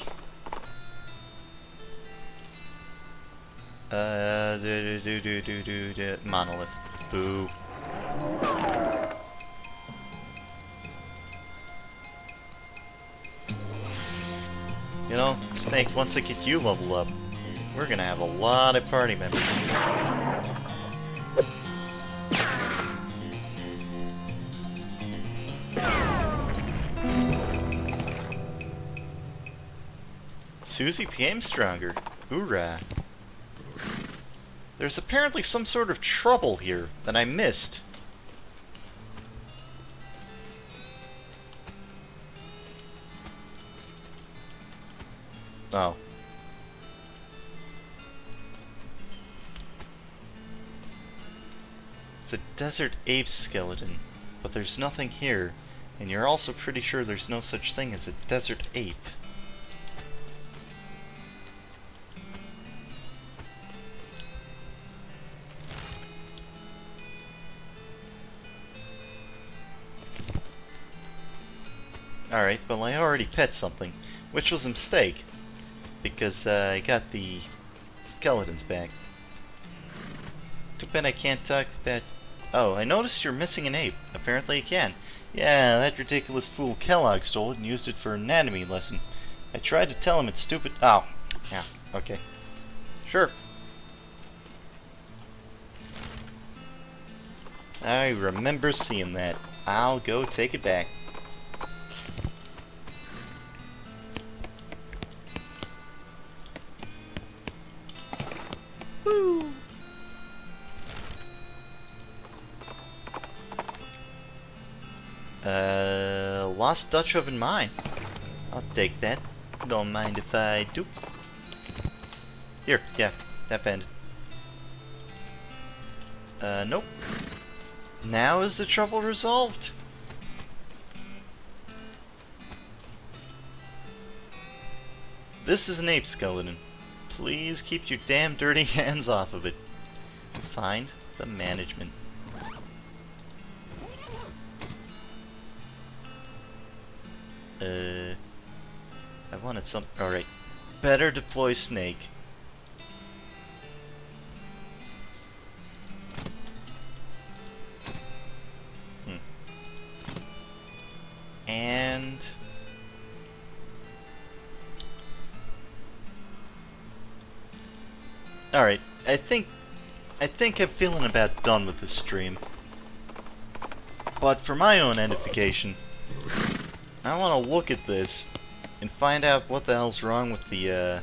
Monolith. Boo. You know, Snake, once I get you leveled up, we're gonna have a lot of party members. Susie became stronger. Hoorah. There's apparently some sort of trouble here that I missed. Oh. It's a desert ape skeleton, but there's nothing here, and you're also pretty sure there's no such thing as a desert ape. Alright, well I already pet something, which was a mistake, because I got the skeletons back. Too bad I can't talk about... Oh, I noticed you're missing an ape. Apparently you can. Yeah, that ridiculous fool Kellogg stole it and used it for an anatomy lesson. I tried to tell him it's stupid. Oh, yeah, okay. Sure. I remember seeing that. I'll go take it back. Woo! Lost Dutch oven mine. I'll take that. Don't mind if I do. Here, yeah, that bend. Nope. Now is the trouble resolved? This is an ape skeleton. Please keep your damn dirty hands off of it. Signed, the management. I wanted some. Alright. Better deploy snake. And alright, I think I'm feeling about done with this stream. But for my own edification, I want to look at this and find out what the hell's wrong with the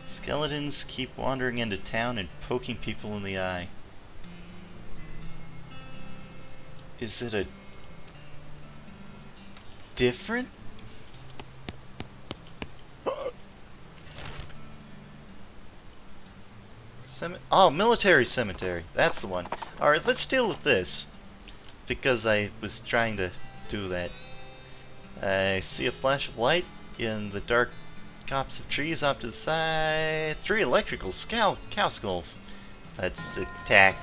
skeletons keep wandering into town and poking people in the eye. Is it a different? Oh, military cemetery. That's the one. Alright, let's deal with this. Because I was trying to do that. I see a flash of light in the dark copse of trees off to the side. 3 electrical cow skulls. Let's attack.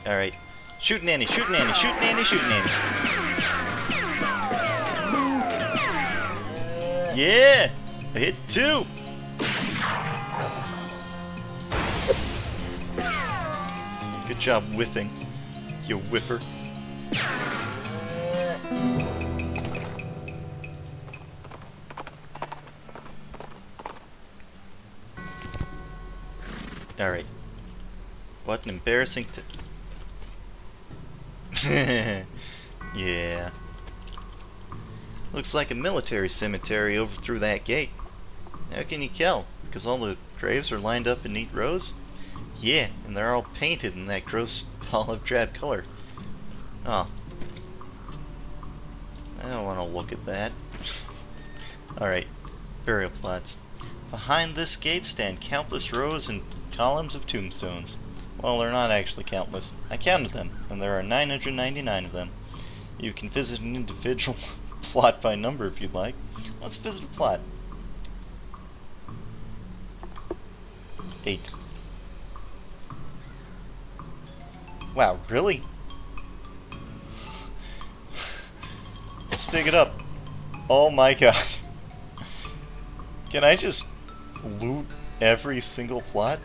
Alright. Shooting Annie, shooting Annie, shooting Annie, shooting Annie. Yeah! I hit 2! Good job whiffing, you whiffer. Alright. What an embarrassing yeah. Looks like a military cemetery over through that gate. How can you tell? Because all the graves are lined up in neat rows? Yeah, and they're all painted in that gross olive drab color. Oh. I don't want to look at that. Alright, burial plots. Behind this gate stand countless rows and columns of tombstones. Well, they're not actually countless. I counted them, and there are 999 of them. You can visit an individual plot by number if you'd like. Let's visit a plot. 8. Wow, really? Let's dig it up. Oh my god. Can I just loot every single plot?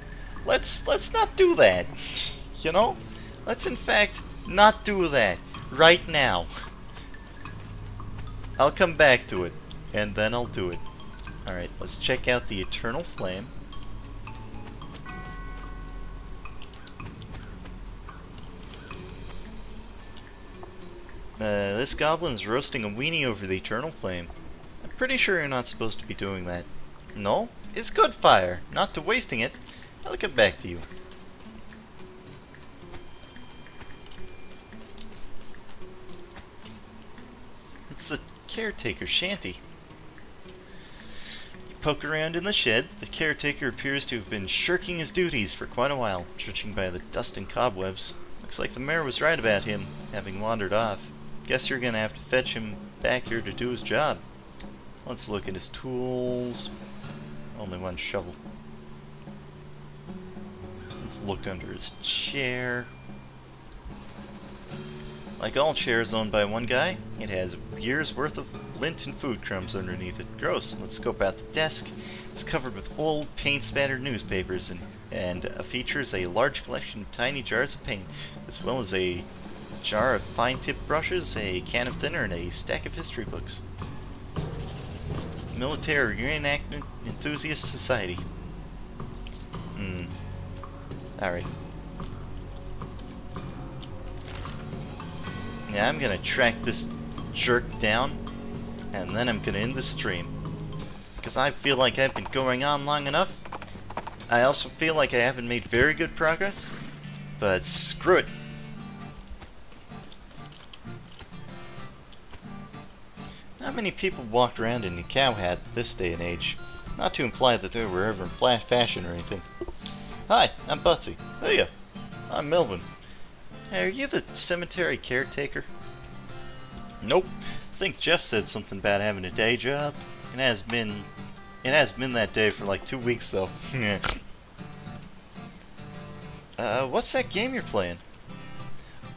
Let's not do that. You know? Let's in fact not do that right now. I'll come back to it, and then I'll do it. Alright, let's check out the Eternal Flame. This goblin's roasting a weenie over the Eternal Flame. I'm pretty sure you're not supposed to be doing that. No? It's good fire. Not to wasting it. I'll get back to you. It's the caretaker's shanty. You poke around in the shed. The caretaker appears to have been shirking his duties for quite a while, judging by the dust and cobwebs. Looks like the mayor was right about him, having wandered off. Guess you're gonna have to fetch him back here to do his job. Let's look at his tools. Only one shovel. Let's look under his chair. Like all chairs owned by one guy, it has a year's worth of lint and food crumbs underneath it. Gross. Let's scope out the desk. It's covered with old, paint-spattered newspapers and features a large collection of tiny jars of paint, as well as a jar of fine-tipped brushes, a can of thinner, and a stack of history books. Military Reenactment Enthusiast Society. Alright. Yeah, I'm gonna track this jerk down, and then I'm gonna end the stream. Because I feel like I've been going on long enough. I also feel like I haven't made very good progress, but screw it. Not many people walked around in a cow hat this day and age. Not to imply that they were ever in flash fashion or anything. Hi, I'm Butsy. Hiya, I'm Melvin. Hey, are you the cemetery caretaker? Nope. I think Jeff said something about having a day job. It has been that day for like 2 weeks though. What's that game you're playing?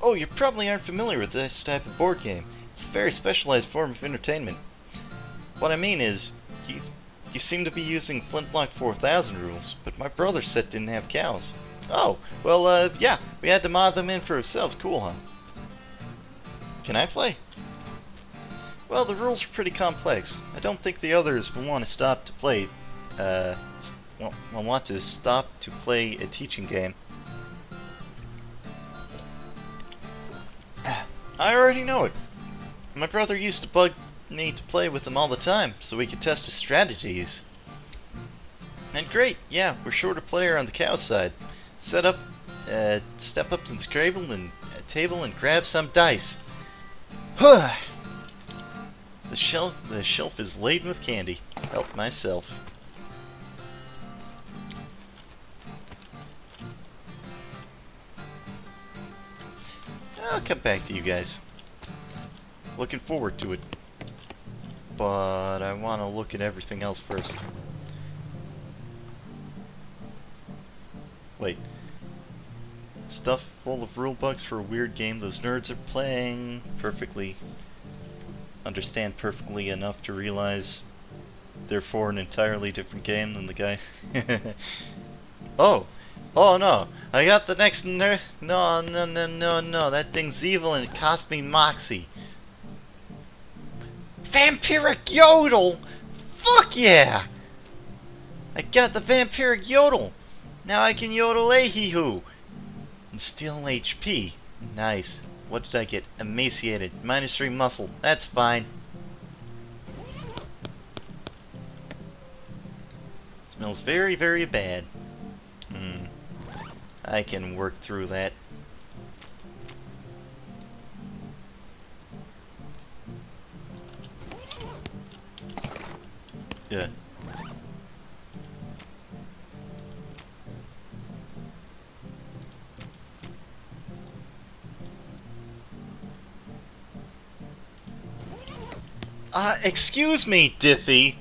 Oh, you probably aren't familiar with this type of board game. It's a very specialized form of entertainment. What I mean is, you seem to be using Flintlock 4000 rules, but my brother's set didn't have cows. Oh, well, yeah, we had to mod them in for ourselves. Cool, huh? Can I play? Well, the rules are pretty complex. I don't think the others will want to stop to play, want to stop to play a teaching game. I already know it. My brother used to bug me to play with him all the time, so we could test his strategies. And great, yeah, we're short a player on the cow side. Step up to the table and grab some dice. Huh. The shelf is laden with candy. Help myself. I'll come back to you guys. Looking forward to it. But I want to look at everything else first. Wait. Stuff full of rule bugs for a weird game those nerds are playing. Understand perfectly enough to realize they're for an entirely different game than the guy. Oh no, I got the next nerd. No, that thing's evil and it cost me Moxie. Vampiric Yodel! Fuck yeah! I got the Vampiric Yodel! Now I can yodel a hee-hoo! And steal HP. Nice. What did I get? Emaciated. -3 muscle. That's fine. Smells very, very bad. I can work through that. Yeah. Excuse me, Diffie.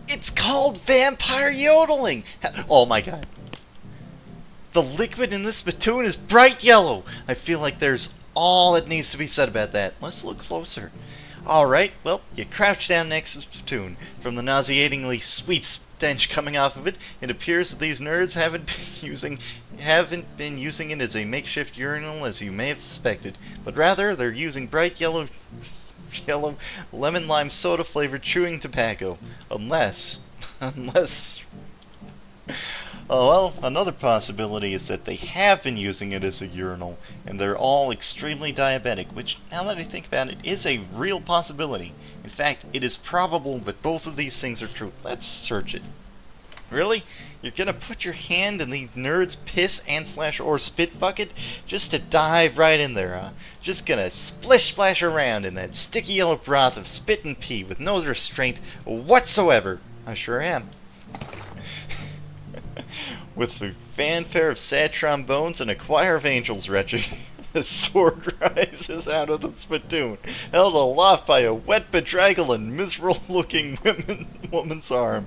It's called vampire yodeling. Oh my god. The liquid in this spittoon is bright yellow. I feel like there's all that needs to be said about that. Let's look closer. Alright, well, you crouch down next to the spittoon. From the nauseatingly sweet stench coming off of it, it appears that these nerds haven't been using it as a makeshift urinal as you may have suspected, but rather they're using bright yellow lemon lime soda flavored chewing tobacco. Unless oh well, another possibility is that they have been using it as a urinal and they're all extremely diabetic, which, now that I think about it, is a real possibility. In fact, it is probable that both of these things are true. Let's search it. Really? You're gonna put your hand in the nerd's piss and/or spit bucket just to dive right in there, huh? Just gonna splish splash around in that sticky yellow broth of spit and pee with no restraint whatsoever. I sure am. With the fanfare of sad trombones and a choir of angels retching, a sword rises out of the spittoon, held aloft by a wet, bedraggled, and miserable-looking woman's arm.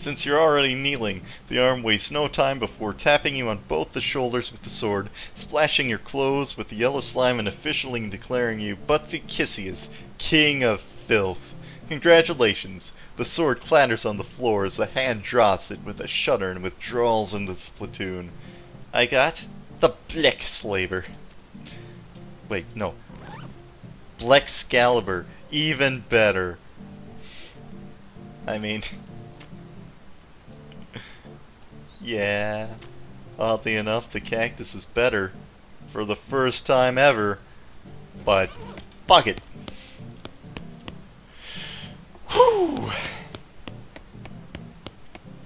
Since you're already kneeling, the arm wastes no time before tapping you on both the shoulders with the sword, splashing your clothes with the yellow slime, and officially declaring you Buttkiss as King of Filth. Congratulations! The sword clatters on the floor as the hand drops it with a shudder and withdrawals into the platoon. I got the Blackslaver. Wait, no. Blackscalibur. Even better. I mean... yeah. Oddly enough, the cactus is better. For the first time ever. But, fuck it. Whew!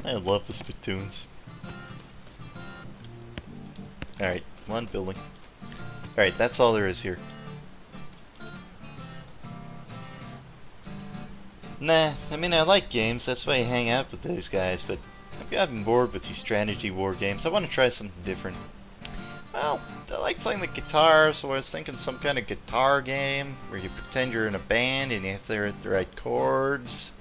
I love the spittoons. Alright, one building. Alright, that's all there is here. Nah, I mean I like games, that's why I hang out with those guys, but I've gotten bored with these strategy war games. I want to try something different. Well, I like playing the guitar, so I was thinking some kind of guitar game where you pretend you're in a band and you have to hit the right chords.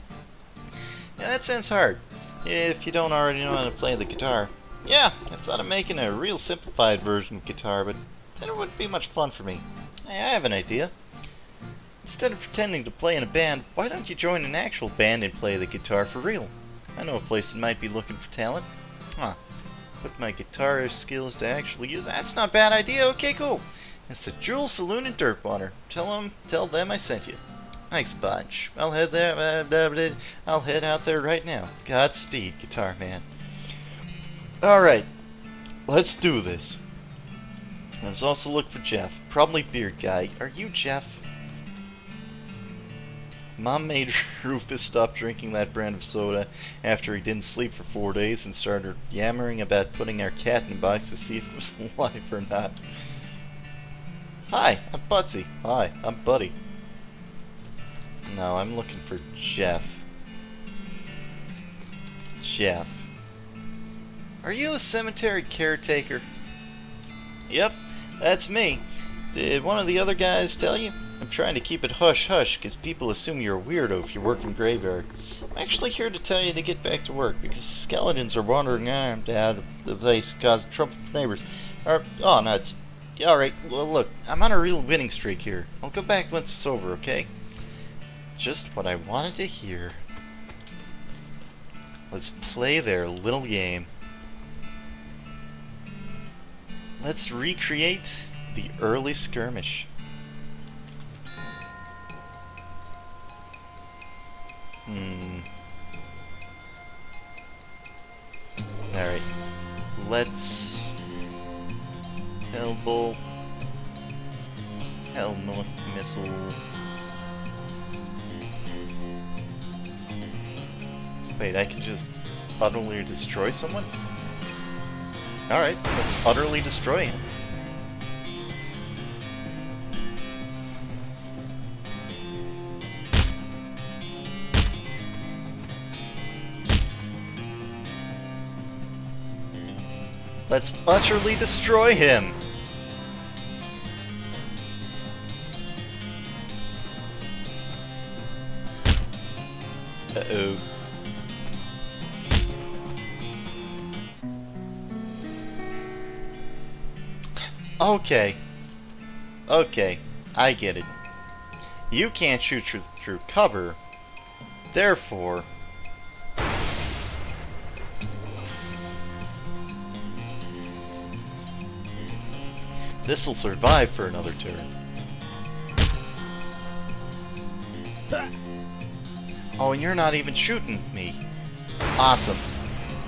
Yeah, that sounds hard, if you don't already know how to play the guitar. Yeah, I thought of making a real simplified version of guitar, but then it wouldn't be much fun for me. Hey, I have an idea. Instead of pretending to play in a band, why don't you join an actual band and play the guitar for real? I know a place that might be looking for talent. Huh. Put my guitar skills to actually use. That's not a bad idea. Okay, cool. It's the Jewel Saloon in Dirtwater. Tell them I sent you. Thanks a bunch. I'll head there. I'll head out there right now. Godspeed, Guitar Man. All right, let's do this. Let's also look for Jeff. Probably Beard Guy. Are you Jeff? Mom made Rufus stop drinking that brand of soda after he didn't sleep for 4 days and started yammering about putting our cat in a box to see if it was alive or not. Hi, I'm Butsy. Hi, I'm Buddy. No, I'm looking for Jeff. Jeff. Are you the cemetery caretaker? Yep, that's me. Did one of the other guys tell you? I'm trying to keep it hush-hush because people assume you're a weirdo if you work in graveyard. I'm actually here to tell you to get back to work because skeletons are wandering around out of the place causing trouble for neighbors. Oh, no, it's... Alright, well, look, I'm on a real winning streak here. I'll go back once it's over, okay? Just what I wanted to hear. Let's play their little game. Let's recreate the early skirmish. Alright. Let's... Hellbolt. Hellbolt missile. Wait, I can just utterly destroy someone? Alright, let's utterly destroy him. Let's utterly destroy him! Uh-oh. Okay. Okay, I get it. You can't shoot through cover, therefore... This'll survive for another turn. Oh, and you're not even shooting me. Awesome.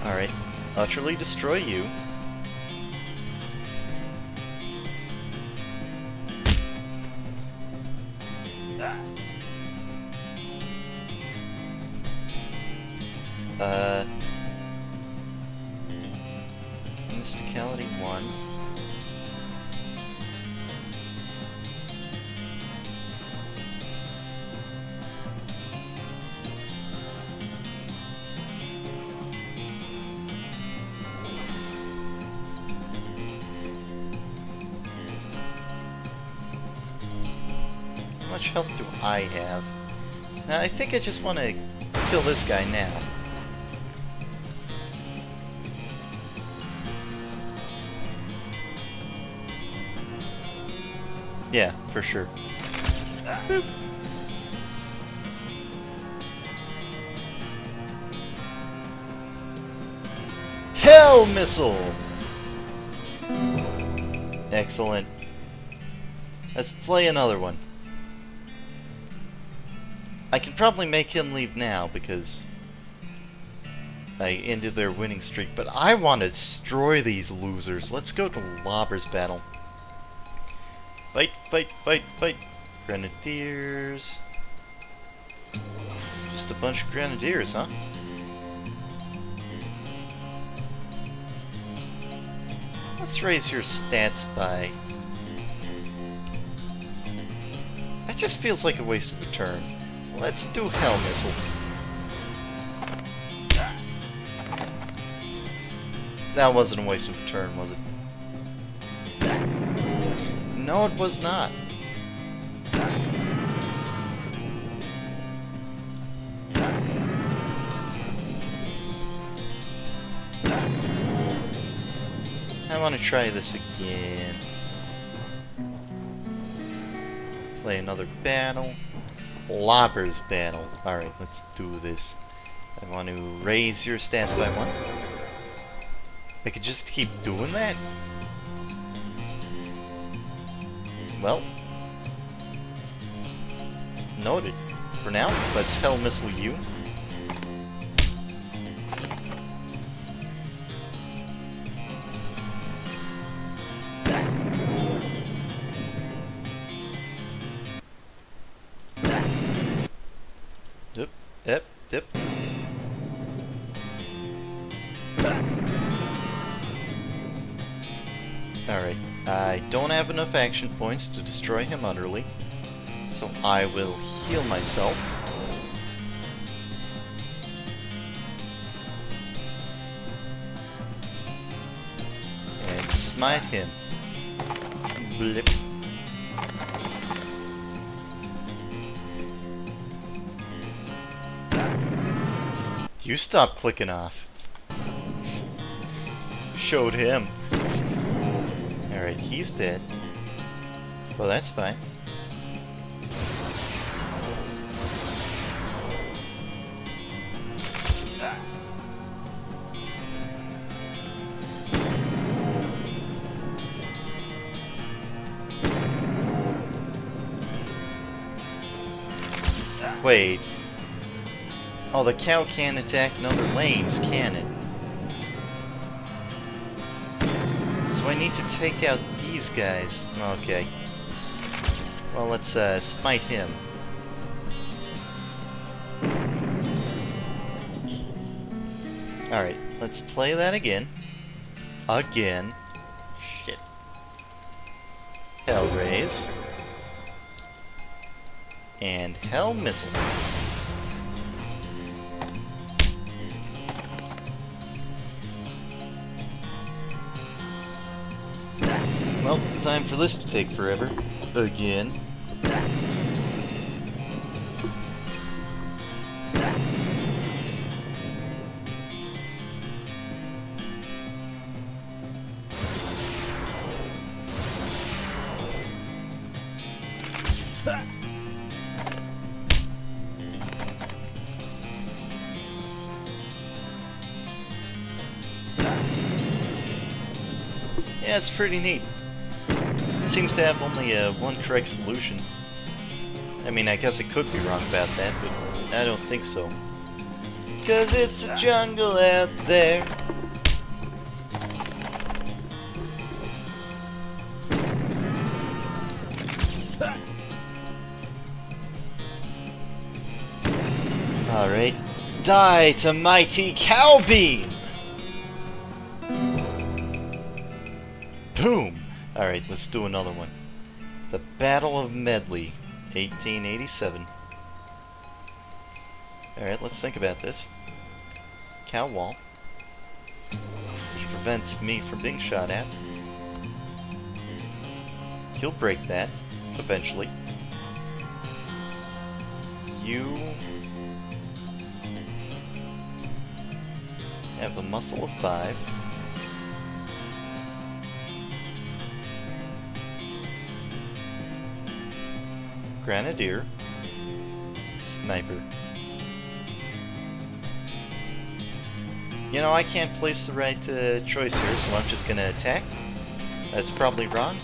Alright, utterly destroy you. Mysticality 1. How much health do I have? Now, I think I just want to kill this guy now. Yeah, for sure. Boop. Hell missile! Excellent. Let's play another one. I can probably make him leave now because I ended their winning streak, but I want to destroy these losers. Let's go to Lobber's battle. Fight, fight, fight, fight. Grenadiers. Just a bunch of grenadiers, huh? Let's raise your stats by... That just feels like a waste of a turn. Let's do Hell Missile. That wasn't a waste of a turn, was it? No, it was not. I want to try this again. Play another battle. Lobber's battle. Alright, let's do this. I want to raise your stats by 1. I could just keep doing that? Well. Noted. For now, let's Hell Missile you. Yep, yep. Alright, I don't have enough action points to destroy him utterly, so I will heal myself. And smite him. Blip. You stop clicking off. Showed him. Alright, he's dead. Well, that's fine. Wait. Oh, the cow can't attack in other lanes, can it? So I need to take out these guys. Okay. Well, let's smite him. Alright, let's play that again. Again. Shit. Hell Raise. And Hell Missile. Well, time for this to take forever. Again. Yeah, it's pretty neat. It seems to have only one correct solution. I mean, I guess I could be wrong about that, but I don't think so. 'Cause it's a jungle out there. Alright. Die to mighty cow beam! Boom! Alright, let's do another one. The Battle of Medley, 1887. Alright, let's think about this. Cow wall. Which prevents me from being shot at. He'll break that, eventually. You have a muscle of 5. Grenadier. Sniper. You know, I can't place the right choice here, so I'm just gonna attack. That's probably wrong.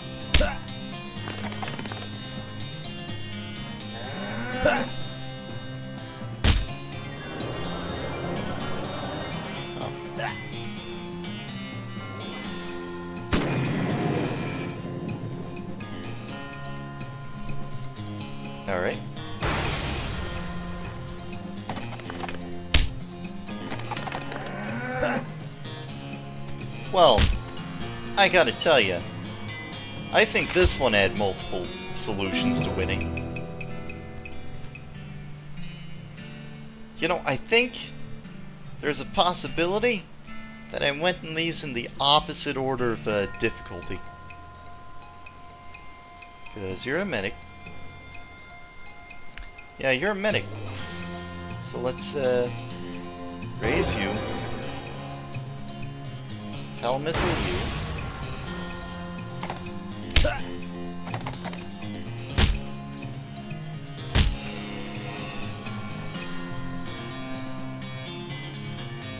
Alright. Well, I gotta tell you, I think this one had multiple solutions to winning. You know, I think there's a possibility that I went in these in the opposite order of difficulty. Because you're a medic. Yeah, you're a medic. So let's raise you. Hell missile you.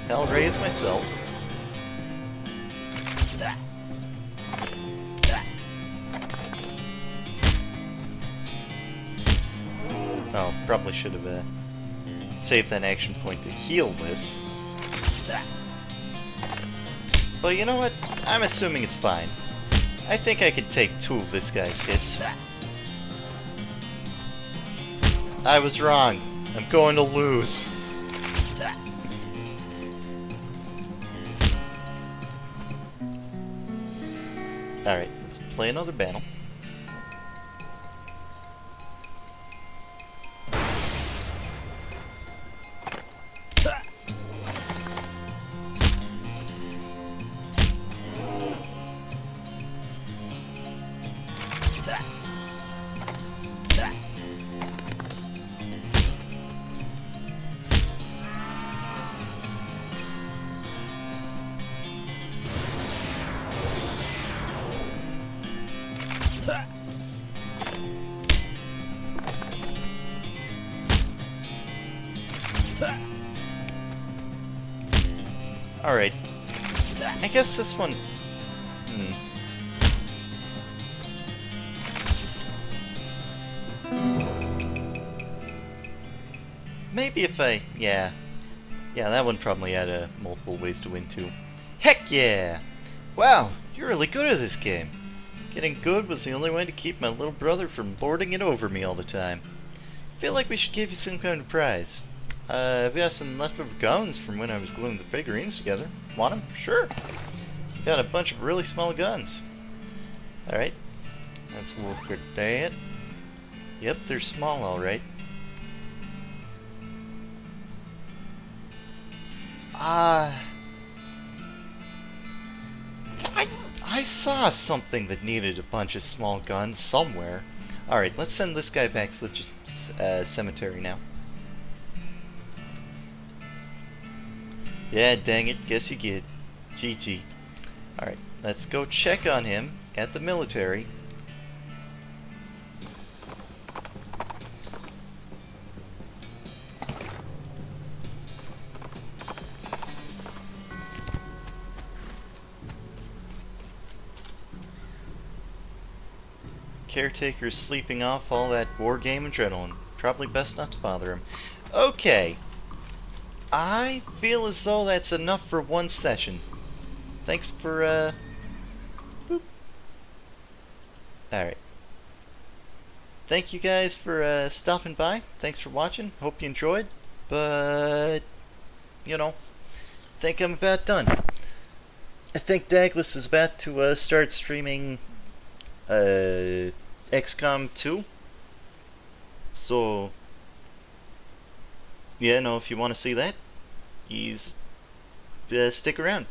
Hell raise myself. Oh, probably should have saved that action point to heal this. But you know what? I'm assuming it's fine. I think I could take 2 of this guy's hits. I was wrong. I'm going to lose. Alright, let's play another battle. Alright. I guess this one... Maybe if I... Yeah, that one probably had multiple ways to win too. Heck yeah! Wow, you're really good at this game. Getting good was the only way to keep my little brother from lording it over me all the time. Feel like we should give you some kind of prize. I've got some leftover guns from when I was gluing the figurines together. Want them? Sure. Got a bunch of really small guns. Alright. Let's look at that. Yep, they're small, alright. I saw something that needed a bunch of small guns somewhere. Alright, let's send this guy back to the cemetery now. Yeah, dang it, guess you get. GG. Alright, let's go check on him at the military. Caretaker's sleeping off all that war game adrenaline. Probably best not to bother him. Okay. I feel as though that's enough for one session. Thanks for, boop. Alright. Thank you guys for, stopping by. Thanks for watching. Hope you enjoyed. But, you know, I think I'm about done. I think Douglas is about to, start streaming, XCOM 2. So, yeah, no, if you want to see that, stick around.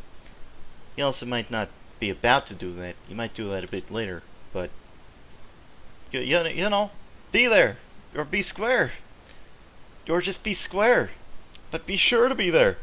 He also might not be about to do that. He might do that a bit later, but you know, be there or be square, or just be square, but be sure to be there.